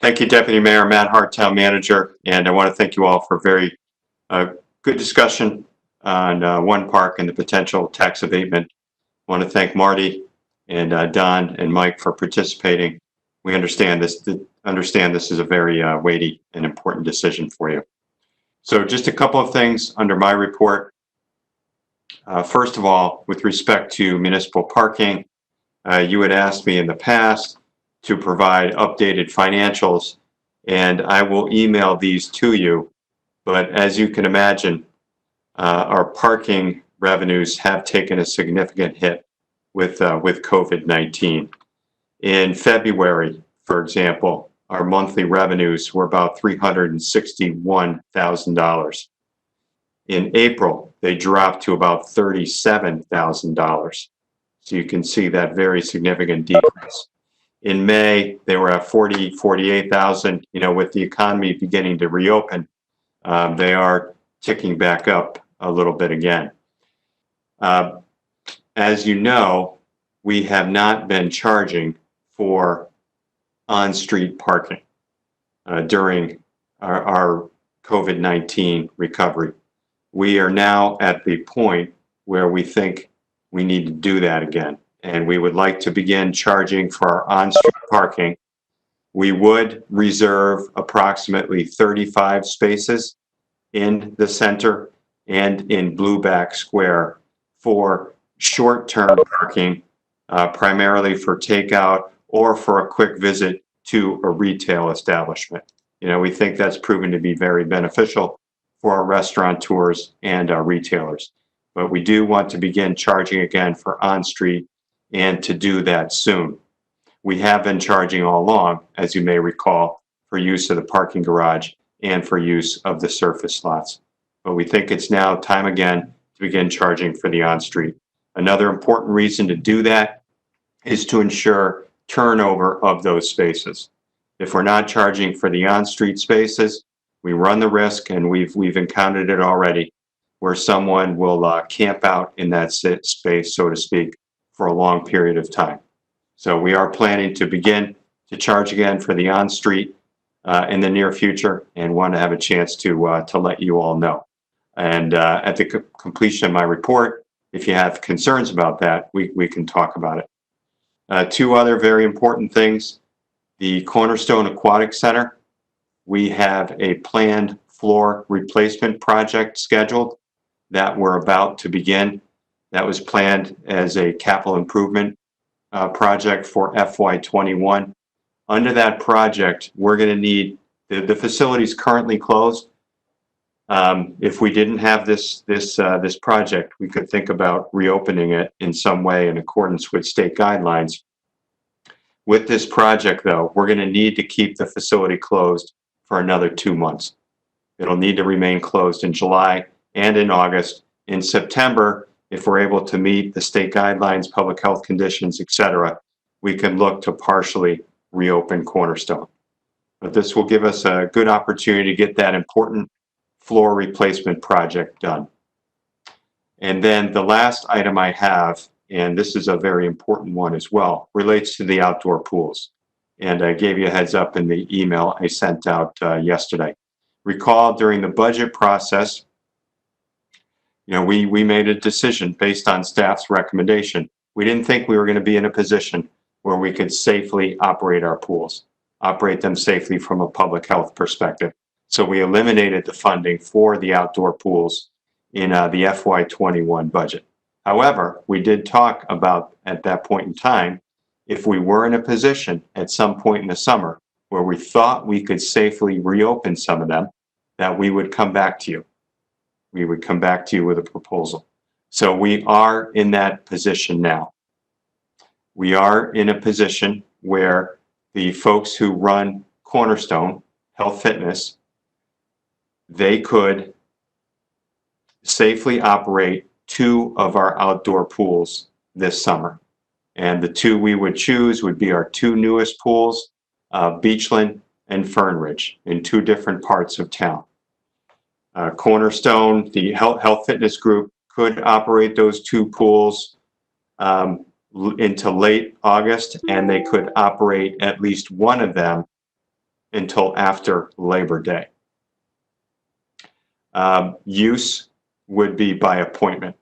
Thank you, Deputy Mayor Matt Hart, Town Manager, and I want to thank you all for a very good discussion on One Park and the potential tax abatement. I want to thank Marty and Don and Mike for participating. We understand this. This is a very weighty and important decision for you. So just a couple of things under my report. First of all, with respect to municipal parking, you had asked me in the past to provide updated financials, and I will email these to you. But as you can imagine, our parking revenues have taken a significant hit with COVID-19. In February, for example, our monthly revenues were about $361,000. In April, they dropped to about $37,000. So you can see that very significant decrease. In May, they were at 48,000. You know, with the economy beginning to reopen, they are ticking back up a little bit again. As you know, we have not been charging for on-street parking during our COVID-19 recovery. We are now at the point where we think we need to do that again, and we would like to begin charging for our on-street parking. We would reserve approximately 35 spaces in the center and in Blueback Square for short-term parking, primarily for takeout or for a quick visit to a retail establishment. You know, we think that's proven to be very beneficial for our restaurateurs and our retailers. But we do want to begin charging again for on-street, and to do that soon. We have been charging all along, as you may recall, for use of the parking garage and for use of the surface slots. But we think it's now time again to begin charging for the on-street. Another important reason to do that is to ensure turnover of those spaces. If we're not charging for the on-street spaces, we run the risk, and we've encountered it already, where someone will camp out in that space, so to speak, for a long period of time. So we are planning to begin to charge again for the on-street in the near future, and want to have a chance to let you all know. And at the completion of my report, if you have concerns about that, we can talk about it. Two other very important things. The Cornerstone Aquatic Center, we have a planned floor replacement project scheduled that we're about to begin. That was planned as a capital improvement project for FY21. Under that project, we're going to need, the facility's currently closed. If we didn't have this project, we could think about reopening it in some way in accordance with state guidelines. With this project, though, we're going to need to keep the facility closed for another 2 months. It'll need to remain closed in July and in August. In September, if we're able to meet the state guidelines, public health conditions, etc., we can look to partially reopen Cornerstone. But this will give us a good opportunity to get that important floor replacement project done. And then the last item I have, and this is a very important one as well, relates to the outdoor pools. And I gave you a heads up in the email I sent out yesterday. Recall during the budget process, you know, we made a decision based on staff's recommendation. We didn't think we were going to be in a position where we could safely operate our pools, operate them safely from a public health perspective. So we eliminated the funding for the outdoor pools in the FY21 budget. However, we did talk about, at that point in time, if we were in a position at some point in the summer where we thought we could safely reopen some of them, that we would come back to you. We would come back to you with a proposal. So we are in that position now. We are in a position where the folks who run Cornerstone Health Fitness, they could safely operate 2 of our outdoor pools this summer. And the 2 we would choose would be our 2 newest pools, Beachland and Fern Ridge, in 2 different parts of town. Cornerstone, the health fitness group, could operate those 2 pools into late August, and they could operate at least one of them until after Labor Day. Use would be by appointment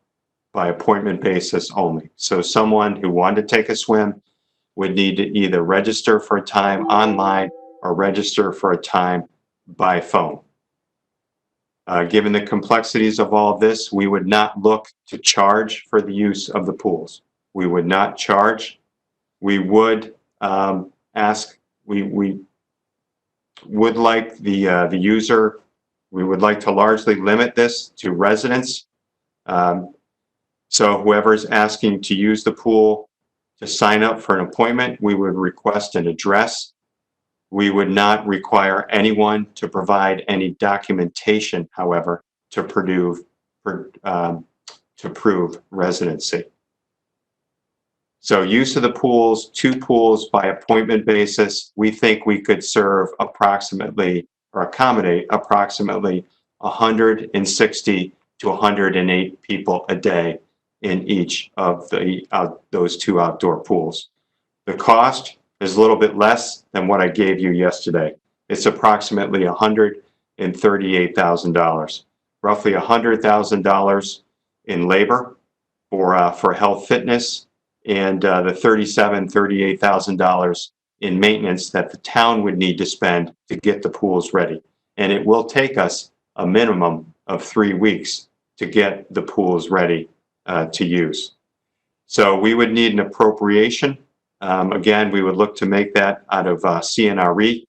basis only. So someone who wanted to take a swim would need to either register for a time online or register for a time by phone. Given the complexities of all this, we would not look to charge for the use of the pools. We would not charge. We would we would like the user, we would like to largely limit this to residents. So whoever's asking to use the pool to sign up for an appointment, we would request an address. We would not require anyone to provide any documentation, however, to prove residency. So use of the pools, 2 pools by appointment basis, we think we could serve approximately or accommodate approximately 160 to 108 people a day in each of those 2 outdoor pools. The cost is a little bit less than what I gave you yesterday. It's approximately $138,000, roughly $100,000 in labor for health fitness, and the $38,000 in maintenance that the town would need to spend to get the pools ready. And it will take us a minimum of 3 weeks to get the pools ready to use. So we would need an appropriation. Again, we would look to make that out of CNRE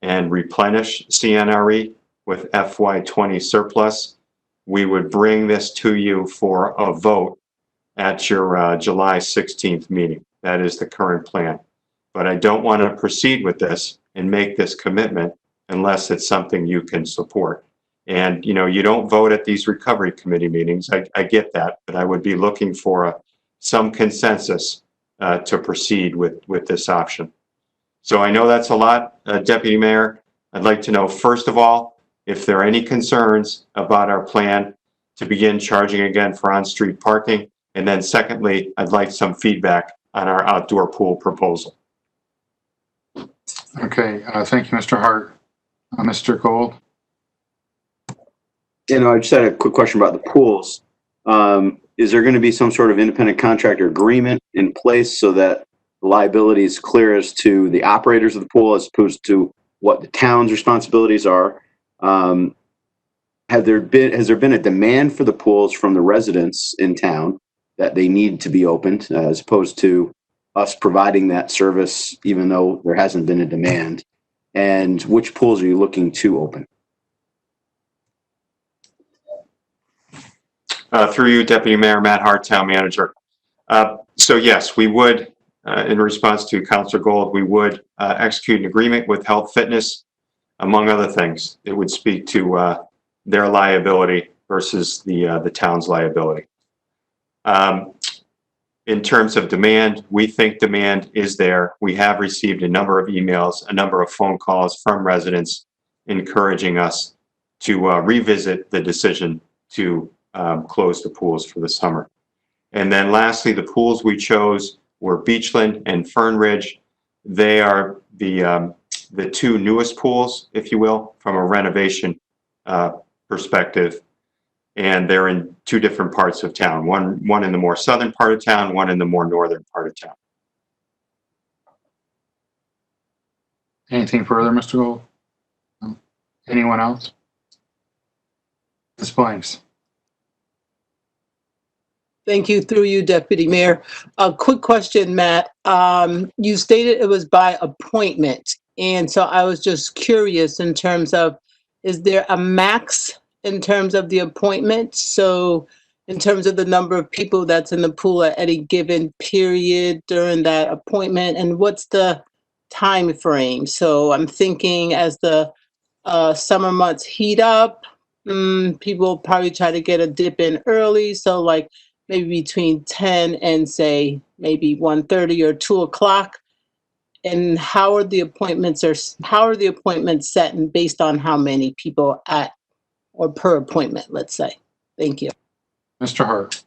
and replenish CNRE with FY20 surplus. We would bring this to you for a vote at your July 16th meeting. That is the current plan. But I don't want to proceed with this and make this commitment unless it's something you can support. And, you don't vote at these recovery committee meetings. I get that, but I would be looking for some consensus to proceed with this option. So I know that's a lot, Deputy Mayor. I'd like to know, first of all, if there are any concerns about our plan to begin charging again for on-street parking. And then secondly, I'd like some feedback on our outdoor pool proposal. Okay, thank you, Mr. Hart. Mr. Gold? I just had a quick question about the pools. Is there going to be some sort of independent contractor agreement in place so that the liability is clear as to the operators of the pool as opposed to what the town's responsibilities are? Has there been a demand for the pools from the residents in town that they need to be opened as opposed to us providing that service even though there hasn't been a demand? And which pools are you looking to open? Through you, Deputy Mayor Matt Hart, Town Manager. So yes, we would, in response to Councilor Gold, we would execute an agreement with Health Fitness, among other things. It would speak to their liability versus the town's liability. In terms of demand, we think demand is there. We have received a number of emails, a number of phone calls from residents encouraging us to revisit the decision to close the pools for the summer. And then lastly, the pools we chose were Beachland and Fern Ridge. They are the 2 newest pools, if you will, from a renovation perspective. And they're in 2 different parts of town, one in the more southern part of town, one in the more northern part of town. Anything further, Mr. Gold? No. Anyone else? Ms. Blanks? Thank you. Through you, Deputy Mayor. A quick question, Matt. You stated it was by appointment. And so I was just curious in terms of, is there a max in terms of the appointment? So in terms of the number of people that's in the pool at any given period during that appointment, and what's the time frame? So I'm thinking as the summer months heat up, people probably try to get a dip in early. So like maybe between 10 and say maybe 1:30 or 2 o'clock. And how are the appointments set and based on how many people at or per appointment, let's say? Thank you. Mr. Hart.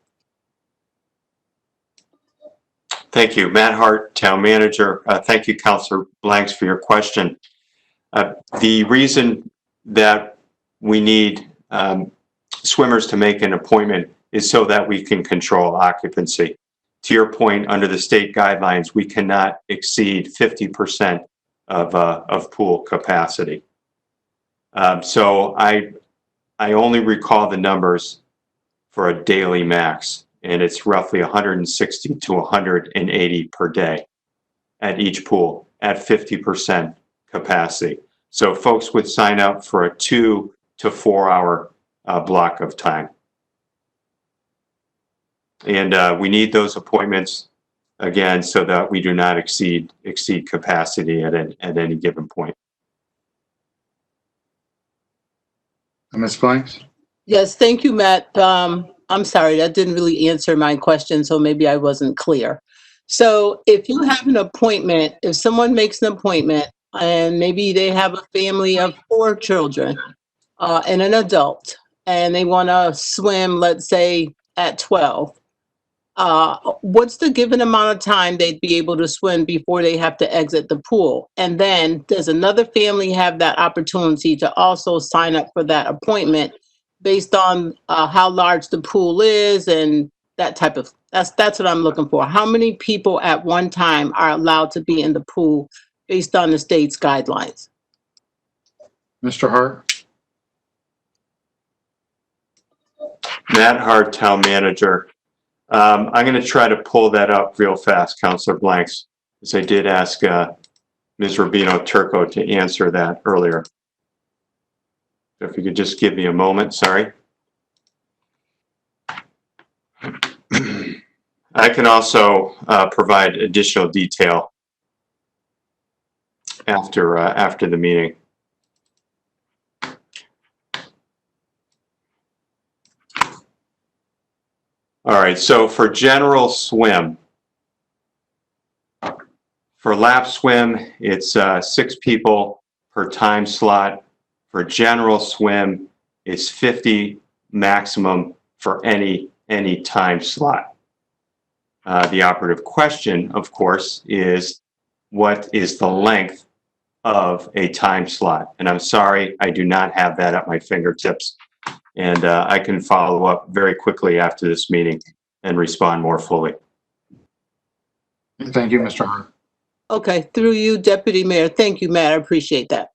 Thank you. Matt Hart, Town Manager. Thank you, Councilor Blanks, for your question. The reason that we need swimmers to make an appointment is so that we can control occupancy. To your point, under the state guidelines, we cannot exceed 50% of pool capacity. So I only recall the numbers for a daily max, and it's roughly 160 to 180 per day at each pool at 50% capacity. So folks would sign up for a 2 to 4 hour block of time. And we need those appointments again so that we do not exceed capacity at any given point. Ms. Blanks? Yes, thank you, Matt. I'm sorry, that didn't really answer my question, so maybe I wasn't clear. So if you have an appointment, if someone makes an appointment and maybe they have a family of 4 children and an adult, and they want to swim, let's say at 12, what's the given amount of time they'd be able to swim before they have to exit the pool? And then does another family have that opportunity to also sign up for that appointment based on how large the pool is and that type of, that's what I'm looking for. How many people at one time are allowed to be in the pool based on the state's guidelines? Mr. Hart? Matt Hart, Town Manager. I'm going to try to pull that up real fast, Councilor Blanks, because I did ask Ms. Rubino Turco to answer that earlier. If you could just give me a moment, sorry. I can also provide additional detail after the meeting. All right, so for general swim, for lap swim, it's 6 people per time slot. For general swim, it's 50 maximum for any time slot. The operative question, of course, is what is the length of a time slot? And I'm sorry, I do not have that at my fingertips. And I can follow up very quickly after this meeting and respond more fully. Thank you, Mr. Hart. Okay, through you, Deputy Mayor. Thank you, Matt. I appreciate that.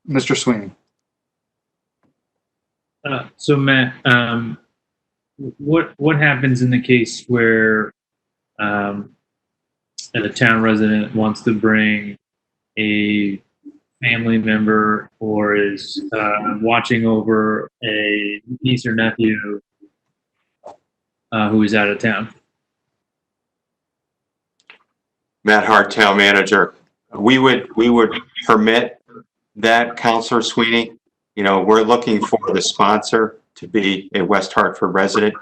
Mr. Sweeney? So Matt, what happens in the case where a town resident wants to bring a family member or is watching over a niece or nephew who is out of town? Matt Hart, Town Manager. We would permit that, Councilor Sweeney. You know, we're looking for the sponsor to be a West Hartford resident.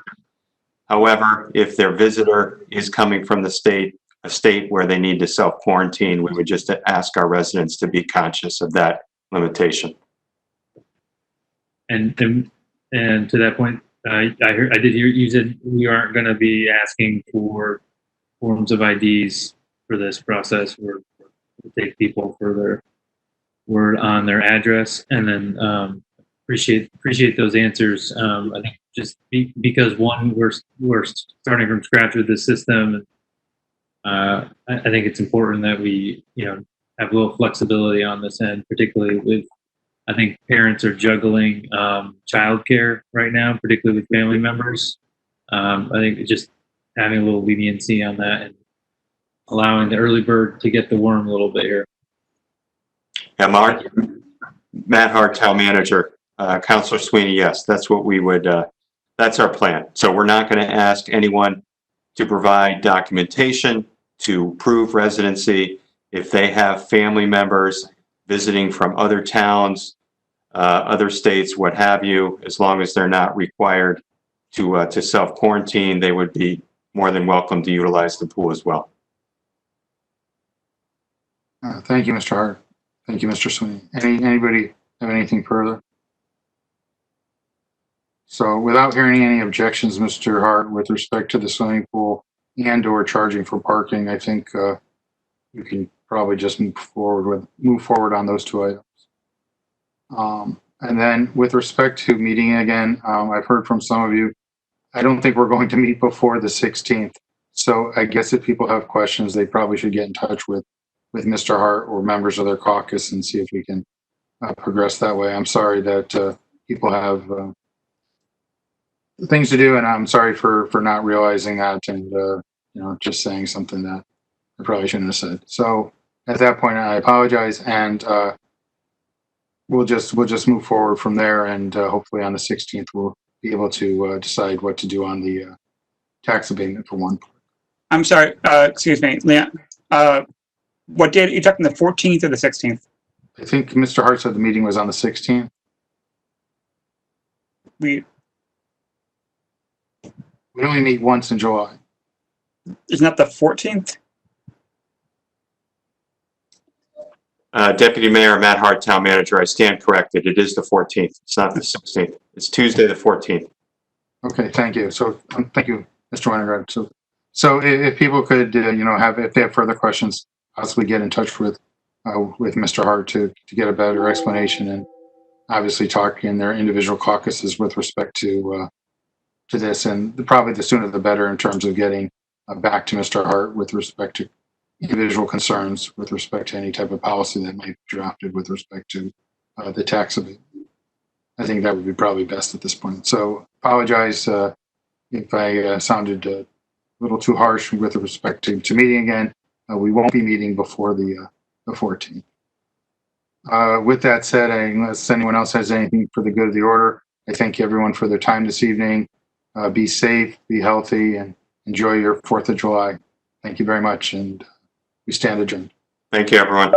However, if their visitor is coming from a state where they need to self-quarantine, we would just ask our residents to be conscious of that limitation. And to that point, I did hear you said we aren't going to be asking for forms of IDs for this process. We'll take people for their word on their address, and then appreciate those answers. I think just because one, we're starting from scratch with the system. I think it's important that we have a little flexibility on this end, particularly with, I think parents are juggling childcare right now, particularly with family members. I think just having a little leniency on that and allowing the early bird to get the worm a little bit here. Yeah, Mark, Matt Hart, Town Manager. Councilor Sweeney, yes, that's what we would, that's our plan. So we're not going to ask anyone to provide documentation to prove residency. If they have family members visiting from other towns, other states, what have you, as long as they're not required to self-quarantine, they would be more than welcome to utilize the pool as well. Thank you, Mr. Hart. Thank you, Mr. Sweeney. Anybody have anything further? So without hearing any objections, Mr. Hart, with respect to the swimming pool and/or charging for parking, I think you can probably just move forward on those two items. And then with respect to meeting again, I've heard from some of you, I don't think we're going to meet before the 16th. So I guess if people have questions, they probably should get in touch with Mr. Hart or members of their caucus and see if we can progress that way. I'm sorry that people have things to do, and I'm sorry for not realizing that and just saying something that I probably shouldn't have said. So at that point, I apologize, and we'll just move forward from there, and hopefully on the 16th we'll be able to decide what to do on the tax abatement for one. I'm sorry, excuse me, Leon. What date, you talking the 14th or the 16th? I think Mr. Hart said the meeting was on the 16th. We only meet once in July. Isn't that the 14th? Deputy Mayor Matt Hart, Town Manager, I stand corrected. It is the 14th. It's not the 16th. It's Tuesday, the 14th. Okay, thank you. So thank you, Mr. Winograd. So if people could, if they have further questions, possibly get in touch with Mr. Hart to get a better explanation, and obviously talk in their individual caucuses with respect to this, and probably the sooner the better in terms of getting back to Mr. Hart with respect to individual concerns with respect to any type of policy that might be drafted with respect to the tax abatement. I think that would be probably best at this point. So apologize if I sounded a little too harsh with respect to meeting again. We won't be meeting before the 14th. With that said, unless anyone else has anything for the good of the order, I thank everyone for their time this evening. Be safe, be healthy, and enjoy your 4th of July. Thank you very much, and we stand adjourned. Thank you, everyone.